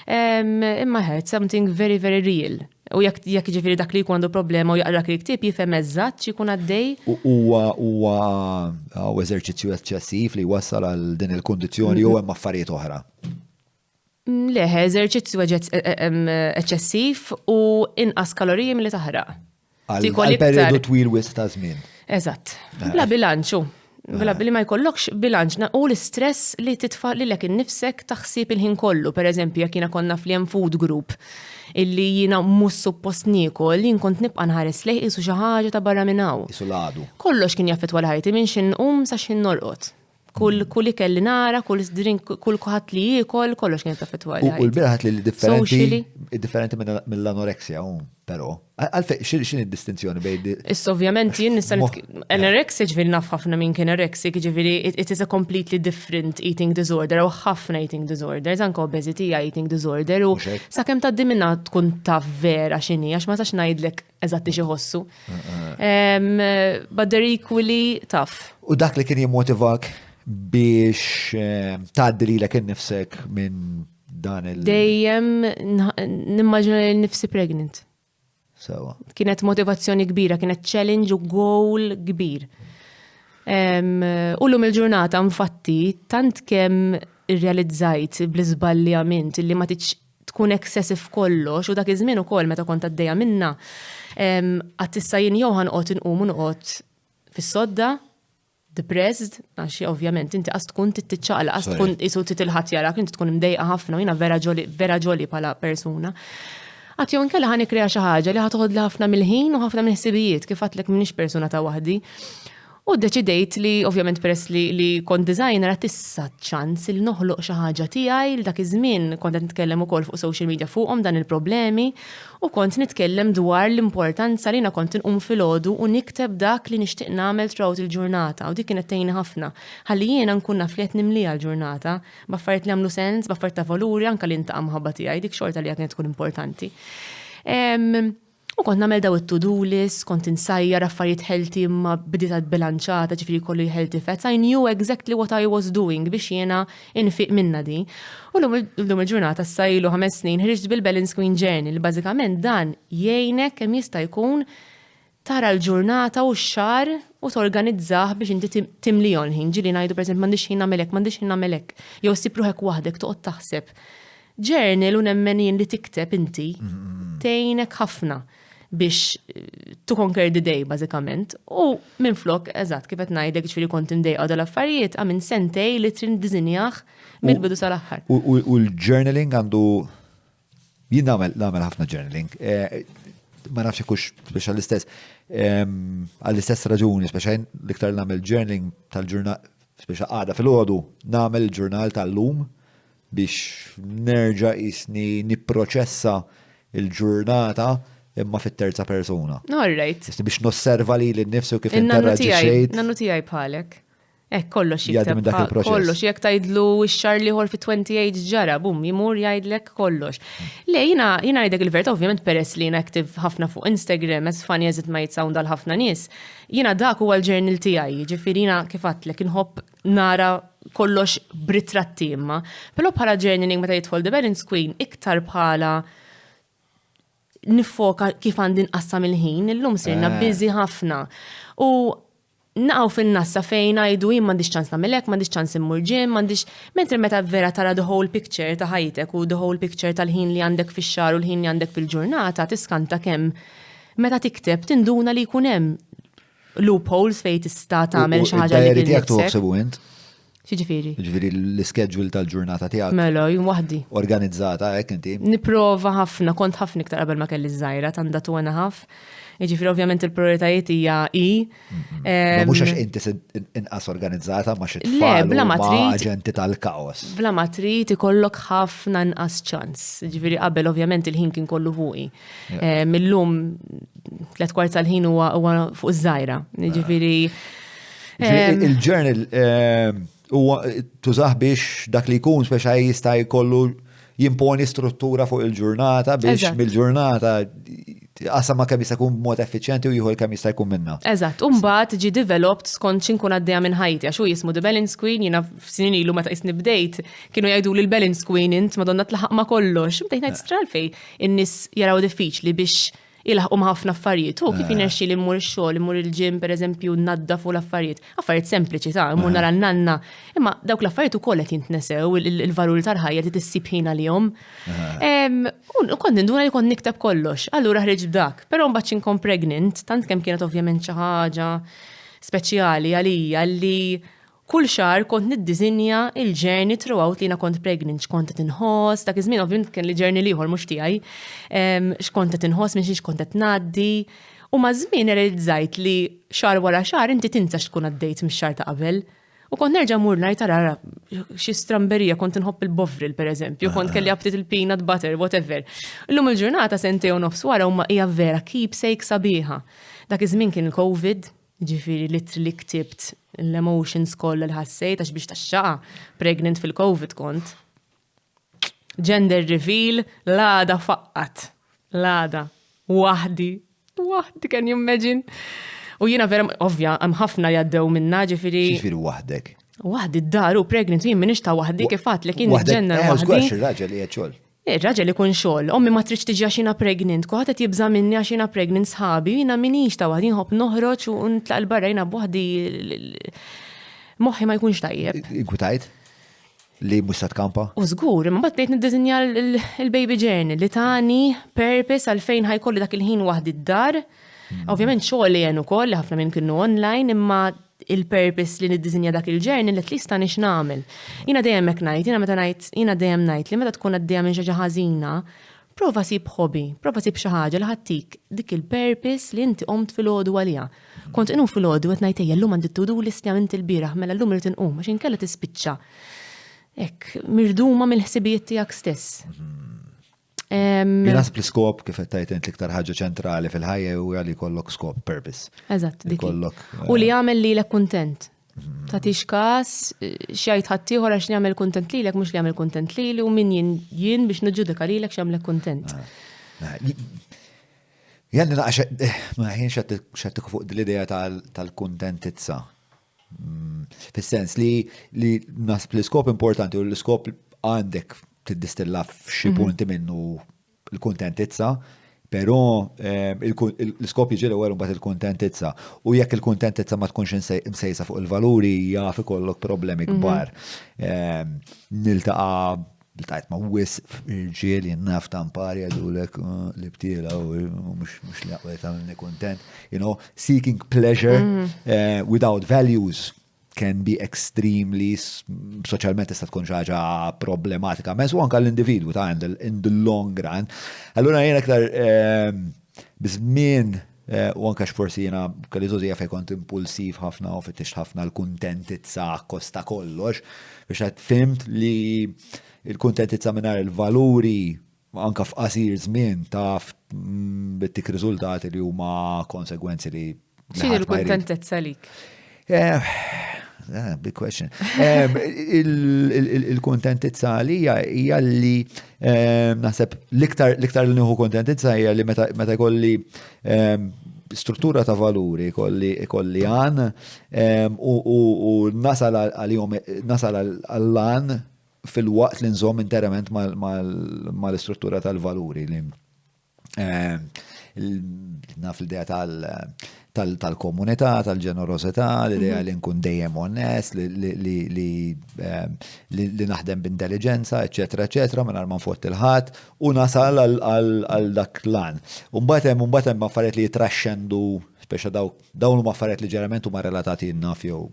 imma had something very, very real. U jekk ġifieri dak li jkun għandu problema u jaqra dak il-ktieb jifhem eżatt x'ikun għaddej. Huwa eżerċizzju eċċessiv li wassal għal din il-kundizzjoni jew hemm affarijiet oħra. Leħe, eżerċizzju eċċessiv u inqas kaloriji milli taħraq. Għal periodu twil wisq ta' żmien. Eżatt. Bla bilanċu. Bla billi ma jkollokx bilanċ u l-istress li titfa' lilek innifsek taħsib il-ħin kollu. Pereżempju, jekk jiena konna fl-hemm food group illi jiena mhux suppost niekol li nkont nibqa' nħares lejh isu xi ħaġa ta' barra minn hawn. Isu l-għadu. Kollox kien jaffettwa l-ħajti minn x'inqum sa x'innorqod. Kull ikelli nara, kull drink, kull kuħat li jiekol, kollox kien jaffettwa l-ħajti. U l-biraħat li differenti mill-anoreksja, però. Għalfej, xin id-distinzjoni bejn? Issa ovvjament jien nista' anorexia ġifieri naf ħafna minn kien anorexic, ġifieri it is a completely different eating disorder u ħafna eating disorders, anke obesity hija eating disorder u sakemm tgħaddi minnha tkun taf vera x'inhi għax ma sax ngħidlek eżatti xi ħossu. But they're equally tough. U dak li kien jimmotivak biex tgħaddi lilek innifsek minn dan il- Dejjem nimmaġina nifsi pregnant. Sewa. Kienet motivazzjoni kbira, kienet challenge u goal kbir. U l-lum il-ġurnata mfatti tant kemm irrealizzajt bl-iżballjament li ma tkun excessive kollox u dak iż-żmien ukoll meta kont għaddejja minna qatt issa jien jew ħanqod inqum u noqgħod fis-sodda depressed, għax ovvjament inti qas tkun titċaqla, qas tkun isu titilħat jarak, inti tkun mdejqa ħafna u jiena vera ġoli bħala persuna. Għat jom kella ħani kreja xaħġa li ħatoħod li ħafna mill-ħin u ħafna mill-ħsibijiet kif għatlek minnix persuna ta' wahdi. U deċidejt li ovvjament peress li kont designer għat issa ċans il noħloq xaħġa tijaj l-dak iż-żmien kont nitkellem ukoll fuq social media fuqhom dan il-problemi u kont nitkellem dwar l-importanza li kont inqum filgħodu u nikteb dak li nixtieq nagħmel throughout il-ġurnata u dik kienet tgħinni ħafna. Ħalli jiena nkun naf li qed nimliha l-ġurnata b'affarijiet li għamlu sens, b'affarijiet ta' valuri anke li intaqa' mħabba tiegħi dik xorta li kienet tkun importanti. U kont nagħmel daw it-to-do list, kont insajjar affarijiet healthy imma bdiet bilanċata, ġifieri kollu healthy fats. I knew exactly what I was doing biex jiena infiq minna di. U llum il-ġurnata sajlu 5 snin ħriġt bil-Balance Queen Journey li bażikament dan jgħinek kemm jista' jkun tara l-ġurnata u x-xahar u torganizzah biex inti timlihom ħin. Ġieli ngħidu pereżempju m'għandix ħin nagħmel hekk, m'għandix ħin nagħmel hekk. Jew ssib ruħek waħdek toqgħod taħseb. Journal u nemmen jien li tikteb inti tgħinek ħafna biex to conquer the day, bażikament. U minn flok, eżatt, kif qed ngħidlek ġifieri kont imdejqa dal-affarijiet, għamin sentej li trid diżinjah mill-bidu sal-aħħar. U l-journaling għandu jien nagħmel ħafna journaling. Ma nafx kux speċa l-istess. Għall-istess raġuni, speċa l-iktar nagħmel journaling tal-ġurnal, speċa għada fil-għodu, nagħmel il-ġurnal tal-lum biex nerġa' isni nipproċessa il-ġurnata imma fit-terza persuna. All right. Biex nosserva li l-nifsu kif interraġiċejt. Nannu tijaj bħalek. Kollox Jgħaddi minn dak il-proċess. Kollox, jek tajdlu x-xar liħor fi 28 ġara, bum, jimur jgħidlek kollox. Le, jina jgħidek il-verta, ovvjament peress li jina aktiv ħafna fuq Instagram, as funny as it might sound għal ħafna nis, jina dak huwa l-ġurnal tijaj, ġifiri jina kifatlek, inħobb nara kollox britratti imma. Pero bħala journaling meta jidħol The Balance Queen, iktar bħala nifoka kif għandi nqassam il-ħin, illum sirna busy ħafna. U naqgħu fin-nassa fejn ngħidu jien m'għandix ċans nagħmel hekk, m'għandix ċans immur ġim, m'għandix mentri meta vera tara the whole picture ta' ħajtek u the whole picture tal-ħin li għandek fix-xahar u l-ħin li għandek fil-ġurnata tiskanta kemm meta tikteb tinduna li jkun hemm loopholes fejn tista' tagħmel xi ħaġa li tiegħek Xiġifieri? Ġifieri l-schedule tal-ġurnata tiegħek. Mela, jum waħdi. Organizzata hekk inti. Nipprova ħafna, kont ħafna iktar qabel ma kelli żgħira tanda tu għana ħaf. Jiġifieri ovvjament il-prioritajiet hija mhux għax inti inqas organizzata ma xi tfal ma aġenti tal-kaos. Bla ma trid ikollok ħafna inqas ċans. Jiġifieri qabel ovvjament il-ħin kien kollu fuqi. Millum 3/4 tal-ħin huwa fuq iż-żgħira. Jiġifieri il-journal tużaħ biex dak li jkun speċa jista' jkollu jimponi struttura fuq il-ġurnata biex mill-ġurnata Qasam ma kemm jista' jkun b'mod effiċjenti u jieħu kemm jista' jkun minna. Eżatt, mbagħad ġi developed skont x'inkun għaddejja minn ħajti għax hu jismu The Balance Queen, jiena f'snin ilu meta isni bdejt kienu jgħidu li l-Balance Queen int Madonna tlaħaq ma kollox. Bdejt ngħid stralfej in-nies jaraw diffiċli biex ilħqu ma' ħafna affarijiet. U kif inerxi li mmur ix-xogħol, immur il-ġim pereżempju naddafu l-affarijiet. Affarijiet sempliċi ta' immur nara n-nanna. Imma dawk l-affarijiet ukoll qed jintnesew il-valur tal-ħajja li tissib ħin għalihom. U kont induna li kont nikteb kollox, allura ħriġ b'dak. Però mbagħad inkun pregnant, tant kemm kienet ovvjament xi ħaġa speċjali għalija li kull xar kont niddiżinja il-ġerni throughout li jiena kont pregnant, x'kont qed inħoss, dak iż-żmien ovvjament kien li ġerni ieħor mhux tiegħi, x'kont qed inħoss minn xi kont qed ngħaddi. U ma' żmien realizzajt li xar wara xar inti tinsa x'tkun għaddejt mix-xar ta' qabel. U kont nerġa' mur ngħid tara xi stramberija kont inħobb il-bovril pereżempju, kont kelli abtit il-peanut butter, whatever. Illum il-ġurnata sentej u nofs wara huma hija vera keepsake sabiħa. Dak iż-żmien kien il-COVID, ġifieri literally ktibt l-emotions kollha li ħassejt għax biex taxxaqa pregnant fil-COVID kont. Gender reveal, l-għada faqqat. L-għada. Waħdi, can you imagine? U jiena vera, ovvja, hemm ħafna jaddew minna ġifieri. Ġifieri waħdek. Waħdi d-daru pregnant, jien minix ta' waħdi kif għatlek jien ġenna waħdi. Waħdek, ir-raġel li qed xogħol. Ir-raġel ikun xogħol, ommi ma tridx tiġi għax jiena pregnant, kuħadd qed jibża minni għax jiena pregnant sħabi, jiena minix ta' waħdi nħobb noħroġ u ntlaq l-barra jiena b'waħdi moħħi ma jkunx tajjeb. Inkwitajt li mhux se tkampa? U żgur, imma mbagħad bdejt niddiżinja l-baby journey li tani purpose għalfejn ħajkolli dak il-ħin waħdi d-dar. Ovvjament xogħol li jien ukoll li ħafna minn kienu online, imma il-purpose li niddiżinja dak il-ġerni li at-least ta' nix nagħmel. Jiena dejjem hekk ngħid, jiena dejjem ngħid li meta tkun għaddejja minn xi ħaġa ħażina, prova sib hobby, prova sib xi ħaġa li ħattik dik il-purpose li inti qomt fil-għodu għaliha. Kont inhu fil-għodu qed ngħid ejja llum għandi to-do list li għamilt il-bieraħ mela llum irid inqum għax inkella tispiċċa. Hekk mirduma mill-ħsibijiet tiegħek stess. Nasb l-skop kif qed tajt int l-iktar ħaġa ċentrali fil-ħajja huwa li jkollok skop, purpose. Eżatt, dik. U li jagħmel lilek kuntent. Tagħtix każ xejn ħaddieħor għax jagħmel kuntent lilek mhux li jagħmel kuntent lili u min jien biex niġġudika lilek x'jagħmlek kuntent. Janni naqax ma ħinx xattik fuq l-idea tal-kuntentizza. Fis-sens li nasb l-iskop importanti u l-iskop għandek tiddistilla f'xi punti minnu l-kuntentizza, però l-iskop jiġi l-ewwel mbagħad il-kuntentizza. U jekk il-kuntentizza ma tkunx imsejsa fuq il-valuri jaf ikollok problemi kbar. Niltaqa' ma' wisq irġiel jinnaf tampari għadulek li btiela u mhux li aqwa tagħmilni kuntent. Seeking pleasure without values can be extremely, soċjalment tista' tkun xi ħaġa problematika. Mezz u anke l-individwu ta' in the long run. Allura jien aktar biżmien u anke x'forsi jiena kelli żożija fejn kont impulsiv ħafna u fittixt ħafna l-kuntentizza kosta kollox biex qed fimt li l-kuntentizza mingħajr il-valuri anke f'qasir żmien taf bittik riżultati li huma konsegwenzi li. X'inhi l-kuntentizza lik? Big question. Il-kontentizza li hija li naħseb l-iktar li nieħu kontentizza hija li meta jkolli struttura ta' valuri, ikolli għan u nasal għall-għan fil-waqt li nżomm interament mal-istruttura tal-valuri li naf l-idea tal-komunità, tal-ġenerosità, l-idea li nkun dejjem onest, li naħdem b'intelligenza, eċetera, eċetera, mingħajr ma nfott il-ħadd u nasal għal dak l-għan. Mbagħad hemm affarijiet li jitraxxendu, speċa dawn huma affarijiet li ġeneralment huma relatati n-naf jew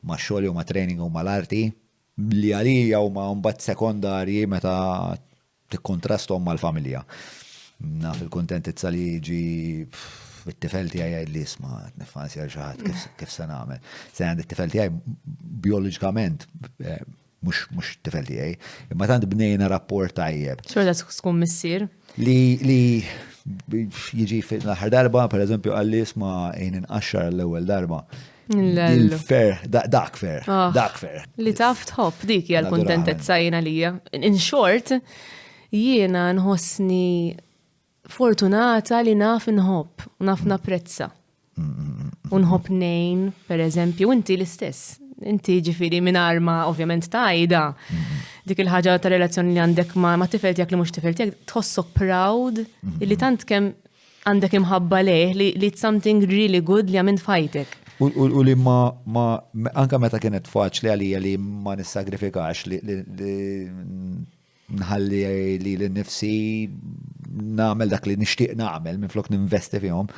max-xogħol jew ma' training jew mal-arti li għalija huma mbagħad sekondarji meta tikkontrasthom mal-familja. Naf il-kuntentizza li jiġi it-tifel tiegħi li isma' nifansi għal xi ħadd kif se nagħmel. Se għandi it-tifel tiegħi bioloġikament mhux tifel tiegħi, imma tant bnejna rapport tajjeb. Xorta tkun missier? Li jiġi fil-aħħar darba, pereżempju qal li isma' jien inqaxxar l-ewwel darba. Il-fer, dak fer. Li taf tħobb dik hija l-kuntentezza jiena lija. In short, jiena nħossni fortunata li naf nħobb, naf napprezza. Unħobb nejn, per eżempju, inti l-istess. Inti ġifiri minn arma, ovvjament tajda. Dik il-ħagġa ta' relazzjoni li għandek ma' tifel tijak li mux tifel tijak, tħossok proud, li tant kem għandek imħabba leħ, li it's something really good li għamint fajtek. U li anka meta kienet faċli għalija li ma nissagrifikax li nħalli li l-nifsi namel dak li nishtiq namel minn flok ninvesti fihom.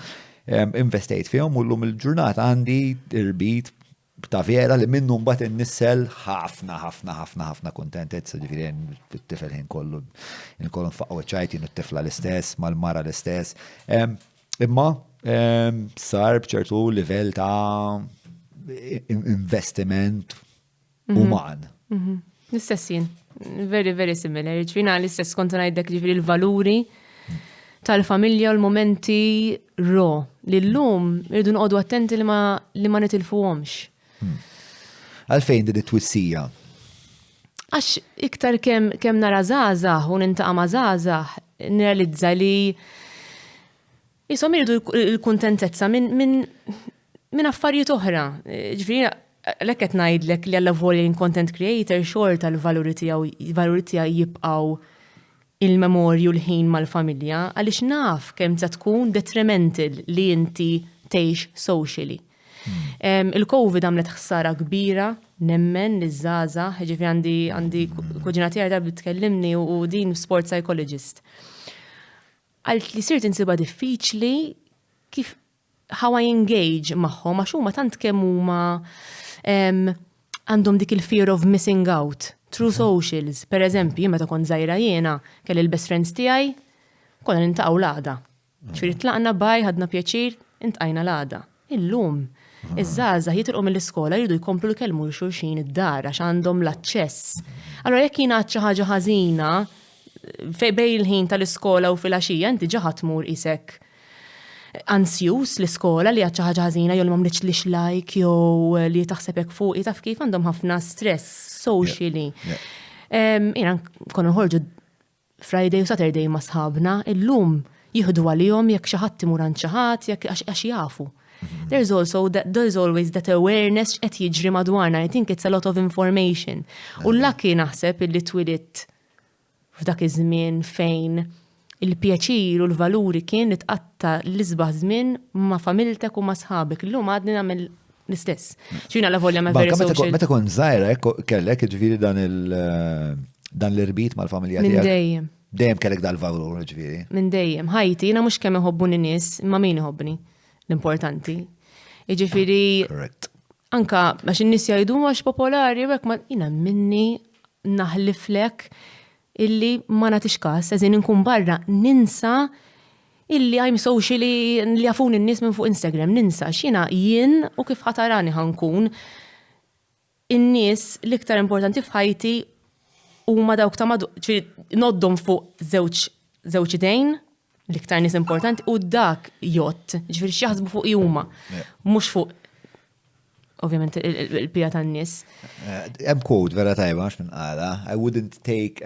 Investejt fihom u l-lum il-ġurnata għandi irbit ta' vera li minnu mbagħad innissel ħafna kontentezza ġifieri it-tifel ħin kollu nfaqgħu ċajtin it-tifla l-istess mal-mara l-istess. Imma sar bċertu livell ta' investiment uman. L-istessin, very, very similar. Ġifina l-istess konta ngħidlek ġifieri l-valuri tal-familja u l-momenti li l-lum irridu nqogħdu attenti li ma nitilfuhomx. Għalfejn din it-twissija? Għax iktar kemm nara żgħażagħ u nintaqa' ma' żgħażagħ nirrealizza li jisom irridu l-kuntentezza minn affarijiet oħra. Ġifieri lek qed ngħidlek li alla volja content creator xorta l-valuri tiegħu jibqgħu il-memorju l-ħin mal-familja għaliex naf kemm se tkun detrimental li inti tgħix socially. Il-COVID għamlet ħsara kbira, nemmen li żgħażagħ, ġifieri għandi kuġina tiegħi darba tkellimni u din sport psychologist. Għalt li sirt insiba diffiċli kif how I engage magħhom għax huma tant kemm huma għandhom dik il-fear of missing out through socials. Per eżempju, meta kont żgħira jiena kelli l-best friends tiegħi konna nintaqgħu l-għada. Ġifieri tlaqna baj, ħadna pjaċir, intqajna l-għada. Illum iż-żgħażagħ jitilqu mill-iskola jridu jkomplu jkellmu l-xulxin id-dar għax għandhom l-aċċess. Allura jekk jiena xi ħaġa ħażina bejn il-ħin tal-iskola u fil-għaxija inti ġa tmur isek ansjus l-iskola li għad xi ħaġa ħażina jew li m'għamlitx lix like jew li taħsebek fuqi taf kif għandhom ħafna stress socially. Jiena konna nħorġu Friday u Saturday ma' sħabna, illum jieħdu għalihom jekk xi ħadd imur għand xi ħadd għax jafu. There's always that awareness qed jiġri madwarna. I think it's a lot of information. U l-laki naħseb illi twilit f'dak iż-żmien fejn il-pjaċir u l-valuri kien li tqatta l-isbaħ żmien ma' familtek u ma' sħabek. Illum għadni nagħmel l-istess. X'jiena la volja ma' very social. Meta kont żgħira kellek ġifieri dan l-irbit mal-familja tiegħek. Minn dejjem. Dejjem kellek dal-valur ġifieri. Minn dejjem. Ħajti jiena mhux kemm iħobbuni nies, imma min iħobbni. L-importanti. Jiġifieri anka għax in-nies jgħidu għax popolari hekk ma jiena minni naħliflek illi ma nagħtix każ, eżin inkun barra ninsa illi I'm socially li jafun in-nies minn fuq Instagram, ninsa x'jiena jien u kif ħatarani ħankun in-nies l-iktar importanti f'ħajti huma dawk ta' noddhom fuq żewġ idejn l-iktar nies importanti u dak jott, ġifieri x'jaħsbu fuq huma, mhux fuq ovvjament il-pija tan-nies. Hemm quote vera tajba għax minn qala, I wouldn't take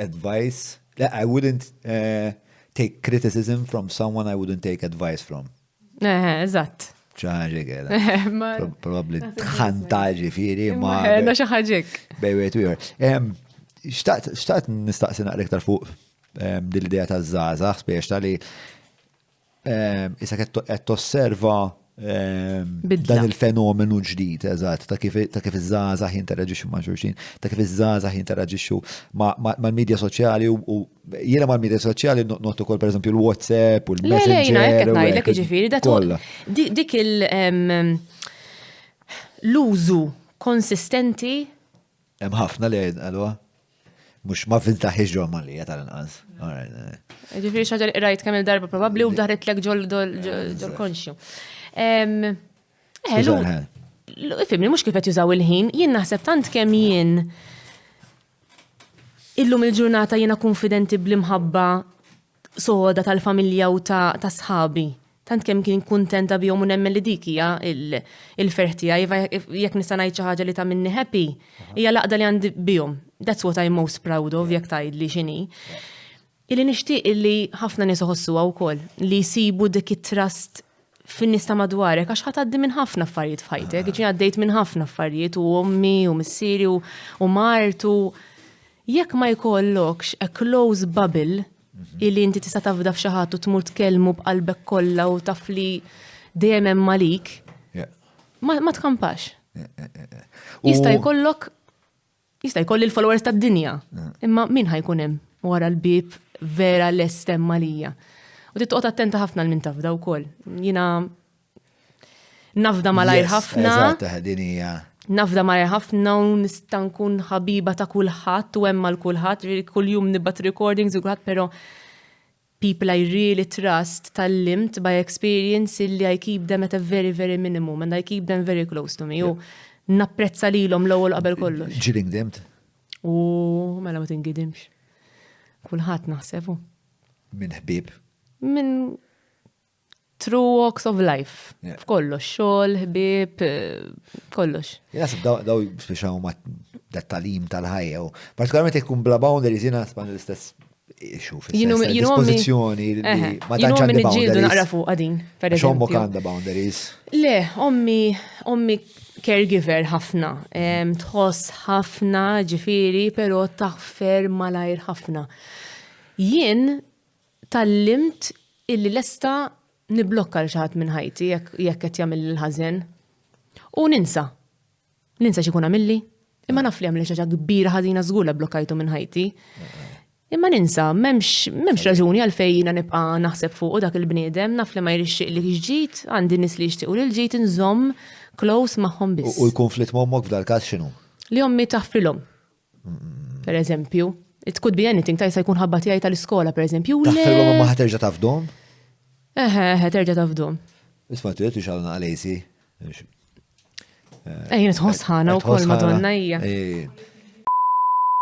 take criticism from someone I wouldn't take advice from. Eżatt. ċaħġa kera. Probabli tħanta ġifieri ma. Ma xi ħaġek. Bejwet u Xtaqt nistaqsi naqra iktar fuq dil-idea ta' żgħażagħ spiex li issa qed tosserva dan il-fenomenu ġdid, eżatt, ta' kif iż-żgħażagħ jinteraġixxu ma' xulxin, ta' kif iż-żgħażagħ jinteraġixxu mal-midja soċjali u jiena mal-midja soċjali not ukoll pereżempju l-WhatsApp u l-Messenger. Lejna hekk qed ngħidlek jiġifieri dik l-użu konsistenti. Hemm ħafna li għalwa. Mux ma finta ħiġġu għamalija tal-inqas. Ġifiri xaġa rajt kemm il-darba probabli u b'daħret lek ġol konxju. Fimni, mux kifet jużaw il-ħin, jien naħseb tant kemm jien illum il-ġurnata jiena konfidenti bl-imħabba soda tal-familja u ta' sħabi. Tant kemm kien kuntenta bihom u nemmen li dik hija il-ferħ tiegħi jekk nista' ngħid xi ħaġa li ta' minni happy, hija laqda li għandi bihom. That's what I'm most proud of, jekk tgħidli x'inhi. illi nixtieq illi ħafna nies iħossuha wkoll li jsibu dik it-trust fin-nies ta' madwarek għax ħatgħaddi minn ħafna affarijiet f'ħajtek, jiġi għaddejt minn ħafna affarijiet u ommi u missieri u martu. Jekk ma jkollokx a close bubble illi inti tista' tafda f'xi ħadd u tmur tkellmu b'qalbek kollha u taf li dejjem hemm malik, ma tkampax. Jista' jkolli l-followers tad-dinja, imma min ħajkun hemm wara l-bib vera lest hemm malija. U titqgħod attenta ħafna l min tafda wkoll. Jiena nafda malajr ħafna. Nafda malajr ħafna u nista' nkun ħabiba ta' kulħadd u hemm mal kulħadd, kuljum nibgħat recordings u kulħadd, però people I really trust tal-limt by experience illi I keep them at a very, very minimum and I keep them very close to me. U napprezza lilhom l-ewwel qabel kollox. Ġili ngdimt? U mela ma tingidimx. Kulħadd naħsebu. Min ħbieb? Min true walks of life. F'kollox, xogħol, ħbieb, kollox. Jasib daw biex huma dat-talim tal-ħajja u partikolarment jkun bla boundaries jiena span l-istess xuf. Dispożizzjoni li ma tantx għandi boundaries. Naqra fuq għadin, pereżempju. X'ommok għandha boundaries? Le, ommi caregiver ħafna, tħoss ħafna ġifieri, però taħfer malajr ħafna. Jien tallimt illi lesta niblokka l-xaħat minn ħajti jekk qed jagħmel l-ħażen. U ninsa x'ikun għamilli. Imma naf li għamil xi ħaġa kbira ħażina żgur blokkajtu minn ħajti. Imma ninsa, m'hemmx raġuni għalfejn jiena nibqa' naħseb fuq dak il-bniedem, naf li ma jrixxiq li ġġid, għandi nies li jixtiequ lil ġid inżomm close magħhom biss. U l-konflitt m'ommok f'dal-każ x'inhu? Li ommi taħfrilhom. Pereżempju, it could be anything, ta' jista' jkun ħabba tiegħi tal-iskola pereżempju. Taħfrilhom ma ħaterġa' tafdhom? Terġa' tafdhom. Isma' tu qed xalna għalejsi. Ejjin tħossħana wkoll Madonna hija.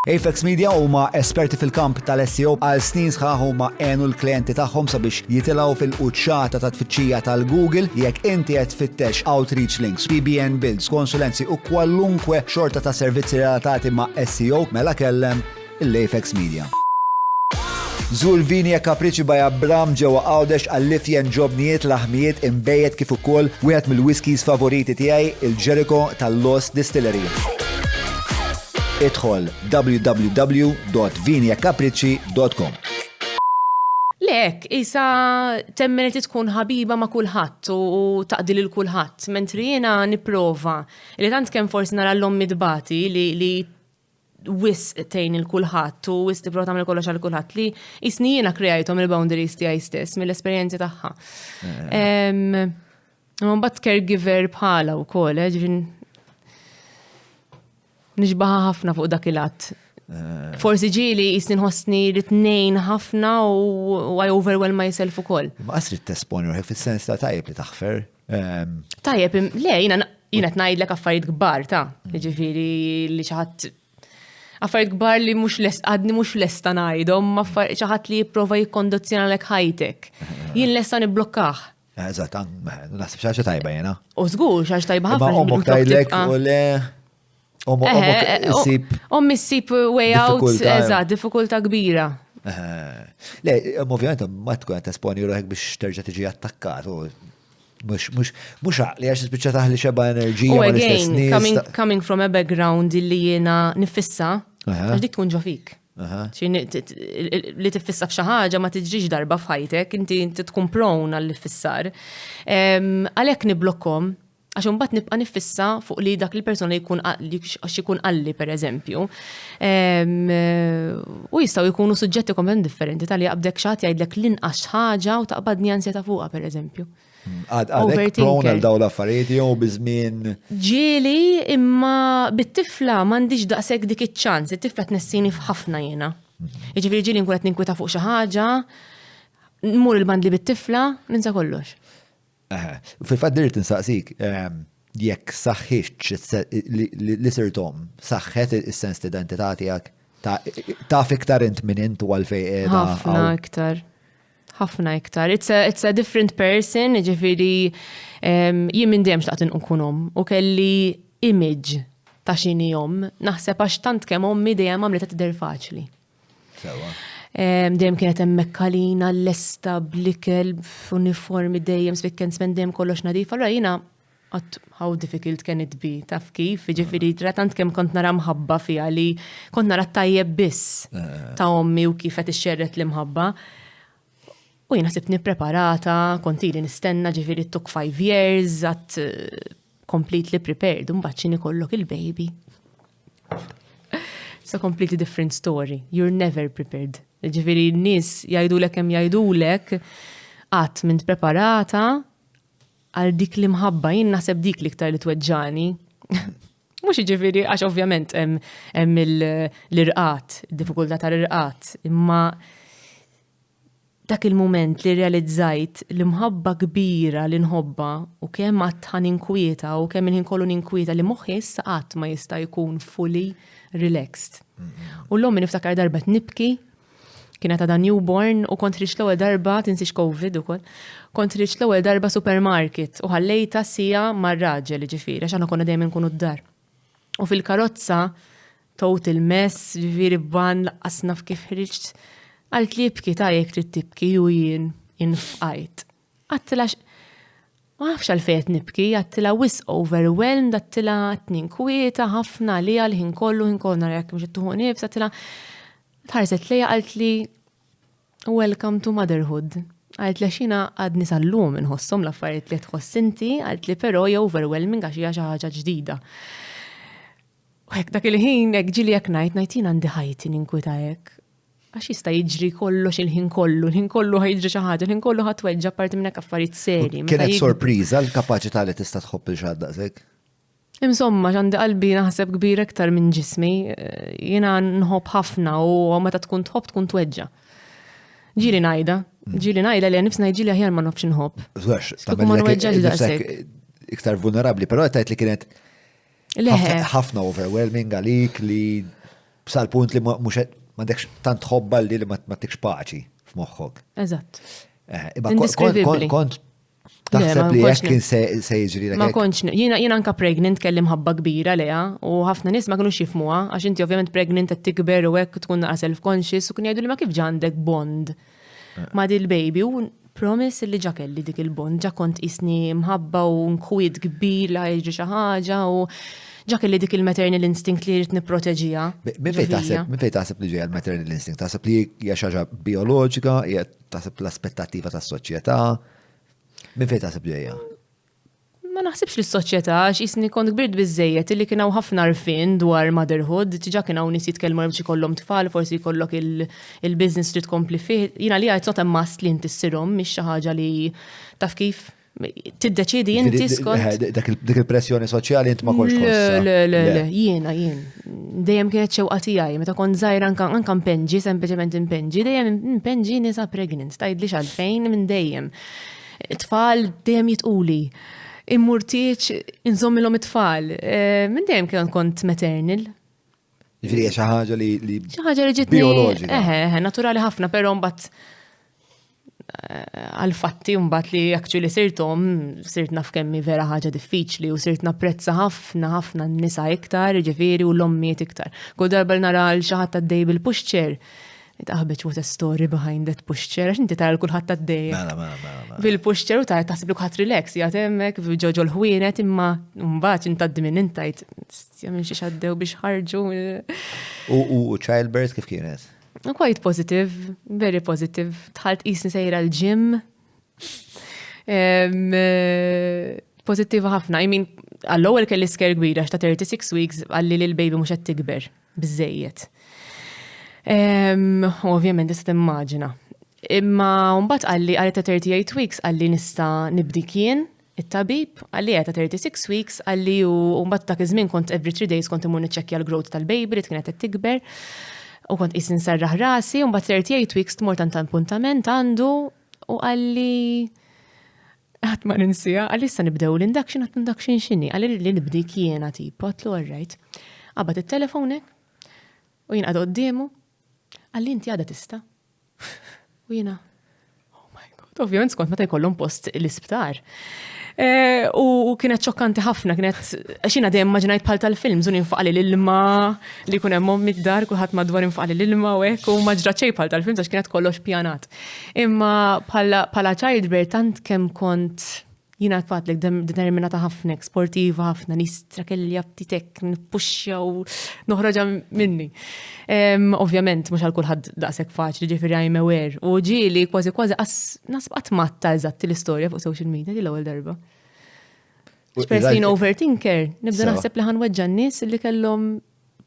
Apex Media huma esperti fil-kamp tal-SEO għal snin sħaħ huma għenu l-klijenti tagħhom sabiex jitilgħu fil-quċċata ta' tfittxija tal-Google jekk inti qed tfittex outreach links, PBN builds, konsulenzi u kwalunkwe xorta ta' servizzi relatati ma' SEO mela kellem l-Apex Media. Żur Vinja Capricci by Abram ġewwa Għawdex għall-lifjen ġobnijiet laħmijiet imbejjed kif ukoll wieħed mill-whiskies favoriti tiegħi il-Jericho tal-Lost Distillery. Idħol www.vinjacapricci.com. Lek, isa temmen li tkun ħabiba ma' kulħadd u taqdi lil kulħadd, mentri jiena nipprova li tant kemm forsi nara l-ommi dbati li wis tejn il-kulħadd u wis tipprova tagħmel kollox għal kulħadd li isni jiena krejajthom il-boundaries tiegħi stess mill-esperjenzi tagħha. Mbagħad caregiver bħala wkoll, ġifieri nixbaħa ħafna fuq dak il-att. Forsi ġieli jisni nħossni ritnejn ħafna u I overwhelm myself ukoll. Ma qasri tesponi ruħek fis-sens ta' tajjeb li taħfer. Tajjeb, le, jiena qed ngħidlek affarijiet kbar ta' jiġifieri li xi ħadd affarijiet kbar li għadni mhux lesta ngħidhom, xi ħadd li jipprova jikkondizzjonalek ħajtek. Jien lesta nibblokkah. Eżatt, naħseb xi ħaġa tajba jiena. U żgur xi ħaġa tajba ħafna. Imma ommok tgħidlek u le Ommi ssib way out, eżatt, diffikultà kbira. Le, ovvjament ma tkun qed tesponi ruħek biex terġa' tiġi attakkat. Mhux għaqli għax tispiċċa taħli xeba enerġija. U again, coming from a background li jiena nifissa, għax dik tkun ġo fik. Li tifissa f'xi ħaġa ma tiġrix darba f'ħajtek, inti tkun prone għall-fissar. Għalhekk niblokkom, għax imbagħad nibqa' nifissa fuq li dak il-persuna jkun qalli pereżempju. U jistgħu jkunu suġġetti kompletament differenti tal-li qabdek xi ħadd jgħidlek l-inqas ħaġa u taqbadni ansjeta fuqha pereżempju. Għadek prone għal dawn l-affarijiet jew biżmien. Ġieli imma bit-tifla m'għandix daqshekk dik iċ-ċans, it-tifla tnessini f'ħafna jiena. Jiġifieri ġieli nkun qed ninkwita fuq xi ħaġa, nmur il-band li bit-tifla, ninsa kollox. Fil-fatt dirt insaqsik, jekk saħħitx li sirtom, saħħet is-sens ta' identità tiegħek, taf iktar int minn int u għalfejn ħafna iktar. It's a different person, ġifieri jien minn dejjem xtaqt inkunhom u kelli image ta' x'inhi naħseb għax tant kemm ommi dejjem għamlet tidher faċli. Dejjem kienet hemmhekk kalina lesta bl-ikel f'uniformi dejjem spikkensmen dejjem kollox nadif. Allura jiena how difficult can it be, taf kif, ġifieri tant kemm kont nara mħabba fiha li kont nara tajjeb biss ta' ommi u kif qed ixxerret l-imħabba. U jiena sibtni preparata, kont ili nistenna ġifieri took 5 years, għat completely prepared, mbagħad x'inhi kollok il-baby. It's a completely different story. You're never prepared. Ġifieri n-nies jgħidulek kemm jgħidulek qatt minn preparata għal dik li mħabba, jien naħseb dik li ktar li tweġġani. Mhux ġifieri għax ovvjament hemm l-irqat, id-diffikultà tal-irqat, imma dak il-moment li realizzajt li mħabba kbira li nħobba u kemm qatt ħaninkwieta u kemm inħin kollu ninkwieta li moħħi issa qatt ma jista' jkun fully relaxed. U l-lum niftakar darba nibki, kienet għadha newborn u kont riċ l-ewwel darba, tinsix COVID ukoll, kont riċ l-ewwel darba supermarket u ħallejta sija mar-raġel ġifieri għax aħna konna dejjem nkunu d-dar. U fil-karozza tot il-mess, ġifieri ban laqqas naf kif ħriġt. Għalt li jibki ta' jek trid tibki u jien infqajt. Għattila ma nafx għalfejn nibki, għattila wis overwhelmed, għattila ninkwieta ħafna li għal-ħin kollu nara jekk mhux tuħu nifs, għattila tħarset lejja għalt li welcome to motherhood. Għalt li xina għadni sal-lum nħossom l-affarijiet li tħoss inti, għalt li però jew overwhelming għax hija xi ħaġa ġdida. U hekk dak il-ħin hekk ġieli jekk ngħid jien għandi ħajti ninkwita hekk. Għax jista' jiġri kollox il-ħin kollu ħajġri xi ħaġa, il-ħin kollu ħatweġġa parti minn hekk affarijiet serji. Kienet sorpriża l-kapaċità li tista' tħobb il-xagħad daqshekk? Insomma, ġandi qalbi naħseb kbir iktar minn ġismi, jiena nħobb ħafna u meta tkun tħobb tkun tweġġa. Ġieli ngħidha li nifs ngħidġieli aħjar ma nofx inħobb. Kieku ma nweġġax daqshekk. Iktar vulnerabbli, però qed li kienet ħafna overwhelming għalik li sal-punt li mhux m'għandekx tant tħobba li ma tikx paċi f'moħħok. Eżatt. Kont taħseb li jekk kien se jiġri Ma kontx, jiena anka pregnant kellim ħabba kbira leha u ħafna nies ma kinux jifhmuha għax inti ovvjament pregnant qed tikber u hekk tkun naqa self-conscious u kien jgħidu li ma kif ġandek bond ma' dil baby u promise li ġa kelli dik il-bond, ġa kont isni mħabba u nkwiet kbir la jiġri xi ħaġa u ġa kelli dik il-maternal instinct li jrid nipproteġiha. Min fejn taħseb li ġejja l-maternal instinct? Taħseb li hija xi ħaġa bioloġika, hija taħseb l-aspettattiva tas-soċjetà? Min fejn taħseb ġejja? Ma naħsibx li s-soċjetà għax isni kont kbirt biżejjed illi kien hawn ħafna arfin dwar motherhood, tiġa kien hawn nies jitkellmu biex ikollhom tfal, forsi jkollok il-business trid tkompli fih. Jiena li għajt sota mast li inti ssirhom mhix xi ħaġa li taf kif tiddeċiedi inti skont. Dik il-pressjoni soċjali inti ma kontx tħossha. Le, jien. Dejjem kienet xewqa tiegħi, meta kont żgħira anke mpenġi, sempliċement impenġi, dejjem impenġi nisa pregnant, tgħidlix għalfejn minn dejjem. Tfal dejjem jitquli. Immurtieċ inżommilhom it-tfal. Minn dejjem kien kont maternal. Ġifieri xi ħaġa li xi ħaġa li ġitni bioloġika. Naturali ħafna, però mbagħad għal-fatti mbagħad li actually sirt naf kemmi vera ħaġa diffiċli u sirt napprezza ħafna n-nisa iktar, ġifieri u l-ommijiet iktar. Kull darba nara l xi ħadd għaddej bil-pushchair. Taħbeċ what a story behind that pushchair, għax inti tara l-kulħadd għaddej. Bil-pushchair u tara taħseb li kulħadd relax, jgħat hemmhekk ġoġo l-ħwienet imma mbagħad intaddi minn intajt jagħmel xi xaddew biex ħarġu. U childbirth kif kienet? Quite positive, very positive. Tħalt qisni sejra l-gym. Pozittiva ħafna. I mean, għall-ewwel kelli scare kbira ta' 36 weeks għalli li l-baby mhux qed tikber biżejjed. Ovvjament tista' timmaġina. Imma mbagħad għalli ta' 38 weeks għalli nista' nibdi kien it-tabib għalli ta' 36 weeks għalli u mbagħad dak iż-żmien kont every 3 days kont imur niċċekkja l-growth tal-baby li kienet qed tikber. U kont isni nsarraħ rasi, u mbagħad 38 weeks tmur tant appuntament għandu u għalli ħadd ma ninsija, għalli issa nibdew l-induction għat induction x'inhi, għalli li nibdi kiena tipo, għatlu all right. Qabad it-telefonek u jien qagħda qudiemu, għalli inti għadha tista'. U jiena, oh my God, ovvjament skont meta jkollhom post l-isptar. U kienet ċokkanti ħafna, xina dejjem maġnajt bħal tal-films, u ninfaqli l-ilma li kun hemm mid-dar, kulħadd madwar infaqli l-ilma u hekk, u maġra ċej bħal tal-films għax kienet kollox pjanat. Imma bħala childbirth tant kemm kont jina fatlek determinata ħafna, sportiva ħafna, nistra kelli abtitek, nippuxxa u noħroġa minni. Ovvjament, mux għal kulħadd daqshekk faċli ġifieri I'm aware. U ġieli kważi nasib qatt matta eżatt l-istorja fuq social media li l-ewwel darba. X'persin overthinker, nibda naħseb li ħanweġġa n-nies li kellhom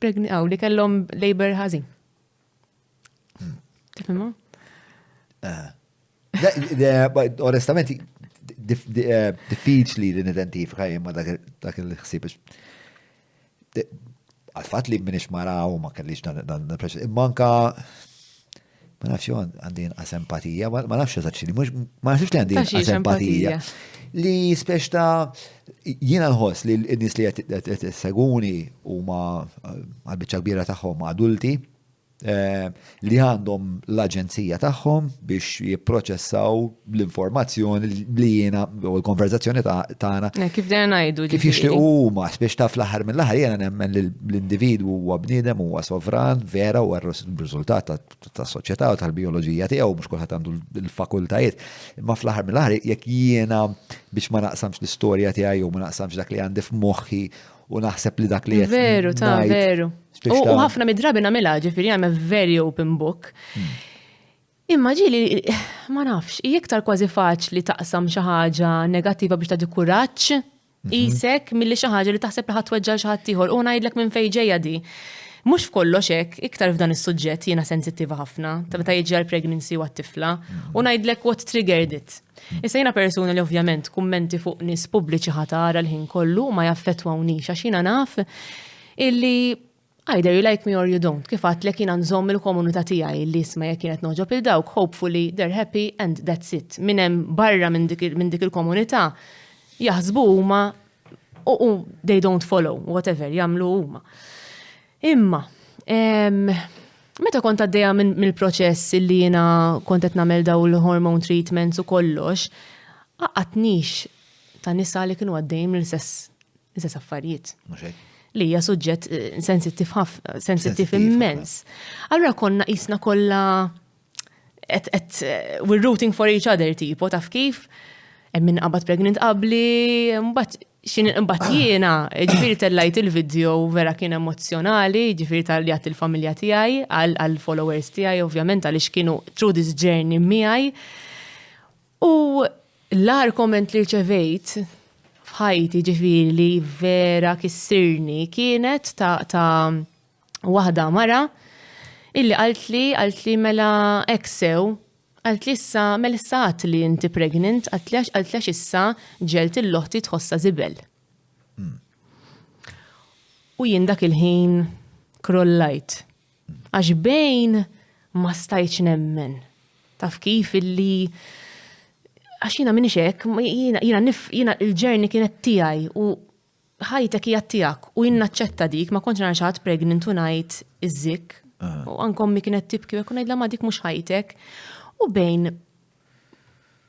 li kellhom labor ħażin. Tifhimha? Onestament, diffiċli li nidentifika imma dak il-ħsieb. Għal-fatt li minix mara u ma kellix dan il-pressure. Immanka ma nafx għandi inqas empatija, ma nafx eżatt ma nafx li għandi inqas empatija. Li speċta jiena nħoss li n-nies li qed seguni huma għal-biċċa kbira tagħhom adulti li għandhom l-aġenzija tagħhom biex jipproċessaw l-informazzjoni li jiena u l-konverzazzjoni tagħna. Kif dejna ngħidu kif jixtiequ huma biex taf fl-aħħar mill-aħħar jiena nemmen l-individwu huwa bniedem huwa sovran vera huwa r-riżultat tas-soċjetà u tal-bioloġija tiegħu mhux kulħadd għandu l-fakultajiet. Imma fl-aħħar mill-aħħar jekk jiena biex ma naqsamx l-istorja tiegħi u ma naqsamx dak li għandi f'moħħi u naħseb li dak li qed veru, veru. U ħafna mid-drabi nagħmilha ġifieri I'm a very open book. Imma ġieli ma nafx, iktar kważi faċli taqsam xi ħaġa negattiva biex tagħti kuraġġ isek milli xi ħaġa li taħseb li ħadd tweġġal xi ħadd ieħor u ngħidlek minn fejn ġejja di. Mhux f'kollox hekk, iktar f'dan is-suġġett jiena sensittiva ħafna, ta' meta jiġi għall-pregnancy u għat-tifla, u ngħidlek what triggered it. Issa jiena persuna li ovvjament kummenti fuq nies pubbliċi ħatara l-ħin kollu ma jaffettwawnix għax jiena naf illi either you like me or you don't. Kif għatlek jiena nżomm il-komunità tiegħi li isma' jekk kienet noġob il-dawk, hopefully they're happy and that's it. Min hemm barra minn dik il-komunità jaħsbu huma u they don't follow, whatever, jagħmlu huma. Imma, meta kont għaddejja mill-proċess li jiena kont qed nagħmel daw l-hormone treatments u kollox, għaqatnix ta' nisa li kienu għaddejjin mill-istess affarijiet. Li hija suġġett sensittiv immens. Allura konna qisna kollha we're rooting for each other tipo taf kif hemm min qabad pregnant qabli, mbagħad imbagħad jiena, ġifieri tellajt il-video vera kien emozjonali, ġifieri tal-jat il-familja tiegħi għall-followers tiegħi ovvjament għaliex kienu through this journey miegħi. U l-ar komment li rċevejt f'ħajti ġifieri li vera kissirni kienet ta' waħda mara illi qalt li mela eksew. Għalt li issa mel-issa għat li inti pregnant, għalt li issa ġelt il-loħti tħossa zibel. U jien dak il-ħin krollajt. Għax bejn ma stajċ nemmen. Taf kif illi għax jina minix hekk, jina il-ġerni kienet tiegħi u ħajtek hija tiegħek u jien naċċetta dik ma kontx narxat pregnant u ngħid iż-żikk. U ankommi kienet tibki u ngħidla ma dik mhux ħajtek. U bejn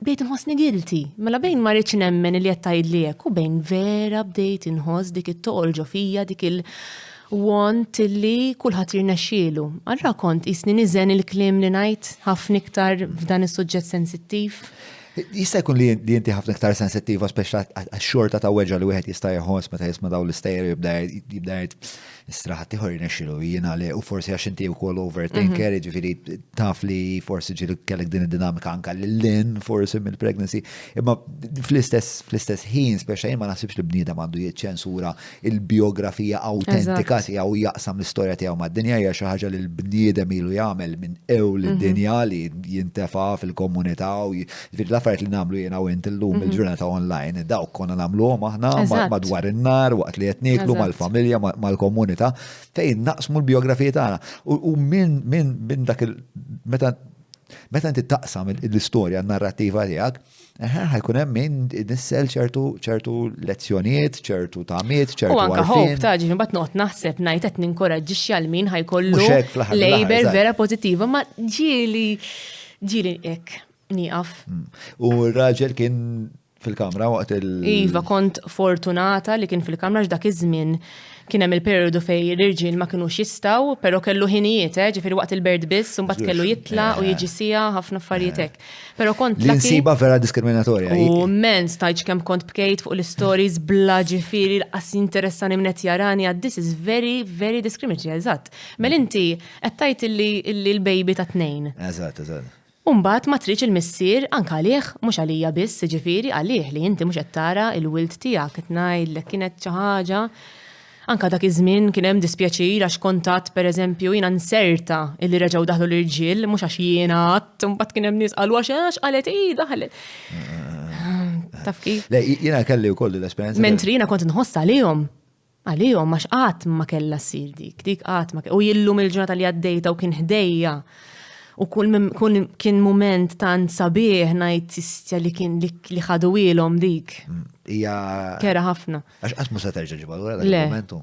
nħossni guilty, mela bejn ma rridx nemmen li qed tgħidlek u bejn vera bdejt inħoss dik it-toqol ġofija dik il-want li kulħadd jirnexxielu. Allura kont isni niżen il-kliem li ngħid ħafna iktar f'dan is-suġġett sensittiv. Jista' jkun li inti ħafna iktar sensittiva speċjal għax-xorta ta' weġa li wieħed jista' jħoss meta jisma' dawn l-istejjer jibda istraħat tiħor jinexxilu jiena li u forsi għax inti wkoll overthinker, ġifieri taf li forsi ġieli kellek din id-dinamika anke lil-lin forsi mill-pregnancy. Imma fl-istess ħin speċjal ma naħsibx li bniedem għandu jiċċensura il-biografija awtentika tiegħu jaqsam l-istorja tiegħu mad-dinja hija xi ħaġa li l-bniedem ilu jagħmel minn ewl id-dinja li jintefa' fil-komunità u l-affarijiet li nagħmlu jiena u inti llum il-ġurnata online dawk konna nagħmluhom aħna madwar in-nar waqt li qed nieklu mal-familja mal-komunità fejn naqsmu l-biografija tagħna. U minn dak meta inti taqsam l-istorja narrattiva tiegħek, ħajkun hemm min nissel ċertu lezzjonijiet, ċertu tagħmiet, ċertu u anke hope ta' ġifieri mbagħad noqgħod naħseb ngħid qed ninkoraġġixxi għal min ħajkollu label vera pożittiva ma ġieli hekk nieqaf. U r-raġel kien Fil-kamra waqt Iva, kont fortunata li kien fil-kamra dak iż-żmien kien hemm il-periodu fej l-irġiel ma kinux jistgħu, però kellu ħinijiet, ġifieri waqt il-berd biss, u mbagħad kellu jitla' u jiġi sija ħafna affarijiet hekk. Però kont l-insiba vera diskriminatorja. U men stajġ kemm kont bkejt fuq l-stories bla ġifieri l-qas interessani minnet jarani this is very, very discriminatory, eżatt. Mel inti qed tgħid li l-baby ta' tnejn. Eżatt. Umbat ma tridx il-missier anke għalih, mhux għalija biss, ġifieri għalih li inti mhux qed tara il-wild tiegħek qed ngħidlek kienet xi ħaġa. Anka dak iż-żmien kien hemm dispjaċir għax kontat pereżempju jiena nserta illi reġgħu daħlu l-irġiel mhux għax jiena għadd imbagħad kien hemm nies qalu għax qalet daħlet. Taf kif? Le, jiena kelli wkoll l-esperjenza. Mentri jiena kont nħoss għalihom għax qatt ma kellha ssir dik qatt ma u jillum il-ġurnata li għaddejta u kien ħdejja. U kien moment tant sabiħ ngħid tistja li ħadu ilhom dik. Kera ħafna. Għax mhux se terġa' ġibha lura dak il-momentu.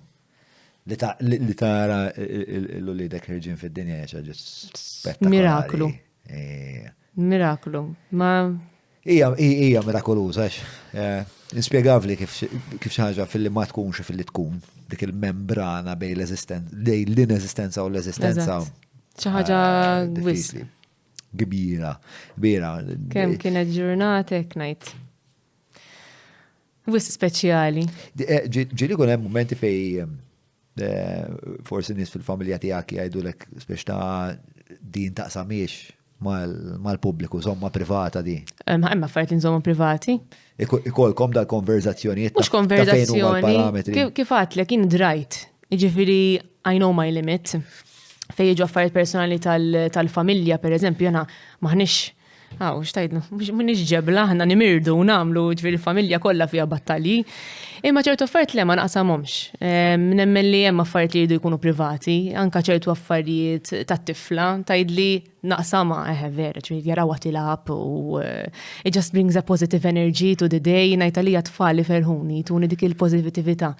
Li tara l-ulidek ħirġin fid-dinja hija ġa spettakolari. Miraklu. Miraklu. Ma hija mirakoluża għax inspjegavli kif xi ħaġa fil-li ma tkunx fil-li tkun dik il-membrana bejn l-ineżistenza u l-eżistenza. Xi ħaġa wis. Kbira. Kemm kienet ġurnatek ngħid. Wis speċjali. Ġieli kun hemm momenti fej forsi nies fil-familja tiegħek jgħidulek biex ta' din taqsamiex mal-pubbliku, somma privata di. Hemm affarijiet li nżommu privati. Ikolkom dal-konverzazzjonijiet Mhux konverzazzjoni. Kif għatlek jien drajt. Jiġifieri I know my limit. Fej jiġu affarijiet personali tal-familja, per eżempju, jena maħnix, xtajdnu, minix ġebla, ħanna nimirdu u namlu ġviri familja kollha fija battalji. Imma ċertu affarijiet li ma naqsamhomx. Nemmen li hemm affarijiet li jridu jkunu privati, anka ċertu affarijiet tat-tifla, tgħidli naqsama vera, ġviri jaraw tilab u it just brings a positive energy to the day, ngħid għalija tfal li ferħuni, tuni dik il-pożittività.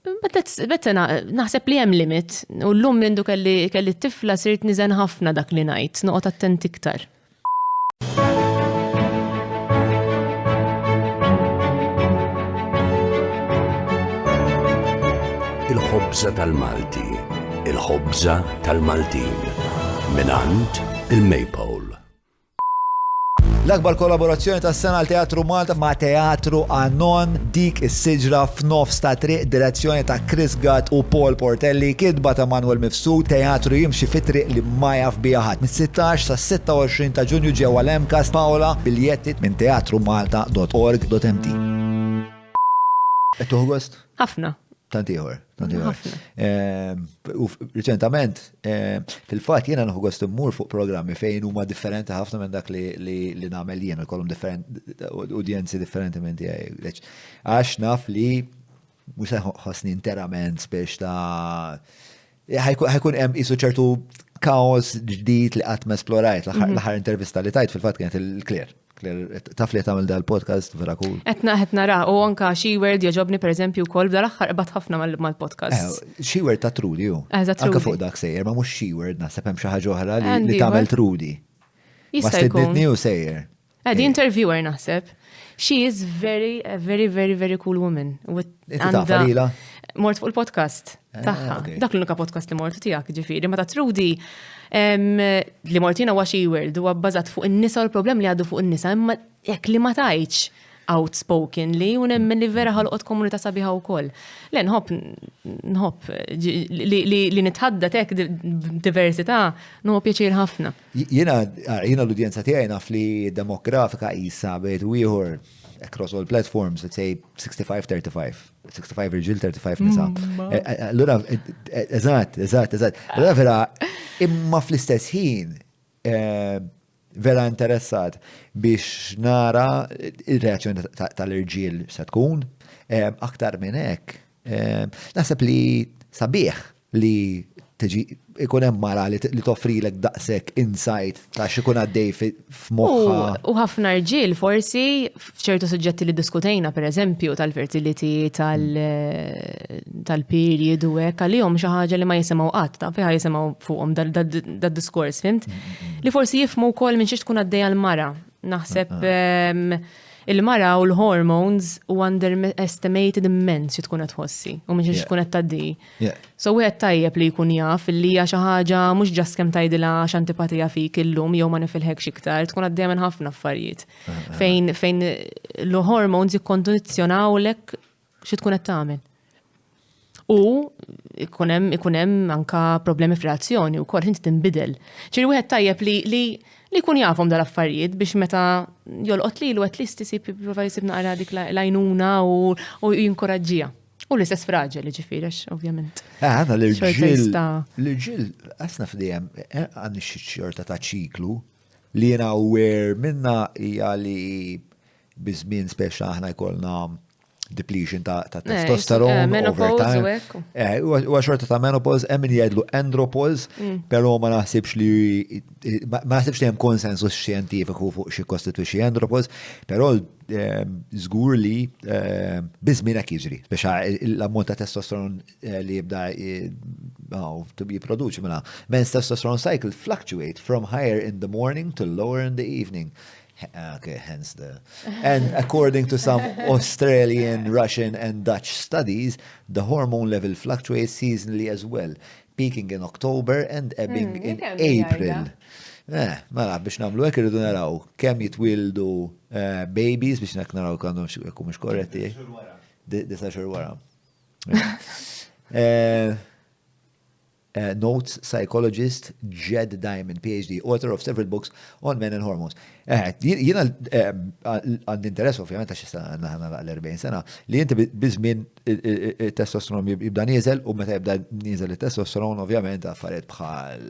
Betta naħseb li hemm limit u llum mindu kelli t-tifla sirt niżen ħafna dak li ngħid, noqgħod attent iktar. Il-ħobża tal-Malti, il-ħobża tal-Maltin, minant il-Maypole. L-akbar kollaborazzjoni tas-sena għal Teatru Malta ma' Teatru Anon, dik is-siġra f'nofs ta' triq, direzzjoni ta' Chris Gatt u Paul Portelli, kitba ta' Manuel Mifsud, teatru jimxi fit-triq li ma jaf biha ħadd. Mis-16 sa' 26 ta' Ġunju ġewwa l-Emkas Pawla, biljetti minn teatrumalta.org.mt. Qed August? Ħafna. Tantiħor. U reċentament, fil-fat jiena nħu gost immur fuq programmi fejn huma differenti ħafna minn dak li nagħmel jiena, kollhom udjenzi differenti minn tiegħi. Għax naf li mhux se ħossni interament biex ta' ħajkun hemm qisu ċertu kaos ġdid li qatt ma esplorajt. L-aħħar intervista li tajt fil-fatt kienet il-Claire. Taf li tagħmel dal-podcast vera cool. Qed nara u anka She-Word jaġobni pereżempju wkoll dal-aħħar qbad ħafna mal-podcast. She-Word ta' Trudi hu. Anke fuq dak sejjer, ma mhux She-Word naħseb hemm xi ħaġa oħra li tagħmel Trudi. Jista' jkun. Ma u sejjer. The interviewer naħseb. She is a very cool woman. Għandha mort fuq il-podcast tagħha. Dak l-unika podcast li mortu tiegħek ġifieri, ma ta' Trudi li mortina wa She-Word huwa bbażat fuq in-nisa u l-problem li għadu fuq in-nisa, imma jekk li ma tajtx outspoken li u nemmen li vera ħolqot komunità sabiħa wkoll. Le nħobb li nitħadda tek diversità nħobb pjaċir ħafna. Jiena l-udjenza tiegħi naf li demografika qisha bejn ieħor across all platforms, let's say 65-35. 65 irġil, 35 nisa. Allura, eżatt. Allura vera, imma fl-istess ħin, vera interessat biex nara il-reazzjoni tal-irġiel se tkun, aktar minn hekk. Naħseb li sabiħ li tiġi ikun hemm mara li toffrilek daqshekk insight ta' x'ikun għaddej f'moħħha. U ħafna rġiel forsi f'ċertu suġġetti li diskutejna pereżempju tal-fertility, tal-period u hekk għalihom xi ħaġa li ma jisimgħu qatt ta' fiha jisimgħu fuqhom dad-diskors, fimt? Li forsi jifhmu wkoll minn xi tkun għaddejja l-mara. Naħseb il-mara u l-hormones u underestimated immens tkun qed tħossi u mhux tkun qed tgħaddi. So wieħed tajjeb li jkun jaf li hija xi ħaġa mhux ġast kemm tgħidilha x'antipatija fik illum jew ma nifilħekx iktar, tkun għaddejja minn ħafna affarijiet. Fejn l-hormones jikkondizzjonawlek xi tkun qed tagħmel. U ikun hemm anka problemi f'reazzjoni wkoll inti tinbidel. Ċiri wieħed tajjeb li jkun jafhom dal-affarijiet biex meta jolqot lilu qed listi jipprova jsib naqra dik l-għajnuna u jinkoraġġija. U l-istess fraġel ġifieri ovvjament. Għandna l-irġiel qasna f'dejjem għandi xi xorta ta' ċiklu li jiena aware minna hija li biżmien speċa aħna jkollna depletion ta' testosterone over time. U xorta ta' menopause, min jgħidlu andropause, pero ma naħsibx li hemm konsensus xjentifiku fuq xi kostitwixxi andropause, però żgur li biżmien hekk jiġri, speċa l-ammont ta' testosterone li jibda jipproduċi mela. Men's testosterone cycle fluctuate from higher in the morning to lower in the evening. Okay, hence and according to some Australian, Russian and Dutch studies, the hormone level fluctuates seasonally as well, peaking in October and ebbing in April. Mela, biex namlu hekk irridu naraw kemm jitwildu babies biex naraw għandhom jkun mhux korretti. Disa xhur wara. Notes psychologist Jed Diamond, PhD, author of several books on men and hormones. Jiena għand interess ovvjament għax naħna l-40 sena li inti biżmien it-testosteron jibda nieżel u meta jibda nieżel it-testosteron ovvjament affarijiet bħal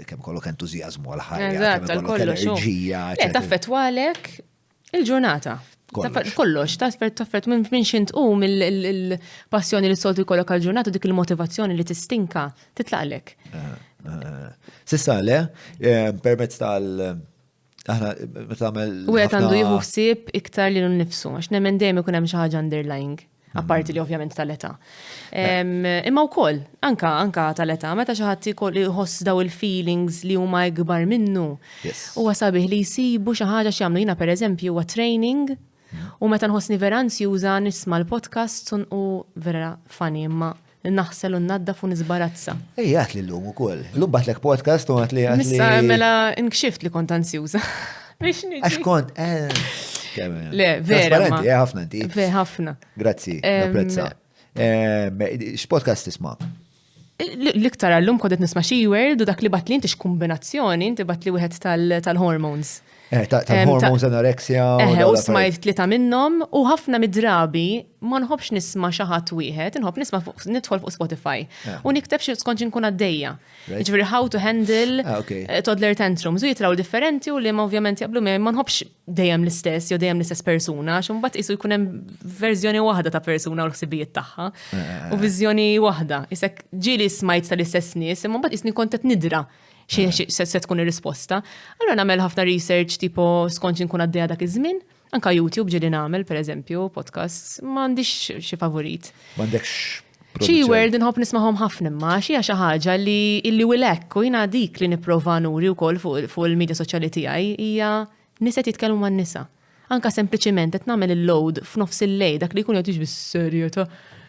kemm kollok entużjażmu għal ħajja, kemm kollok enerġija. Taffettwalek il-ġurnata. Kollox, taffet minn xint il-passjoni li soltu jkollok għal-ġurnata dik il-motivazzjoni li tistinka titlaqlek. Sissa le, permezz aħna tagħmel. U qed għandu jieħu ħsieb iktar li nnifsu, għax nemmen dejjem ikun hemm xi ħaġa underlying, apparti li ovvjament tal-età. Imma wkoll anka tal-età, meta xi ħadd iħoss daw il-feelings li huma ikbar minnu. Huwa sabiħ li jsibu xi ħaġa x'jagħmlu jiena pereżempju huwa training. U meta nħossni vera ansjuża nisma' l-podcast u vera funny imma naħsel u naddaf u nisbarazza. Għat li l-lum ukoll. L-lum batlek podcast u għat li. Missa mela nkxift li kont ansjuża. Biex niġi. Għax kont, Le, vera. Trasparenti, ħafna inti. Ħafna. Grazzi, napprezza. X'podcast tisma'? L-iktar għallum kodet nisma' She-World u dak li batli inti x'kombinazzjoni inti batli wieħed tal-hormones. Tal-hormones, anorexia. U smajt 3 minnhom u ħafna mid-drabi ma nħobbx nisma' xi ħadd wieħed, inħobb nidħol fuq Spotify u nikteb xi skont nkun għaddejja. Jiġifieri how to handle toddler tantrums u jitraw differenti u li ma ovvjament jaqblu ma nħobbx dejjem l-istess jew dejjem l-istess persuna, għax imbagħad qisu jkun hemm verżjoni waħda ta' persuna u l-ħsibijiet tagħha u viżjoni waħda. Isek ġieli smajt tal-istess nies, imma mbagħad isni kont qed nidra se tkun ir-risposta. Allura nagħmel ħafna research tipo skont nkun għaddejja dak iż-żmien. Anka YouTube ġieli nagħmel pereżempju podcasts, m'għandix xi favorit. M'għandekx She-World inħobb nisma'hom ħafna imma xi ħaġa li wilekk u jiena dik li nipprova nuri wkoll fuq il-medja soċjali tiegħi hija nisa jitkellmu man-nisa. Anka sempliċement qed nagħmel il-load f'nofs il-lejl dak li jkun qed jiġi bis-serjetà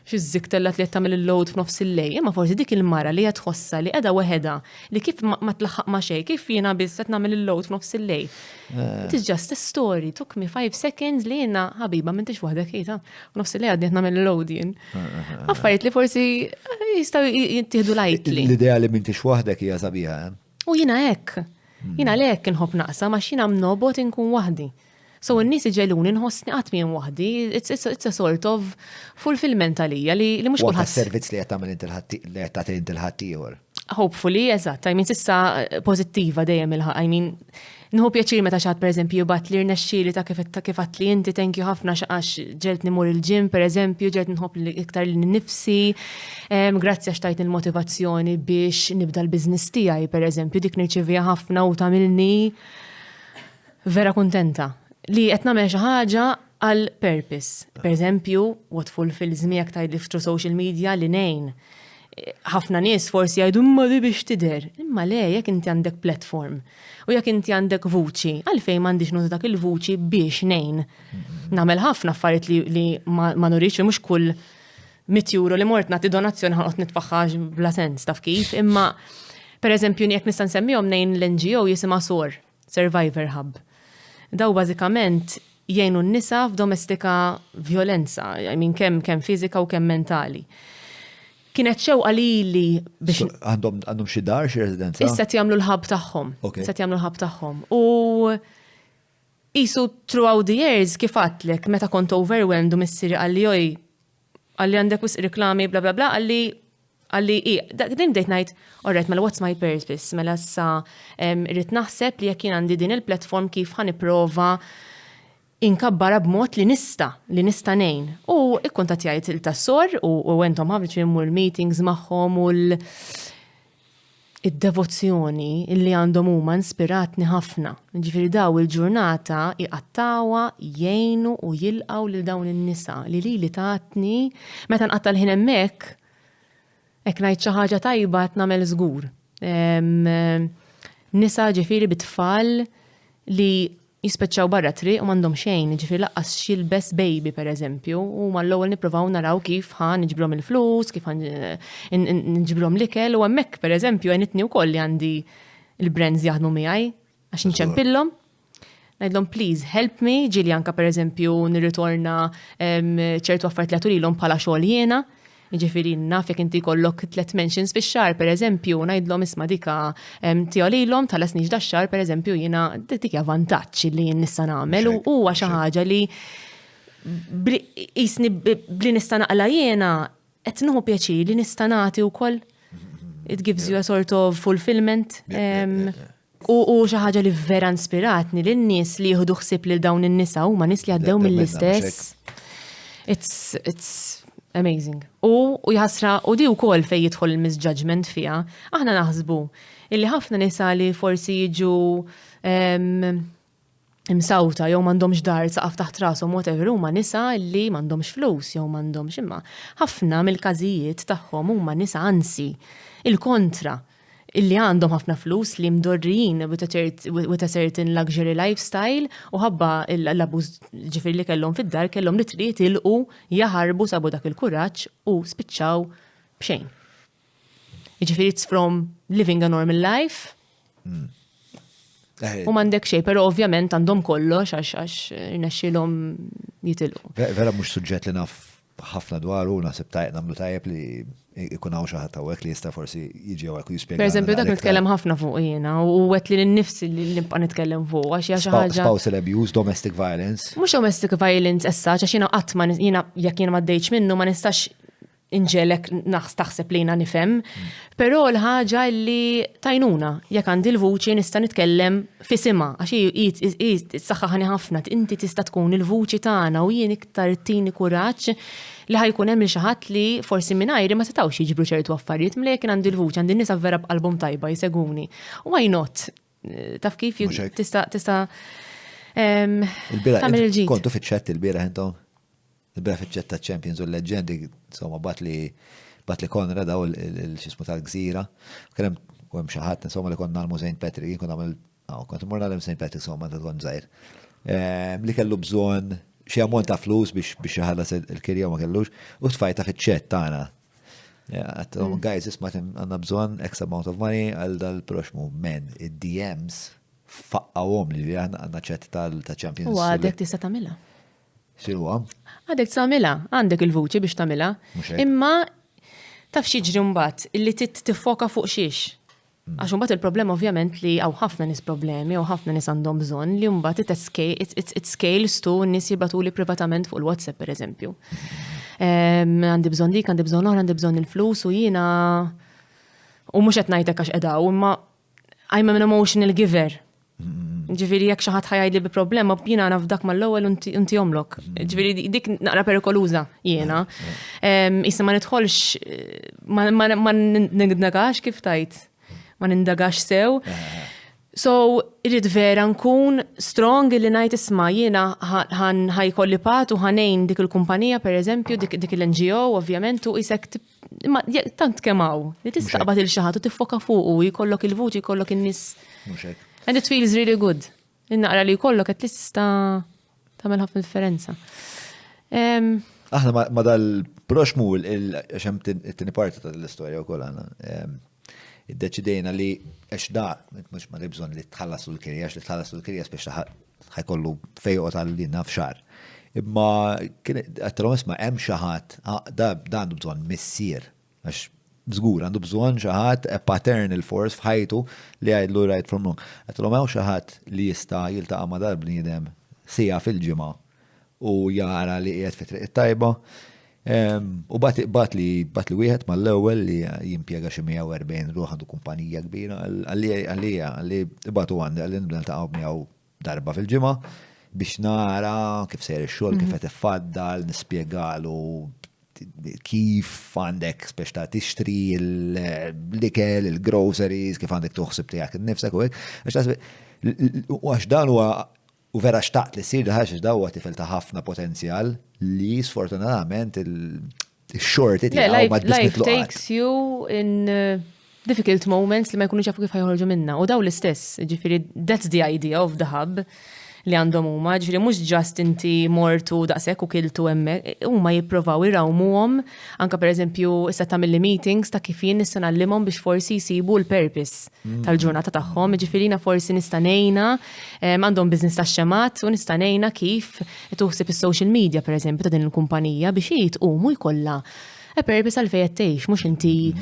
xi żiktellat li qed tagħmel il-load f'nofs il-lejl, imma forsi dik il-mara li qed tħossha li qiegħda weħeda li kif ma tlaħħaq ma' xejn, kif jiena biss qed nagħmel il-load f'nofs il-lejl. It is just a story, took me 5 seconds li jiena ħabiba m'intix waħdek qiegħda f'nofs il-lejl għadni qed nagħmel il-load jien. Affarijiet li forsi jistgħu jittieħdu lightly. L-idea li m'intix waħdek hija sabiħa. U jiena hekk. Jiena lek inħobb naqsa ma x'jiena mnobot inkun waħdi. So n-nies iġeluni nħossni qatt mien waħdi, it's a sort of fulfillment għalija li mhux kulħadd. Servizz li qed tagħmel li qed tagħti inti l-ħaddieħor. Hopefully, eżatt, I mean sissa pożittiva dejjem I mean nħu pjaċir meta xaħat pereżempju bat li rnexxieli ta' kif għat li inti thank you ħafna xaqax ġelt nimur il-ġim pereżempju, ġelt nħobb iktar li nnifsi, grazzi għax tajt il-motivazzjoni biex nibda l-business tiegħi pereżempju, dik nirċevija ħafna u tagħmilni vera kuntenta. Li qed nagħmel xi ħaġa għal purpose. Per eżempju, what fulfills me jekk tgħidli through social media li ngħin ħafna nies forsi jgħidu imma li biex tidher. Imma le, jekk inti għandek platform u jekk inti għandek vuċi, għalfejn m'għandix nuża dak il-vuċi biex ngħin. Nagħmel ħafna affarijiet li ma nurix mhux kull 100 euro li mort nagħti donazzjoni ħanqod nitfaħħax bla sens taf kif, imma pereżempju jekk nista' nsemmihom ngħin l-NGO jisimha SOR, Survivor Hub. Daw bażikament jgħinu n-nisa f'domestika violenza, kemm fiżika u kemm mentali. Kienet xewqa li biex. Għandhom xi dar, xi residenza? Issa jagħmlu l-ħab tagħhom. Issa jagħmlu l-ħab tagħhom. U qisu throughout the years kif għatlek meta kont overwhelmed u missieri għalli għandek wisq riklami bla bla bla għalli din bdejt ngħid, alright, mela what's my purpose? Mela issa irrid naħseb li jekk jien għandi din il-platform kif ħaniprova inkabbara b'mod li nista ngħin. U ikkuntattjajt il-tassor u għentom ħafna immur meetings magħhom u id-devozzjoni li għandhom huma inspiratni ħafna. Ġifieri daw il-ġurnata iqattawha, jgħinu u jilqgħu lil dawn in-nisa li tatni meta nqatta' l-ħin hemmhekk hekk ngħid xi ħaġa tajba qed nagħmel żgur. Nisa ġifieri bit-tfal li jispeċċaw barra triq u m'għandhom xejn, ġifieri laqqas xilbes baby pereżempju, u mal-ewwel nippruvaw naraw kif niġbrom il-flus, kif niġbrom l-ikel u hemmhekk pereżempju għenitni wkoll li għandi il-brands jaħdmu miegħi għax nċempillhom. Ngħidlhom please help me, ġieli anke pereżempju nirritorna ċertu affarijiet li għatulilhom bħala xogħol jiena. Ġifieri naf jekk inti jkollok 3 mentions fix-xahar pereżempju, ngħidlhom isma' dika tijolilhom talasniex dax-xahar pereżempju jiena dik hija vantaġġ li jien nista' nagħmel u huwa xi ħaġa li qisni bli nista' naqla jiena qed nieħu pjaċir li nista' nagħti wkoll. It gives you a sort of fulfillment. U xi ħaġa li vera inspiratni lin-nies li jieħdu ħsieb lil dawn in-nisa huma nies li għaddew mill-istess. It's amazing. U jħassra, u di wkoll fejn jidħol il-misjudgment fiha. Aħna naħsbu illi ħafna nisa li forsi jiġu imsawta jew m'għandhomx dar saqaf taħt rashom whatever huma nisa li m'għandhomx flus jew m'għandhomx imma ħafna mill-każijiet tagħhom huma nisa ansi il-kontra illi għandhom ħafna flus li mdorrijin with a certain luxury lifestyle u ħabba l-abuż ġifieri li kellhom fid-dar kellhom li triq tilqu jaħarbu sabu dak il-kuraġġ u spiċċaw b'xejn. Jiġifieri it's from living a normal life. U m'għandek xejn, però ovvjament għandhom kollox għax irnexxielhom jitilqu. Vera mhux suġġett li naf ħafna dwaru naħseb nagħmlu tajjeb li ikun hawn xi ħadd hawnhekk li jista' forsi jiġi hawnhekk u jispjega. Pereżempju dak nitkellem ħafna fuq jiena u għedt li nnifsi li nibqa' nitkellem fuq għax hija xi ħaġa. Spousal abuse, domestic violence. Mhux domestic violence issa għax jiena qatt ma jekk jiena m'għaddejtx minnu ma nistax inġelek taħseb li jiena nifhem, però l-ħaġa li tajnuna jekk għandi l-vuċi nista' nitkellem f'isimha għax saħħaħani ħafna inti tista' tkun il-vuċi tagħna u jien iktar tini kuraġġ li ħajkun hemm xi ħadd li forsi mingħajri ma setgħux jiġbru ċertu affarijiet mlek kien għandi l-vuċi għandi nisa vera b'album tajba jseguni. Why not? Taf kif tista' tagħmel il-ġid. Kontu fiċ-ċett il-bieraħ intom? Il-bieraħ fiċ-ċett ta' Champions u l-leġendi, insomma batli Konrad daw il-xismu tal-Gżira. Kien hemm xi ħadd insomma li konna nagħmlu St. Patrick, kont imur nagħmel St. Patrick insomma ta' tkun żgħir. Li kellu bżonn xi ammont ta' flus biex iħallas il-kirja ma kellux u tfajta fiċ-ċett tagħna. Guys, isma' għandna bżonn X amount of money għal dal-proxmu men id-DMs faqqawhom li għandna ċett ta' Champions. U għadek tista' tagħmilha. X'ilwa? Għadek tagħmilha, għandek il-vuċi biex tagħmilha. Imma taf x'jiġri mbagħad illi tiffoka fuq xiex. Għax mbagħad il-problema ovvjament li hawn ħafna nies problemi u ħafna nies għandhom bżonn li mbagħad it scales to n-nies jibatuli privatament fuq il-WhatsApp pereżempju. Għandi bżonn dik, għandi bżonn oħra, għandi bżonn il-flus u jiena u mhux qed ngħidlek għax qedaw, imma I'm an emotional giver. Ġifieri jekk xi ħadd ħajgħidli bi problema jiena nafdak mal-ewwel inti jomlok. Ġifieri dik naqra perikoluża jiena. Issa ma nidħolx ma nindagax kif tajt. Ma nindagax sew. So, irrid vera nkun strong li ngħid isma' jiena ħajkolli pat u ħanejn dik il-kumpanija pereżempju, dik il-NGO ovvjament u isek tant kemaw, li tistaqbad il-xaħat u tiffoka fuq u jkollok il-vuċi, jkollok in-nis. And it feels really good. Innaqra li jkollok qed tista' tagħmel ħafna differenza. Aħna ma dal-proxmu għaxem t-tini parti tal-istoria u koll għana. Id-deċidejna li da, mux ma bżon li tħallasu l-kirja, li tħallasu l-kirja spiex ħajkollu fejqot għal-dinna f'xar. Imma għattalom isma hemm xaħat, da għandu bżon missier, għax żgur għandu bżon xaħat paternal force f'ħajtu li għajdlu right from wrong. Għattalom hemm xaħat li jista' jiltaqa' ma' dal-bniedem sija fil-ġimgħa u jara li qiegħed fi triq tajba. U bat li wieħed mal-ewwel li jimpjega xi 140 ruħ għandu kumpanija kbira għalli batu għandi għalli niltaqgħu miegħu darba fil-ġimgħa biex nara kif sejr ix-xogħol, kif qed iffaddal, nispjegalu kif għandek biex ta' tixtri l-ikel, il-groceries, kif għandek toħsib tiegħek innifsek u hekk. Għax dan huwa u vera xtaqt li ssir ħax da huwa tifel ta' ħafna potenzjal li sfortunatament il-shorti tiegħu ma life takes you in difficult moments li ma jkunux jafu kif ħajħorġu minna. U daw l-istess, ġifieri that's the idea of the hub li għandhom huma, ġifieri mhux just inti mortu daqshekk u kiltu hemmhekk, huma jippruvaw irawmuhom anke pereżempju issa tagħmilli meetings ta' kif jien nista' nagħlimhom biex forsi jsibu l-purpose tal-ġurnata tagħhom, ġifieri forsi nista' ngħinha għandhom business tax-xemat u nista' ngħinha kif tuħsib is-social media pereżempju ta' din il-kumpanija biex jitqumu jkollha purpose għal fejn tgħix, mhux inti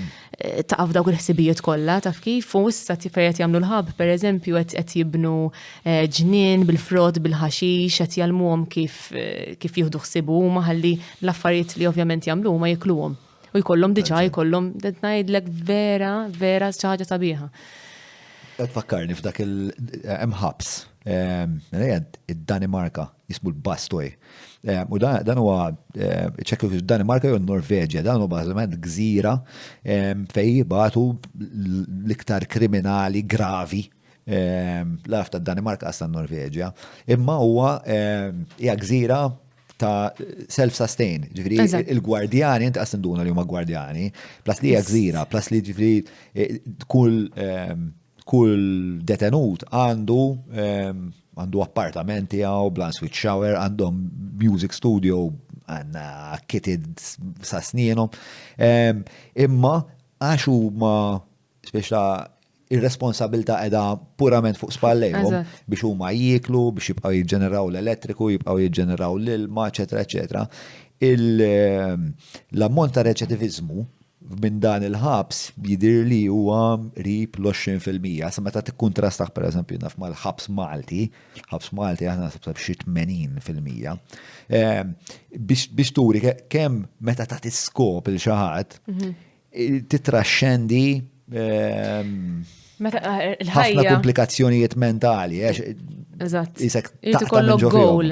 taqaf dawk il-ħsibijiet kollha taf kif u issa fejn jagħmlu l-ħabb pereżempju qed jibnu ġnien bil-frott bil-ħaxix qed jgħalmuhom kif jieħdu ħsibu huma ħalli l-affarijiet li ovvjament jagħmlu huma jikluhom. U jkollhom diġà jkollhom ngħidlek vera xi ħaġa sabiħa. Qed tfakkarni f'dak hemm ħabs. Id-Danimarka jismu l-Bastoj. U dan huwa ċekku fid-Danimarka jew Norveġja, dan huwa bażikament gżira fejn jibgħatu l-iktar kriminali gravi l-arf tad-Danimarka għas tan-Norveġja. Imma huwa hija gżira ta' self-sustain, ġifiri il-gwardjani, inti għastenduna li huma gwardjani, plas li hija gżira, plas li ġifiri kull detenut għandu appartamenti għaw, blan switch shower, għandhom music studio, għanna kitted sa' snienu. Imma għaxu ma speċa ir-responsabilta edha purament fuq spallejhom biex huma jieklu, biex jibqaw jiġġeneraw l-elettriku, jibqaw jiġġeneraw l-ilma, eċetera, eċetera. L-ammont ta' reċetivizmu minn dan il-ħabs jidir li huwa rib l-20%. Sa meta tikkuntrastaħ pereżempju naf mal-ħabs Malti, ħabs Malti aħna nasib xi 80%. Biex turi kemm meta tagħti skop il xi ħadd titraxxendi ħafna komplikazzjonijiet mentali. Eżatt. Irid ikollok goal.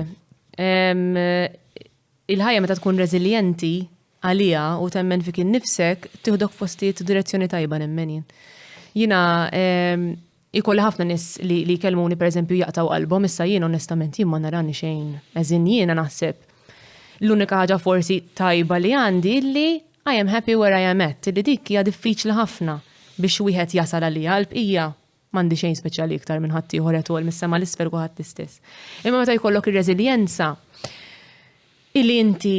Il-ħajja meta tkun reżiljenti għalija u temmen fik innifsek tieħdok fostijiet direzzjoni tajba nemmen jien. Jiena ikolli ħafna nies li jkellmuni pereżempju jaqtaw qalbhom issa jien onestament jien ma narani xejn. Eżin jiena naħseb l-unika ħaġa forsi tajba li għandi li I am happy where I am at, li dik hija diffiċli ħafna biex wieħed jasal għalija l-bqija m'għandi xejn speċjali iktar minn ħadd ieħor etwol mis-sema l-isfel kulħadd l-istess. Imma meta jkollok ir-reżiljenza illi inti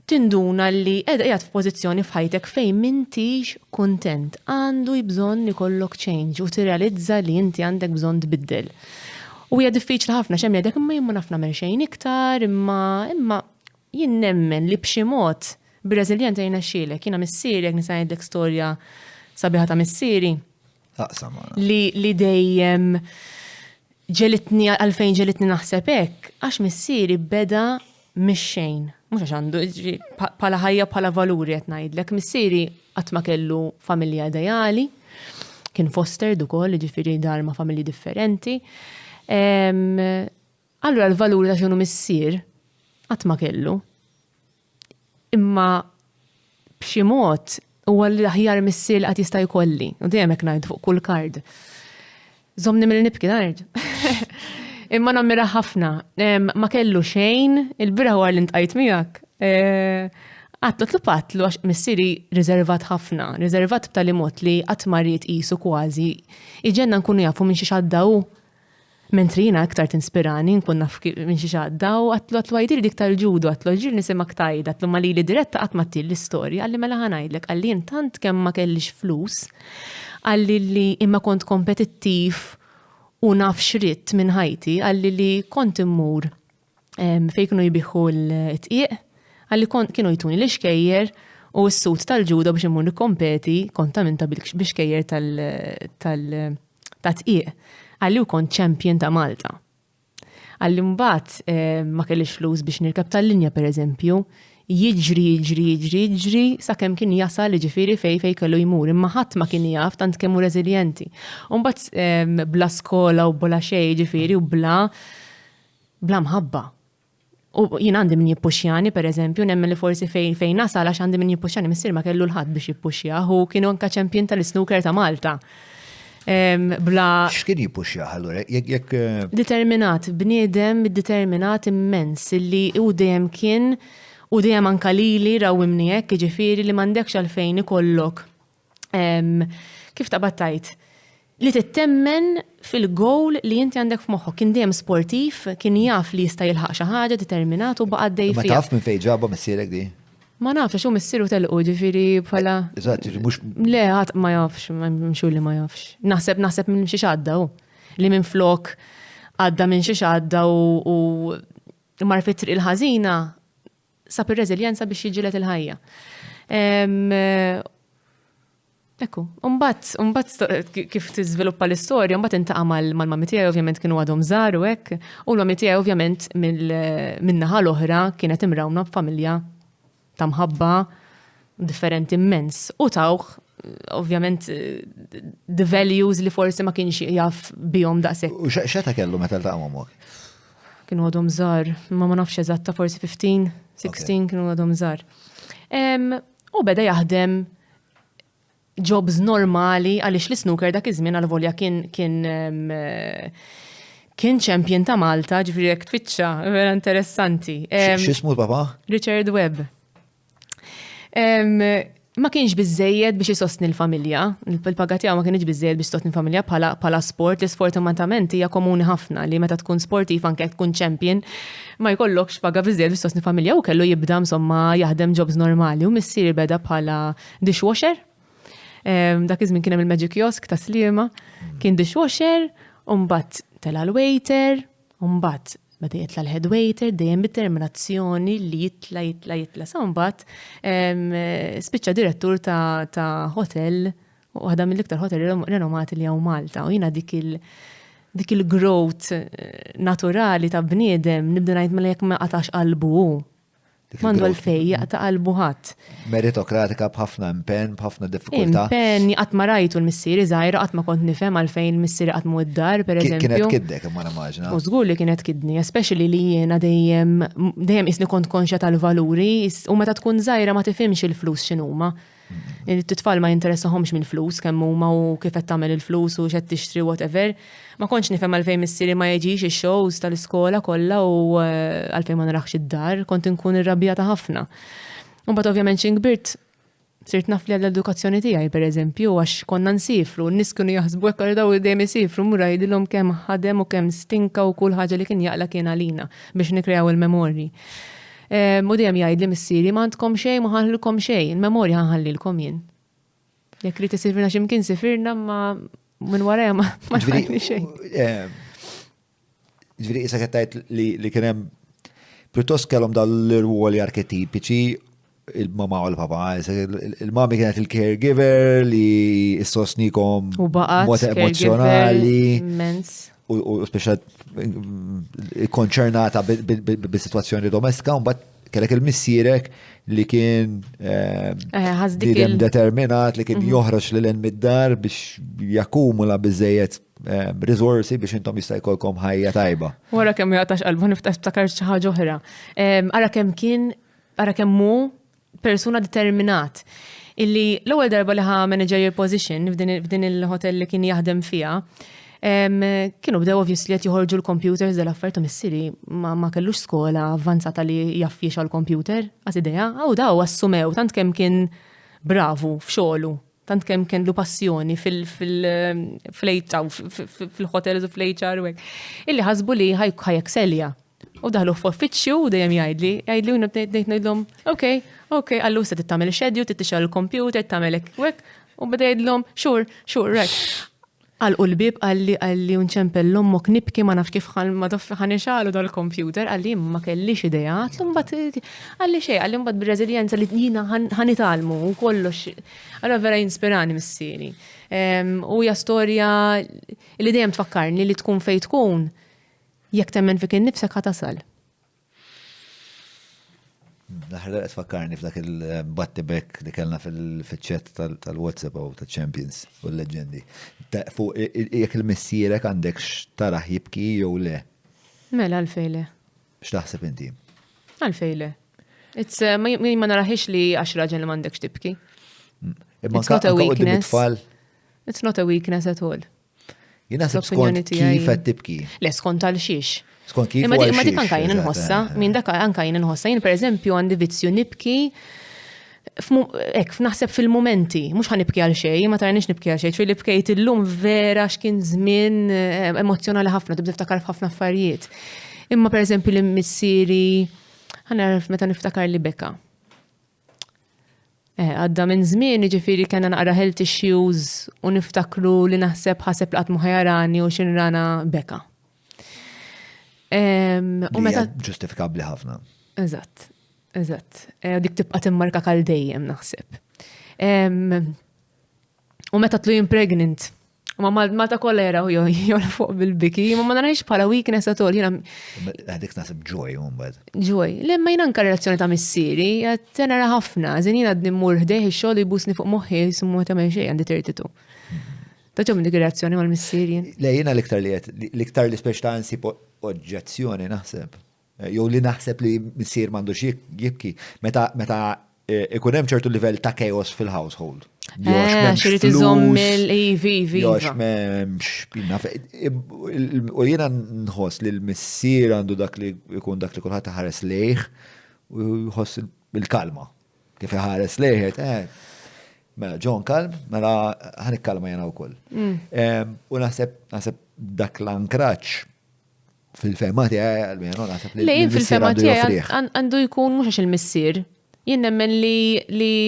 tinduna li qiegħed f'pożizzjoni f'ħajtek fejn m'intix kuntent. Għandu jibżonn ikollok change u tirrealizza li inti għandek bżonn tbiddel. U hija diffiċli ħafna xemm jgħidek imma jien ma naf nagħmel xejn iktar, imma jien nemmen li b'xi mod bir-reżiljenza jiena xxielek. Jiena missieri jekk nista' ngħidlek storja sabiħa ta' missieri. Li dejjem ġelitni għalfejn ġelitni naħseb hekk għax missieri beda mix-xejn. Mux għax għandu, pala ħajja, pala valuri għet najdlek. Missieri għatma kellu familja ideali, kien foster dukoll, ġifiri dar ma' familji differenti. Allura l-valuri ta' xinu missier għatma kellu. Imma b'xi mod u għalli ħjar missier għat jista' jkolli. U dejjem hekk ngħid fuq kull kard. Żomni mill-nibki darġ. Imma nammira ħafna, ma kellu xejn, il-bira għar li ntqajt miegħek. Għatlu għax missieri riservat ħafna, riservat b'tali mod li qatt ma rrid qisu kważi. Iġenna nkunu jafu minn xi xaddaw. Mentri jiena aktar tinspirani, nkun naf minn xi xaddaw, għatlu għajdir dik tal-ġudu, għatlu ġir nisimak tajda, għatlu ma li diretta qatt ma til l-istorja, għalli mela ħanajdlek, għalli intant kemm ma kellix flus, għalli li imma kont kompetittiv u naf xritt minn ħajti, għalli li kont immur fej kienu jibiħu l-tqiq, għalli kienu jtuni l-xkejjer u s-sut tal-ġuda biex immur nikkompeti kontamenta biex-xkejjer tal-tqiq. Għalli u kont champion ta' Malta. Għalli mbagħad ma kellix flus biex nirkab tal-linja pereżempju, jiġri sakemm kien jasal ġifieri fej kellu jmur, imma ħadd ma kien jaf tant kemm hu reżiljenti. U mbagħad bla skola u bla xejn ġifieri u bla mħabba. U jien għandi min jippuxjani pereżempju, nemmen li forsi fejn nasal għax għandi min jippuxjani missier ma kellu l-ħadd biex jippuxjah u kienu anke champion tal-snooker ta' Malta. X'kien jippuxjah allura? Determinat, bniedem determinat immens li u dejjem kien u dejjem anka lili rawimni hekk jiġifieri li m'għandekx għalfejn ikollok kif taqbad li tittemmen fil-gowl li inti għandek f'moħħok. Kien dejjem sportiv, kien jaf li jista' jilħaq xi ħaġa determinat u baqa' dej Ma taf minn fejn ġabha missierek di? Ma nafx xu missieru telqu ġifieri bħala. Eżatt, mhux. Le, ħadd ma jafx, mxu li ma jafx. Naħseb minn xi xadda hu. Li minn flok għadda minn xi xadda u mar fit-triq il-ħażina sab ir-reżiljenza biex jiġilet il-ħajja. Ekku, mbagħad kif tiżviluppa l-istorja, mbagħad intaqa' mal-mami tiegħi ovvjament kienu għadhom żgħar u hekk, u l-mami tiegħi ovvjament min-naħa l-oħra kienet imrawna b'familja ta' mħabba differenti immens. U tawħ, ovvjament, the values li forsi ma kienx jaf bihom daqshekk. U x'eta kellu meta ltaqa' magħmok? Kienu għadhom żgħar, ma nafx eżatta forsi 15, 16 kienu għadhom żgħar. U beda jaħdem jobs normali għaliex l-snooker dak iż-żmien għal-volja kien champion ta' Malta, ġifieri jekk tfittxa, vera interessanti. X'ismu l-papa? Richard Webb. Ma kienx biżejjed biex isostni l-familja, il-paga tiegħu ma kienx biżejjed biex isostni l-familja bħala sport, l-sfortunatament hija komuni ħafna li meta tkun sportiv anke tkun champion ma jkollokx paga biżejjed biex isostni l-familja u kellu jibda insomma jaħdem jobs normali u missier beda bħala dishwasher. Dak iż-żmien kien hemm il-Magic Kiosk ta' Sliema, kien dishwasher, u mbagħad tela l-waiter, u mbagħad beda jitla l-head waiter, dejjem bit-determinazzjoni li jitla sa mbagħad spiċċa direttur ta' hotel, u waħda mill-iktar hotel renomati li hawn Malta, u jiena dik il-growth naturali ta' bniedem nibda ngħid mela jekk ma qatax qalbu. Mandu għal-fej, jaqta' qalbu ħadd. Meritokratika b'ħafna impenn, b'ħafna diffikultà. Impenn, qatt ma rajtu l-missieri żgħira, qatt ma kont nifhem għalfejn il-missieri qatt mu id-dar, pereżempju. Kienet kiddek imma nimmaġina. U żgur li kienet kidni, especially li jiena dejjem isni kont konxja tal-valuri, u meta tkun żgħira ma tifhimx il-flus x'inhuma. It-tfal ma jinteressahomx mill-flus kemm huma u kif qed tagħmel il-flus u x'qed tixtri whatever. Ma kontx nifhem għalfejn missieri ma jiġix ix-shows tal-iskola kollha u għalfejn ma naraħx id-dar, kont inkun irrabjata ħafna. U mbagħad ovvjament xi kbirt sirt naf li għall-edukazzjoni tiegħi pereżempju għax konna nsifru, n-nies kienu jaħsbu hekk daw dejjem isifru mura jgħidilhom kemm ħadem u kemm stinka u kull ħaġa li kien jaqla kien għalina biex nikrew il-memorji. U dejjem jgħidli missieri ma għandkom xejn ma ħallilkom xejn, il-memorja ħanħallilkom jien. Jekk rid isifirna x'imkien sifirna ma minn warajja ma ħallni xejn. Ġifieri issa qed tgħid li kien hemm pjuttost kellhom dal-irwoli arketipiċi il-mama u l-papa. Il-mami kienet il-caregiver li issostnikom mod emozjonali. U speċjal konċernata bis-sitwazzjoni domestika, u mbagħad kellek il-missierek li kien determinat li kien joħroġ lil mid-dar biex jakkumula biżejjed risorsi biex intom jista' jkollkom ħajja tajba. Wara kemm jaqtax qalbu niftakar xi ħaġa oħra. Ara kemm hu persuna determinat illi l-ewwel darba li ħa managerial position f'din il-hotel li kien jaħdem fiha. Kienu bdew obviously qed joħorġu l-computers dal-affarijiet missieri ma kellux skola avvanzata li jaffiex għall-computer, għas idea, daw assumew tant kemm kien bravu f'xogħlu, tant kemm kien lu passjoni fil-hotels u fl-HR u hekk. Illi ħasbu li ħajekselja. U daħlu f'uffiċċju u dejjem jgħidli u ngħidlhom, okay, għallu se tittamel xedju, titixal il-computer, tagħmel hekk, u beda jgħidlhom, sure, right. Għalqu l-bib għalli unċempel l-ommok nibki ma nafx kif ħanixalu dal-computer, għalli ma kellix ideja, għalli xej, għalli mbagħad bil-reżiljenza li jina ħanitalmu u kollox. Għara vera jinspirani missieri. U hija storja li dejjem tfakkarni li tkun fejn tkun jekk temmen fik innifsek ħatasal. Naħra tfakkarni f'dak il-battibek li kellna fil-ċet tal-WhatsApp u tal-Champions u l-leġendi. Fuq jekk il-missierek għandek x'taraħ jibki jew le. Mela għalfejle. X'taħseb inti? Għalfejle. Ma naraħix li 10 raġel li m'għandekx tibki. It's not a weakness. It's not a weakness at all. Jina naħseb skont kif qed tibki. Le skont għal xiex. Skont kif imma dik anka jien inħossa, minn dak anka jien inħossa, jien pereżempju għandi vizzju nibki naħseb fil-momenti, mhux ħanibki għal xejn, ma tarniex nibki għal xejn, ċoj li bkejt illum vera x'kien żmien emozjonali ħafna, tibda niftakar f'ħafna affarijiet. Imma pereżempju li missieri ħanarf meta niftakar li Beka. Għadda minn żmien ġifieri kellna naqra health issues u niftakru li naħseb ħaseb laqat muħajjarani u xinrana Beka. U meta ġustifikabbli ħafna. Eżatt. Dik tibqa' timmarka kal dejjem naħseb. U meta tlu pregnant. Ma Malta kollha jaraw jew fuq bil-biki, ma narax bħala weakness at all. Dik naħseb joy mbagħad. Joy. Lemma jien anke relazzjoni ta' missieri, qed nara ħafna, żin jien għadni mmur ħdejh ix-xogħol jbusni fuq moħħi jismu tagħmel xejn għandi 32. Taġġom dik relazzjoni mal-missieri. Le jiena l-iktar li speċ ta' nsib oġġezzjoni naħseb. Jew li naħseb li missier m'għandux jibki meta ikun hemm ċertu livell ta' chaos fil-household. Xirrit iżomm il-EV. Jox m'hemmx u jiena nħoss li l-missier għandu dak li jkun dak li kulħadd iħares lejh u jħoss il-kalma. Kif iħares lejh mela John kalm, mela ħanikkalma jiena wkoll. U naħseb dak l-ankraġġ fil-fema tiegħi għalmenu naħseb li fil-fema tiegħi għandu jkun mhux għax il-missier. Jien nemmen li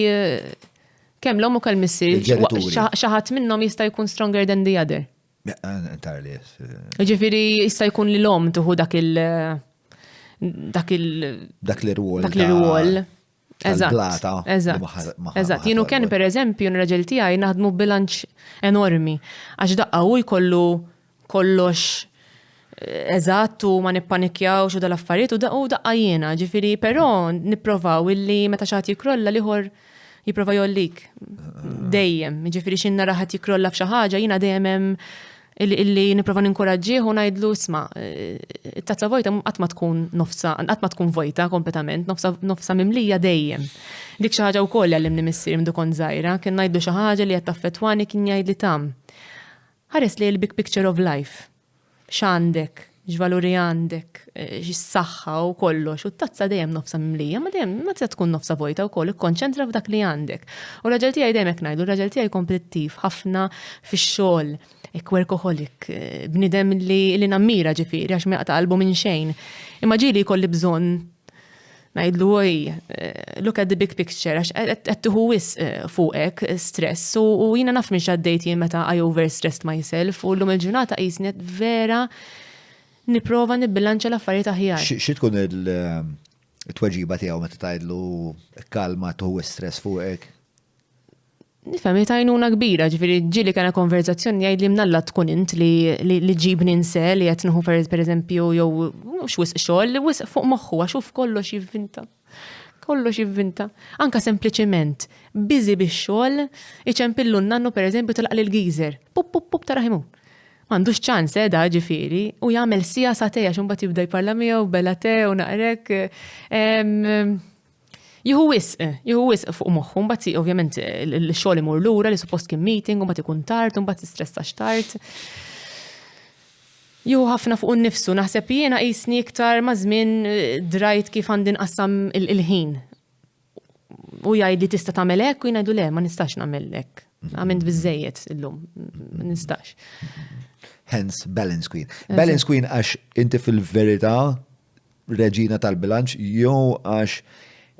kemm l-om u kal-missier xi ħadd minnhom jista' jkun stronger than the other. Entirely. Ġifieri jista' jkun li l-om tuħu dak l-irwol. Eżatt. Jienu kien pereżempju n-raġel tiegħi naħdmu bilanċ enormi għax daqqa u jkollu kollox eżatt u ma nippanikjawx u dal-affarijiet u daqqa jiena, ġifieri però nipprovaw illi meta xi ħadd jikrolla liħor jipprova jollik. Dejjem, ġifieri xi nara ħadd jikrolla f'xi ħaġa jiena dejjem hemm illi nipprova ninkoraġġih u ngħidlu isma' it-tazza vojta qatt ma tkun vojta kompletament, nofsa mimlija dejjem. Dik xi ħaġa wkoll għallimni missier minn dukon żgħira, kien ngħidlu xi ħaġa li qed taffettwani kien jgħidli tam. Ħares li l-big picture of life. X'għandek, x'valuri għandek, x'saħħa u kollox, u t-tazza dejjem nofsa mimlija, ma dejjem ma tista' tkun nofsa vojta wkoll, ikkonċentra f'dak li għandek. U raġel tiegħi dejjem hekk ngħidu, raġel tiegħi komplettiv ħafna fix-xogħol, workaholic, bniedem li nammira ġifieri għax ma jaqta' qalbu minn xejn. Imma ġieli jkolli bżonn ngħidlu look at the big picture għax qed tieħu wisq fuqek stress u jiena naf minn x'għaddejt jien meta I overstressed myself u llum il-ġurnata qisni vera nipprova nibbilanċa l-affarijiet aħjar. Xi tkun it-tweġiba tiegħu meta tgħidlu kalma tieħu stress fuqek? Nifhem jgħinuna kbira, ġifieri ġieli kien konverzazzjoni jgħidli mnalla tkun int li ġibni nsel li qed nieħu pereżempju jew mhux wisq xogħol li wisq fuq moħħu għax hu kollox jivvinta. Kollox jivvinta. Anka sempliċement biżi bix-xogħol iċempillu n-nannu pereżempju tilaq lill-geyser. Pup taraħimu. M'għandux ċans da ġifieri u jagħmel sija satej għax imbagħad jibda jparla miegħu bela te u naqrek. Jieħu wisq fuq moħħu, mbagħad ovvjament il-xogħol imur lura li suppost kien meeting u mbagħad ikun tard u mbagħad tistressax tard. Ju ħafna fuq nifsu, naħseb jiena qisni iktar ma' żmien drajt kif għandi nqassam il-ħin. U jgħid li tista' tagħmel hekk u jgħidu le, ma nistax nagħmel hekk. Għamilt biżejjed illum, ma nistax. Hence Balance Queen. Balance Queen għax inti fil-verità reġina tal-bilanċ jew għax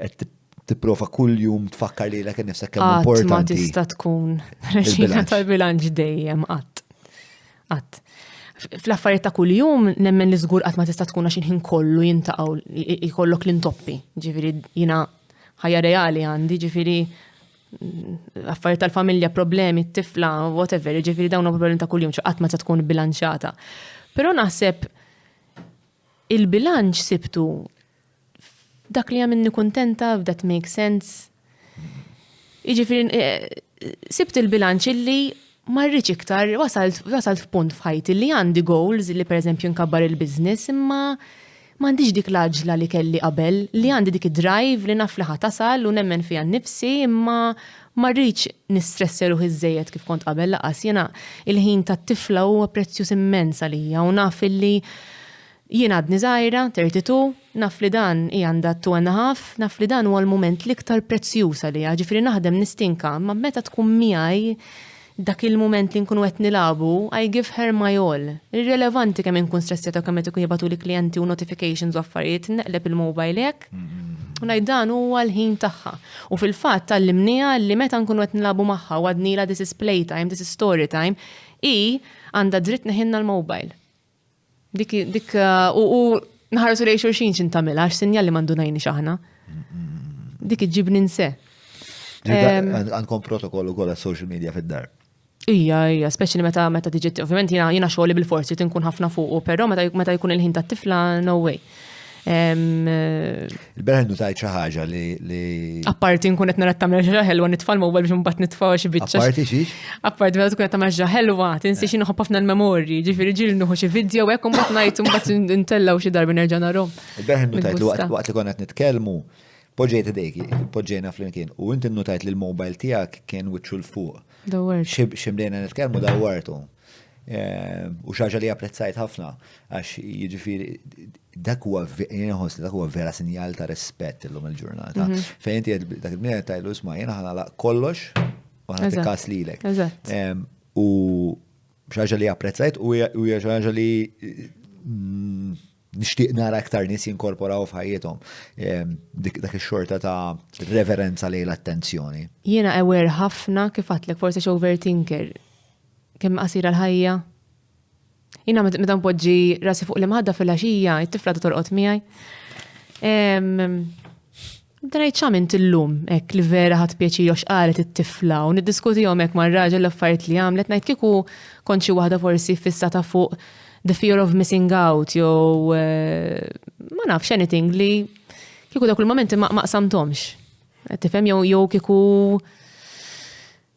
qed tipprova kull jum tfakkar lilek innifsek kemm importanti. Ma tista' tkun reġina tal-bilanċ dejjem qatt. Fl-affarijiet ta' kuljum nemmen li żgur qatt ma tista' tkun għax inħin kollu jintaqgħu jkollok l-intoppi. Ġifieri jiena ħajja reali għandi, ġifieri affarijiet tal-familja, problemi, t-tifla, whatever, ġifieri dawn problemi ta' kuljum qatt ma tista' tkun bilanċata. Però naħseb il-bilanċ sibtu dak li għamilni kuntenta, that makes sense. Ġifieri sibt il-bilanċ illi marriċ iktar, wasalt f'punt f'ħajti li għandi goals li per eżempju nkabbar il-biznis, imma m'għandix dik l-aġla li kelli qabel, li għandi dik id-drive li naf li ħatasal u nemmen fija nnifsi, imma marriċ nistresseru iżejjed kif kont qabel laqas. Jena il-ħin tat-tifla huwa prezzjuż immens għalija u naf li jiena għadni żgħira, 32, naf li dan għandha 2.5, naf li dan huwa l-mument l-iktar prezzjuż għalija, ġifieri naħdem nistinka, ma meta tkun miegħi dak il-moment li nkunu qed nilabu, I give her my all. Irrelevanti kemm inkun stressjata kemm qed ikun jibgħatu li klijenti u notifications u affarijiet, neqleb il-mobile hekk. U ngħid dan huwa l-ħin tagħha. U fil-fatt tallimniha li meta nkunu qed nilabu magħha u għadnila this is playtime, this is story time, għandha dritt neħinna l-mobile. Dik u naħarsu lejn xulxin x'intamilha għax sinjal li m'għandunajni x'aħna. Dik iġibni nse. Għandkom protokollu kollha social media fid-dar. Ija, speċi meta tiġi, ovvijament jina xogħli bil-forsi tinkun ħafna fuq, però meta jkun il-ħin tat-tifla, no way. Il-berħen nutajt xi ħaġa li. Apparti nkun qed nara tagħmel xi ħelwa nitfa' l-mobile biex mbagħad nitfa' xi biċċa. Apparti xiex? Apparti meta tkun qed tagħmel xi ħelwa, tinsi xi noħob ħafna l-memorji, ġifieri ġieli nieħu xi video hekk u mbagħad ngħid mbagħad intellaw xi darba nerġa' narhom. Il-berħen nutajt li waqt li konna qed nitkellmu, poġġejt idejki, poġġejna flimkien u inti nnutajt li l-mobile tiegħek kien wiċċu l-fuq. Ximdejna nitkellmu dawartu. U xaġa li apprezzajt ħafna għax jiġifieri dak huwa vera sinjal ta' rispett illum il-ġurnata. Fejn inti dak il-mien tajlu isma' jiena ħanalaq kollox u ħana tikkas lilek. U xaġa li apprezzajt u hija xaġa li nixtieq nara aktar nies jinkorporaw f'ħajjithom dak ix-xorta ta' reverenza lejn l-attenzjoni. Jiena aware ħafna kif għadlek forsi overthinker. Kemm qasira l-ħajja. Jiena meta npoġġi rasi fuq l-imħadda fil-għaxija, it-tifla torqod miegħi. Drajt x'għamilt illum hekk li vera ħadd pjaċir x'qalet it-tifla u niddiskutihom hekk mar-raġel l-affarijiet li għamlet ngħid kieku kont xi waħda forsi fissata fuq the fear of missing out, jew ma nafx anything li kieku dak il-momenti ma qsamtomx. Tifhem jew kieku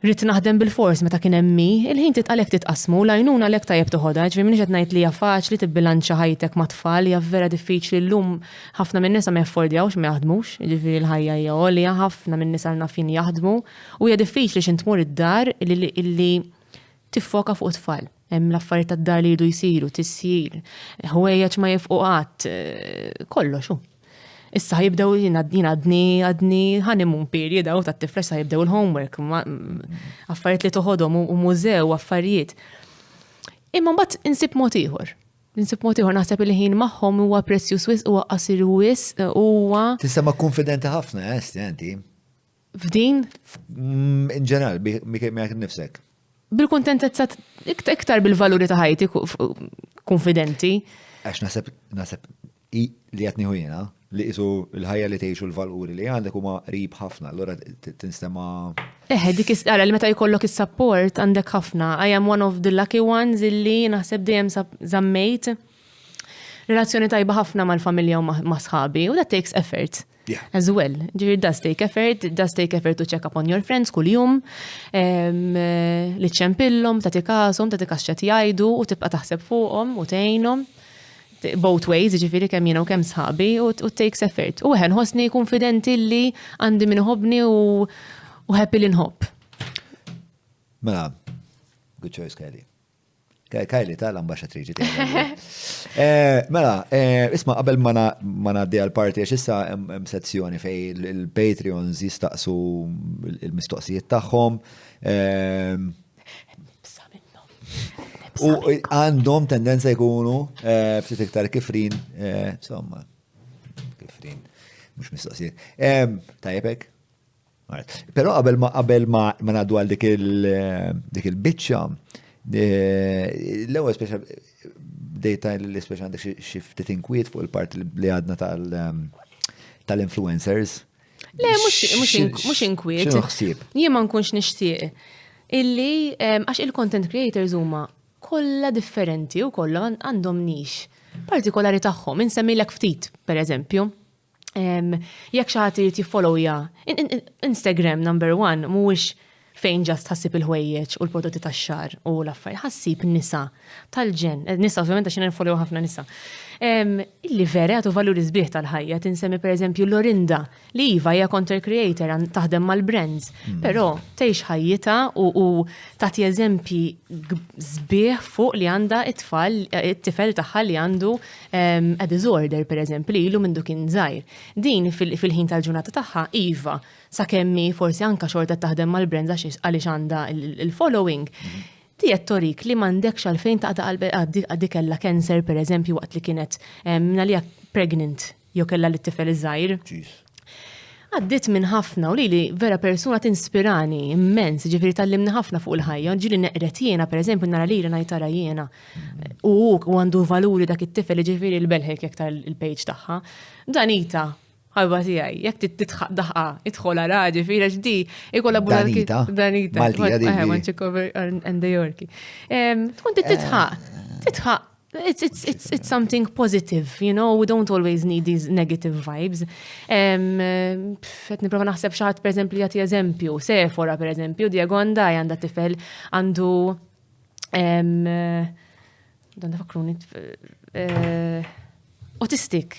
rrid naħdem bil-fors meta kien hemm il-ħin titqalek titqasmu, lajnuna lek tajjeb toħodha, ġifieri m'iniex qed ngħid li hija faċli tibbilanċa ħajtek ma' tfal, hija vera diffiċli llum ħafna minn nisa ma jaffordjawx ma jaħdmux, jiġifieri l-ħajja hija għolja, ħafna minn nisa nafin jaħdmu u hija diffiċli x'int tmur id-dar illi tiffoka fuq tfal. Hemm l-affarijiet tad-dar li jridu jsiru, tissir, ħwejjeġ ma jifqu qatt, kollox hu. Issa jibdew għadni honeymoon period u tat-tifla issa jibdew il-homework, affarijiet li toħodhom u mużew affarijiet. Imma mbagħad insib mod ieħor. Naħseb li ħin magħhom huwa prezzjuż wisq huwa qasir wisq huwa. Tista' ma konfidenti ħafna inti. F'din? In ġeneral miegħek nifsek. Bil-kuntentezza iktar bil-valuri ta' ħajti konfidenti. Għax naħseb li qed nieħu jiena li qisu l-ħajja li tgħixu l-valuri li għandek huma qrib ħafna, allura tinstema. Dik ara li meta jkollok is-support għandek ħafna. I am one of the lucky ones illi naħseb dejjem żammejt relazzjoni tajba ħafna mal-familja u ma' sħabi u that takes effort. Yeah. As well. It does take effort to check up on your friends kull-jum, li ċempillhom, tagħti każhom, tagħti każ x'qed jgħidu u tibqa' taħseb fuqhom u tgħinhom. Both ways, ġifieri kemm jiena u kemm sħabi u takes effort. U nħossni konfidenti li għandi min iħobbni u happy li nħobb. Mela, good choice, Kelly. Kajli tal-ambasċatriċi tiegħi. Mela, isma' qabel ma ngħaddi għall-parti għax issa hemm sezzjoni fejn il-Patreons jistaqsu il-mistoqsijiet tagħhom. U għandhom tendenza jkunu ftit iktar kifrin, insomma, kifrin, mhux mistoqsijiet. Tajjebek? Però qabel ma ngħaddu għal dik il-biċċa, l-ewwel speċjal dejta li speċjal għandek xi ftit inkwiet fuq il-parti li għadna tal-influencers. Le, mhux inkwiet. X'inhu ħsieb? Jien ma nkunx nixtieq illi għax il-content creators huma kollha differenti u kollha għandhom nix partikolari tagħhom. Insemmilek ftit, pereżempju. Jekk xi ħadd irid jiffollowja Instagram number 1 mhuwiex fejn ġast ħassib il-ħwejjeġ u l-prodotti tax-xahar u l-affarijiet, ħassib nisa tal-ġen, nisa ovvjament għax nfollow ħafna nisa. Illi vera jagħtu valuri sbieħ tal-ħajja, tinsemmi pereżempju Lorinda li iva hija content creator taħdem mal-brands, però tgħix ħajjita u tagħti eżempji sbieħ fuq li għandha it-tifel tagħha li għandu a disorder pereżempju li ilu minn kien żgħir. Din fil-ħin tal-ġurnata tagħha iva sakemmi forsi anka xorta taħdem mal-brands għaliex għandha il-following. Tijet torik li m'għandekx għalfejn taqta' għaddi kella cancer per eżempju waqt li kienet nalija pregnant jew kella li t-tifel iż-żgħir. Għaddit minn ħafna u li vera persuna tinspirani immens, ġifieri tallimni ħafna fuq il-ħajja, ġieli neqret jiena pereżempju nara lili ngħid jiena. U għandu valuri dak it-tifel ġifieri l-belħek jekk tar il-page tagħha. Danita ħabba tiegħi, jekk titħaq daħqa idħol ara ġifieri ġdi ikolla Danita. Maltija di. Manchikover and the Yorkie. Tkun titħaq. It's something positive, you know, we don't always need these negative vibes. Qed nipprova naħseb xi ħadd pereżempju jagħti eżempju, Sephora pereżempju, Diagonda għandha tifel għandu dan fakruni autistic.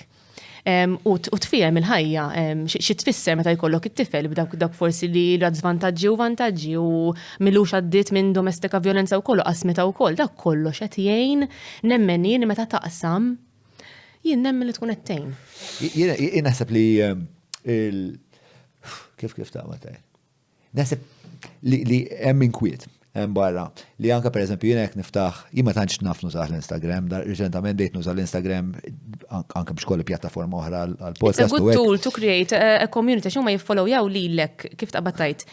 U tfiem il-ħajja, xi tfisser meta jkollok it-tifel b'dak forsi li rad żvantaġġi u vantaġġi u milux għaddiet minn domestika violenza wkoll qasmita wkoll, dak kollox qed jgħin nemmen jien meta taqsam jien nemmen li tkun qed tgħin. Jien naħseb li kif tagħmel taj. Naħseb li hemm inkwiet hemm barra li anke pereżempju jien hekk niftaħ jien ma tantx naf nużah l-Instagram, riċentament dejt nuża l-Instagram anke biex kolli pjattaforma oħra għall-podcast. It's a good tool to create a community x'huma jiffollowjaw lilek kif taqbattajt.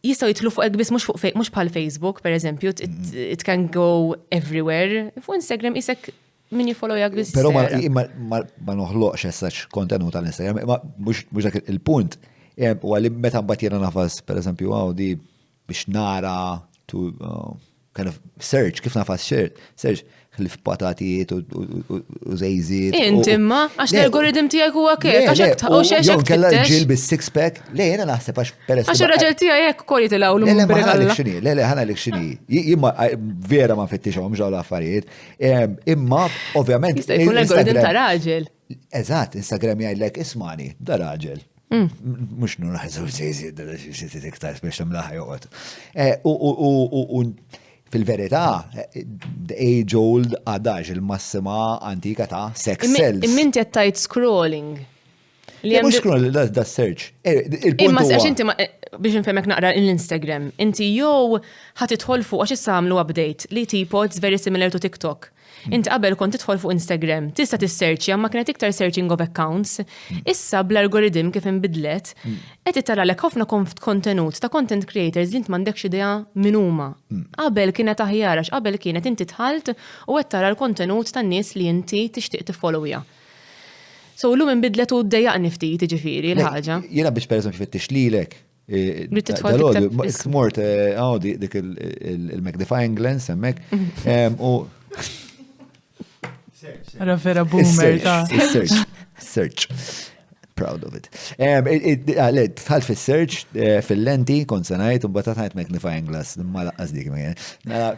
Jistgħu jidħlu fuq biss mhux bħal Facebook pereżempju, it can go everywhere. Fuq Instagram isek min jiffollowjak biss. Però ma noħloqx essax kontenut tal-Instagram, ma mhux dak il-punt. U għalli meta mbagħad jiena nafas pereżempju di biex nara to kind of search, kif nafas search, xlif patatijiet u zejziet. Intimma, għax l-algoritm tijak huwa kek, għax kella ġil bis-six-pack, le jena naħseb għax peress. Għax il-raġel tijak jek kolli tilaw l-mum ħana l xini, jimma vera ma fittixom mġaw l-affarijiet, imma ovvjament. Jista' jkun l-algoritm ta' raġel. Eżatt, Instagram jgħidlek ismani, da raġel. Mux nur ħazur zejziet, da xie iktar biex tamlaħ joqot. U fil-verità, the age-old adaġ il-massima antika ta' sex cells. Imminti għattajt scrolling. Mux scrolling, da search. Imma s inti biex nfemek naqra l-Instagram, inti jow ħatitħol fuq għax issa għamlu update li T-pods very similar to TikTok. Inti qabel kont tidħol fuq Instagram, tista' tissearchja ma kienet iktar searching of accounts. Issa bl-algoritm kif inbidlet, qed itaralek ħafna kontenut ta' content creators li int m'għandekx idea min huma. Qabel kienet aħjar għax qabel kienet inti tħalt u qed tara l-kontenut tan-nies li inti tixtieq tifollowja. So llum inbidlet u ddejjaqni ftit jiġifieri l-ħaġa. Jiena biex pereżempju fittix lilek. Mort dik il-magnifying lens hemmhekk u Ara vera boomer ta' search. Proud of it. Tħal fil-search, fil-lenti, kont sanajt, un batat magnifying glass, ma laqqas dik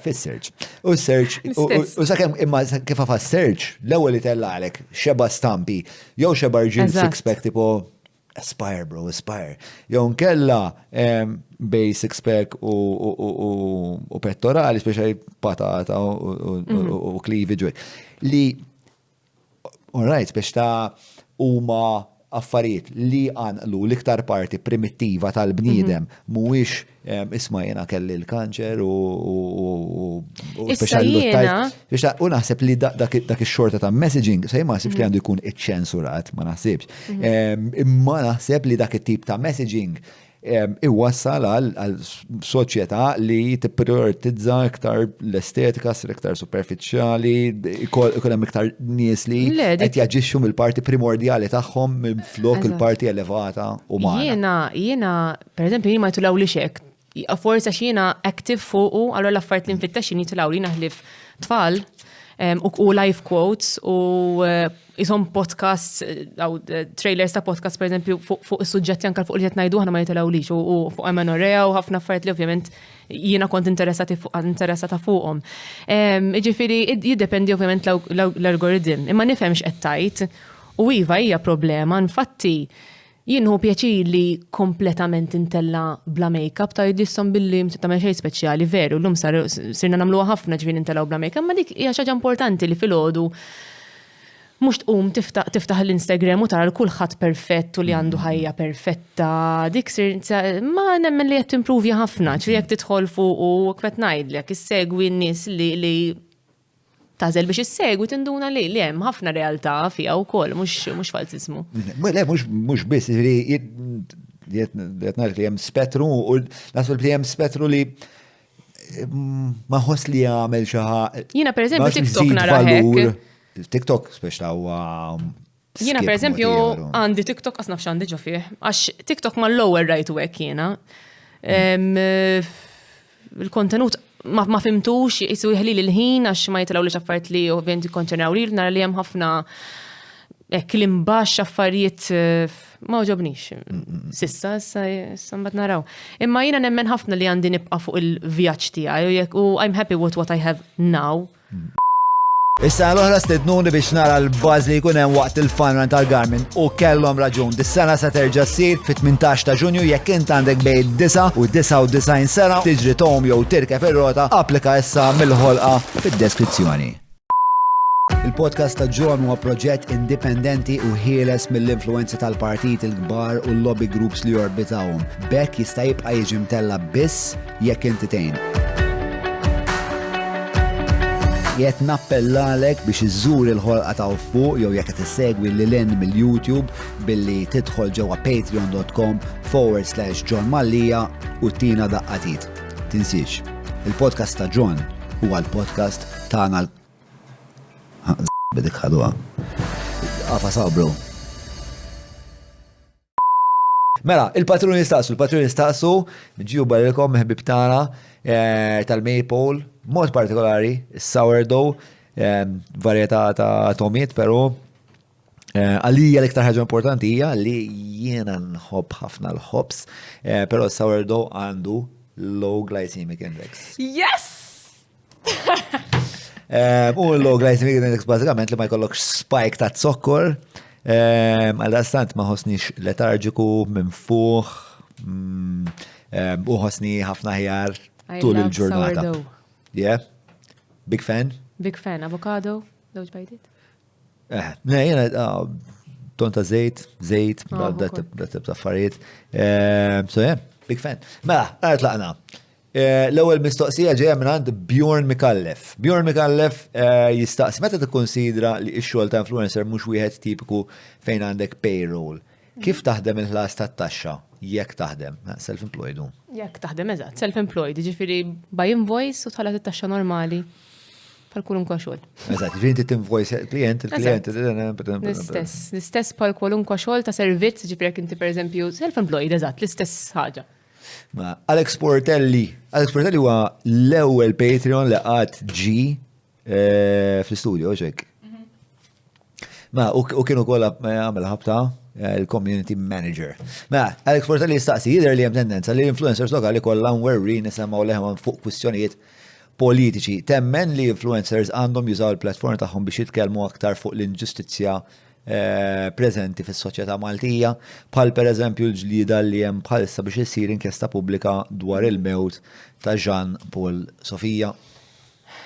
fil-search. U search, u sakem imma kif għafa search, l-ewel li tella għalek xeba stampi, jew xeba rġin six-pack tipo Aspire, bro, aspire. Jew nkella bej six-pack u pettorali, speċjali patata u cleavage. Li, all right, biex ta' huma affarijiet li għanqlu l-iktar parti primittiva tal-bniedem mhuwiex isma' jiena kelli l-kanċer u u naħseb li dak ix-xorta ta' messaging se ma naħsibx li għandu jkun iċċensurat, ma naħsibx. Imma naħseb li dak it-tip ta' messaging iwassal għal soċjetà li tipprioritizza iktar l-estetika, iktar superficiali, ikol hemm iktar nies li qed jaġixxu mill-parti primordjali tagħhom minflok il-parti elevata umana. Jiena pereżempju jien ma jtulaw li xek. Forsi għax jiena active fuqu, allura l-affarijiet li nfittex jitulaw li naħlif tfal u live quotes u jisom podcasts, trailers ta' podcast per eżempju fuq is-suġġetti anke fuq li qed ngħidu aħna ma jitilgħulix u fuq amenorrea u ħafna affarijiet li ovvjament jiena kont interessata fuqhom. Jiġifieri jiddependi ovvjament l-algoritm, imma nifhem x'qed tajt u iva hija problema, infatti jien hu pjaċir li kompletament intella bla make-up ta' jidissom billi tagħmel xejn speċjali veru, llum sirna nagħmluha ħafna ġifieri intellaw bla make-up, ma dik hija xi ħaġa importanti li filgħodu mhux tqum tiftaħ l-Instagram u tara l-kulħadd perfett u li għandu ħajja perfetta, dik ma nemmen li qed timprovja ħafna, ġifieri jekk tidħol fuq u qed ngħidlek issegwi n-nies li tażel biex issegwi tinduna li hemm ħafna realtà fiha wkoll mhux falsismu. Le mhux biss, qed ngħid li hemm spettru u naħseb li hemm spettru li ma ħoss li jagħmel xi ħaġa. Jiena pereżempju TikTok nara hekk. TikTok speċ ta' huwa jiena pereżempju għandi TikTok qas nafx għandi ġo fih, għax TikTok ma lower right u hekk jiena. Il-kontenut ma fimtux jisu jħli l-ħin għax ma jitilgħu li affarijiet li ovvjament jikkonċernaw li nara li hemm ħafna klim baxx affarijiet ma ġobnix. Sissa mbagħad naraw. Imma jiena nemmen ħafna li għandi nibqa' fuq il-vjaġġ tiegħi u I'm happy with what I have now. Issa l-oħra stednuni biex nara l-buzz li jkun hemm waqt il-funrun tal-Garmin u kellhom raġun. Dis-sena se terġa' ssir fit-18 ta' Ġunju jekk int għandek bejn 9 u 99 sena tiġri tom jew tirkeb ir-rota, applika issa mill-ħolqa fid-deskrizzjoni. Il-podcast ta' John huwa proġett indipendenti u ħieles mill-influenzi tal-partit il-kbar u l-lobby groups li jorbitawhom. Bekk jista' jibqa' jiġi mtella biss jekk inti tgħin. Jiet nappellalek biex iżżur il-ħolqa ta' fuq jew jekk qed issegwi lil mill-YouTube billi tidħol ġewwa patreon.com/John Mallija u tina daqqatit. Tinsiex, il-podcast ta' John huwa l-podcast tagħna bidik ħadwa. Għafa sabru. Mela, il-patruni staqsu, ġiju barilkom ħbib tagħna tal-Maypole, mod partikolari, sourdough, varjetà ta' tomiet, però għalija l-iktar ħaġa importanti hija li jiena nħobb ħafna l-ħobs, però sourdough għandu low glycemic index. Yes! U low glycemic index bażikament li ma jkollokx spike ta' zokkor, għal-dastant ma ħosnix letarġiku minn fuq, u ħosni ħafna ħjar tul il-ġurnata. Yeah? Big fan? Big fan. Avocado? Dawġ bajdiet? Jena, tonta zejt, da tib ta' affarijiet. So yeah, big fan. Mela, għaret laqna. L-ewwel mistoqsija ġejja minn għand Bjorn Mikallef. Bjorn Mikallef jistaqsi meta tikkonsidra li x-xogħol ta' influencer mhux wieħed tipiku fejn għandek payroll. Kif taħdem il-ħlas tat-taxxa? Jekk taħdem, self-employed. Jekk taħdem eżatt, self-employed, ġifieri by invoice u tħallat it-taxxa normali bħal kwalunkwe xogħol. Eżatt, ġifieri inti tinvoice il-klient. L-istess bħal kwalunkwe xogħol ta' servizz, ġifieri jekk inti pereżempju self-employed eżatt, l-istess ħaġa. Alex Portelli huwa l-ewwel Patreon li qatt ġi fl-istudio, xek. U kienu kollha għamel ħabta il-community manager. Alex Portelli jistaqsi jidher li hemm tendenza li l-influencers lokali kollha nwerri nisemgħu leħem fuq kwistjonijiet politiċi. Temmen li influencers għandhom jużaw il-platform tagħhom biex jitkellmu aktar fuq l-inġustizzja preżenti fis-soċjetà Maltija, bħal pereżempju l-ġlieda li hemm bħalissa biex issir inkjesta pubblika dwar il-mewt ta' Jean Paul Sofija.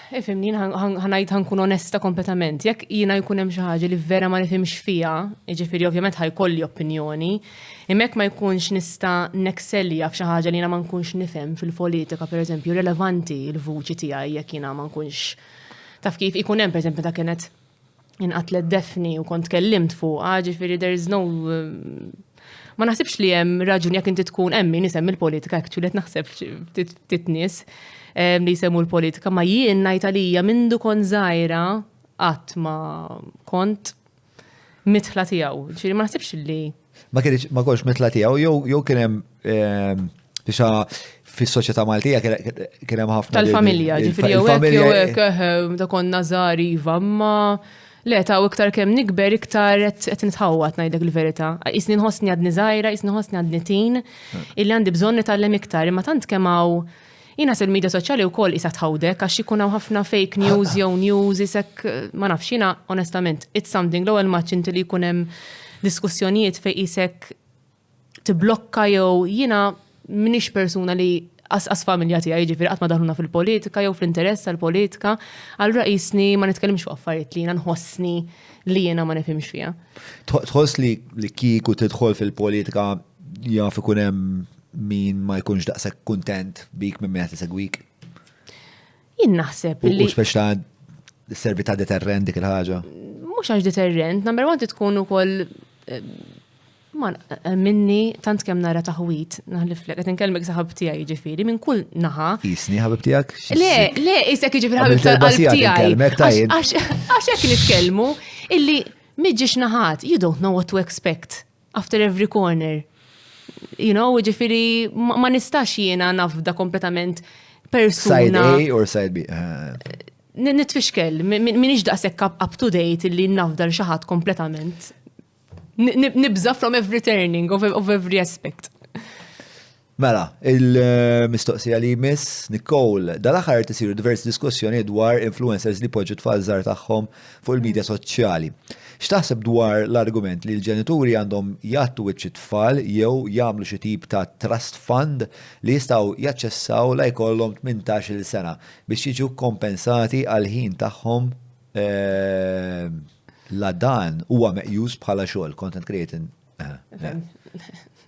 Ifimni, ħanajt ħankun onesta kompletament. Jekk jina jkun hemm xi ħaġa li vera ma nifhimx fiha, jiġifieri ovvjament ħajkolli opinjoni, imma ma jkunx nista' neksellja f'xi ħaġa li jiena ma nkunx nifhem fil-politika pereżempju relevanti l-vuċi tiegħi jekk jiena ma nkunx taf kif ikun hemm pereżempju ta' kienet inqatlet Defni u kont kellimt fuqha, ġifieri there is no ma naħsibx li hemm raġun jekk inti tkun hemm min isemmi l-politika actually qed naħseb ftit nies li jsemmu l-politika, ma jien ngħid għalija mindu kon żgħira qatt ma kont mitħla tiegħu. Ġifieri ma naħsibx li ma konx mitla tiegħu jew kien hemm biex fis-soċjetà Maltija kien hemm ħafna tal-familja, ġifieri jew hekk ta' konna żgħar iva, ma le ta' iktar kemm nikber iktar qed nitħawwat ngħidlek il-verità. Isni nħossni għadni żgħira, isni nħossni għadni teen, illi għandi bżonn nitgħallem iktar, imma tant kemm hawn jina il-medja soċjali wkoll isa tħawdek għax ikun hawn ħafna fake news jew news isek ma nafx jiena onestament it's something l-ewwel maċ inti li jkun hemm diskussjonijiet fejn isek tiblokka jew jiena m'iniex persuna li as familja tiegħi jiġifieri qatt ma daħluna fil-politika jew fl-interess tal-politika, allura qisni ma nitkellimx fuq affarijiet li jiena nħossni li jiena ma nifhimx fiha. Tħoss li kieku tidħol fil-politika jaf ikun hemm min ma jkunx daqshekk kuntent bik minn meta tisegwik? Jien naħseb li U speċta servi ta' deterrent dik il-ħaġa. Mhux għax deterrent, number one tkun ukoll minni tant kemm nara taħwit, naħliflek, qed inkellmek saħab tiegħi jiġifieri minn kull naħa. Isni ħabib tiegħek? Le, isek jiġifieri ħabib tal-qalb tiegħi. Għax hekk nitkellmu illi miġġiex naħat, you don't know what to expect after every corner. You know, jiġifieri ma nistax jiena nafda kompletament persuna. Side A or side B? Nitfixkel, minix daqshekk up to date illi nafda xi ħadd kompletament. Nibza from every turning of every aspect. Mela, il-mistoqsija li jmiss Nicole, dal-aħħar tisiru diversi diskussjoni dwar influencers li poġġu tfal żgħar tagħhom fuq il-medja soċjali. X'taħseb dwar l-argument li l-ġenituri għandhom jagħtu wiċċ tfal jew jagħmlu xi tip ta' trust fund li jistgħu jaċċessaw la jkollhom 18-il sena biex jiġu kompensati għal ħin tagħhom la dan huwa meqjus bħala xogħol, content creating.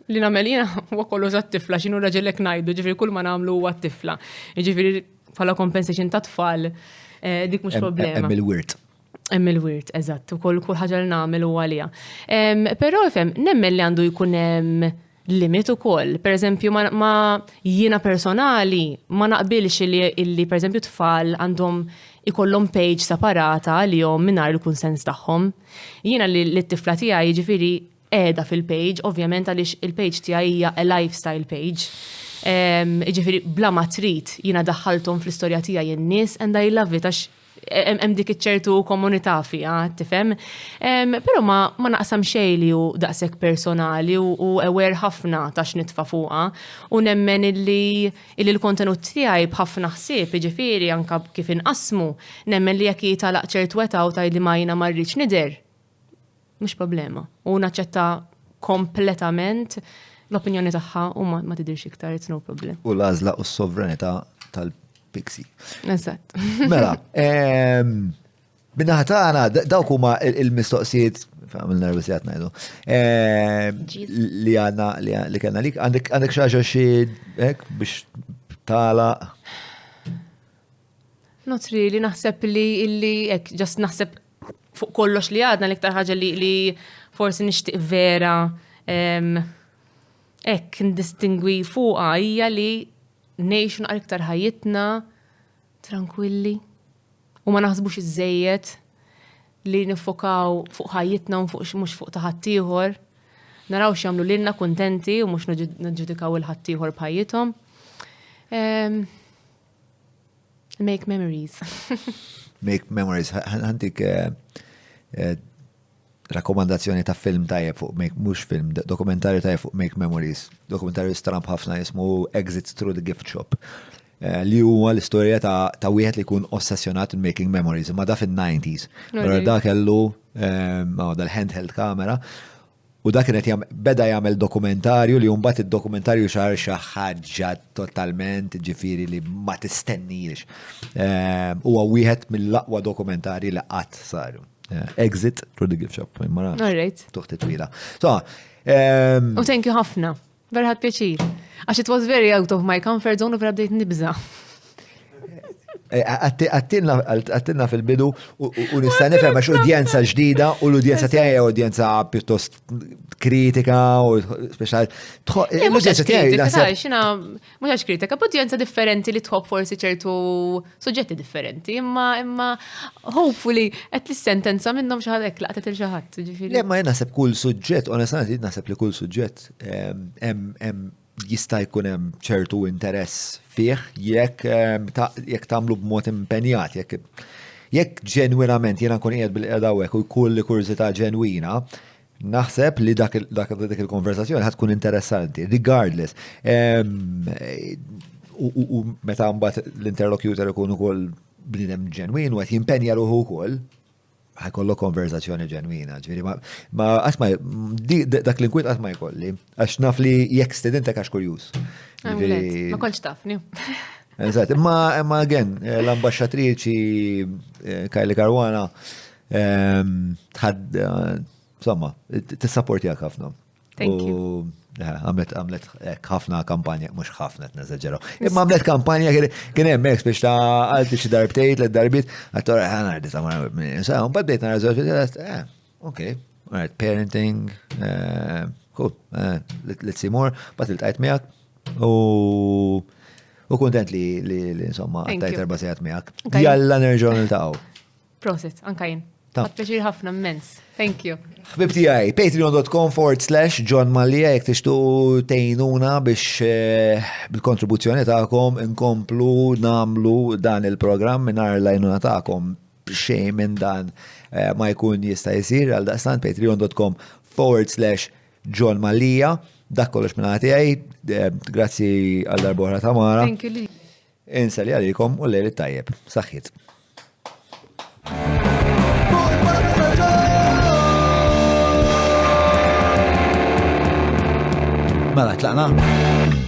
Li nagħmel jiena huwa kollu tat-tifla x'inhu raġelek ngħidu, ġifieri kull ma nagħmlu huwa t-tifla. Jiġifieri bħala compensation ta' tfal dik mhux problema. Hemm il-wirt. Hemm il-wirt, eżatt, ukoll kull ħaġa li nagħmel huwa għaliha. Però ifhem, nemmen li għandu jkun hemm limit ukoll. Pereżempju ma jiena personali ma naqbilx illi pereżempju tfal għandhom ikollhom page separata li jom mingħajr il-kunsens tagħhom. Jiena li t-tifla tiegħi jiġifieri qiegħda fil-page, ovvjament għaliex il-page tiegħi hija a lifestyle page. Jiġifieri bla ma trid jiena daħħalthom fl-istorja tiegħi in-nies and I love it għax hemm dik iċ-ċertu komunità fiha, tifhem. Però ma naqsam xejn li hu daqshekk personali u aware ħafna ta' x'nitfa' fuqha u nemmen illi l-kontenut tiegħi b'ħafna ħsieb, jiġifieri anke kif inqasmu, nemmen li jekk jitalaq ċertu weta u tgħidli ma jiena ma rridx nidher. Mhux problema. U naċċetta kompletament l-opinjoni tagħha u ma tidhirx iktar, it's no problem. U l-għażla u s-sovranità tal-Pixie. Eżatt. Mela, binnaħa tagħna dawk huma il-mistoqsijiet faham il-nervosijat ngħidu. Li għandna li kellna lik għandek xi ħaġa xi hekk biex tagħlaq. Not really, naħseb li hekk ġast naħseb fuq kollox li għadna l-iktar ħaġa li forsi nixtieq vera hekk ndistingwi fuqha hija li ngħixu naqra iktar ħajjitna tranquilli u ma naħsbux iżejjed li nifokaw fuq ħajjitna u mhux fuq ta' ħaddieħor. Naraw x'jagħmlu lilna kuntenti u mhux naġġudikaw il-ħaddieħor b'ħajjithom. Make memories. Make memories. Ħantik rakkomandazzjoni ta' film tajjeb fuq mhux film, dokumentarju tajjeb fuq Make Memories. Dokumentarju stramp ħafna jismu Exits Through the Gift Shop. li huwa l-istorja ta' wieħed li jkun ossessjonat in making memories, ma da fin-90s. Allora da kellu dal-handheld camera u da kienet beda jagħmel dokumentarju li mbagħad id-dokumentarju xar xi ħaġa totalment ġifieri li ma tistennix. Huwa wieħed mill-aqwa dokumentarji li qatt saru. Exit through the gift shop. All right. Tuħti twila. So, thank you ħafna. Vera ħadd pjaċir. Għax it was very out of my comfort zone u vera bdejt nibża. Għattinna fil-bidu u nista' nifhem għax udjenza ġdida u l-udjenza tiegħi hija udjenza pjuttost kritika u speċjal. L-udjenza tiegħi mhux għax kritika, b'udjenza differenti li tħobb forsi ċertu suġġetti differenti, imma hopefully qed sentenza minnhom xi ħadd hekk laqtet il xi ħadd. Le ma jien naħseb kull suġġett, onestament naħseb li kull suġġett hemm jista' jkun hemm ċertu interess fih jekk tagħmlu b'mod impenjat, jekk ġenwinament jiena nkun qiegħed bil-qiegħda hekk u jkolli kurzità ġenwina, naħseb li dak il-konversazzjoni ħad tkun interessanti, regardless. U meta mbagħad l-interlocutor ikun ukoll bniedem ġenwin u qed jimpenja ruħu wkoll, ħajkollu konverzazzjoni ġenwina, ġviri, ma għasma, dak l-inkwit għasma jkolli, għax naf li jek studentek għax kurjus. Ma konċ tafni. Eżat, imma again, l-ambasċatriċi Kajli Karwana, tħad, insomma, t-supportijak ħafna. Thank you. Għamlet ħafna kampanja, mux ħafna t-nazzaġġeraw. Imma għamlet kampanja kien hemmhekk biex ta' għalti xi darbtejt l-darbit, għattora ħanardi ta' mara sa' un bdejt nara żewġ, ok, alright, parenting, cool, let's see more, bat il-tajt miegħek u kontent li insomma tajt erba' sigħat miegħek. Jalla nerġgħu niltaqgħu. Proset, anka jien. Għad pjaċir ħafna immens. Thank you. Ħbib tiegħi, patreon.com/John Mallia jekk tixtu tgħinuna biex bil-kontribuzzjoni tagħkom inkomplu namlu dan il-programm mingħajr l-għajnuna tagħkom xejn minn dan ma jkun jista' jsir għal daqstant patreon.com/John Mallia. Dak kollox minn tiegħi, grazzi għal darbora Tamara. Thank you li. Insali għalikom u l-lejl tajjeb. Saħħit. Mela, tlaqna?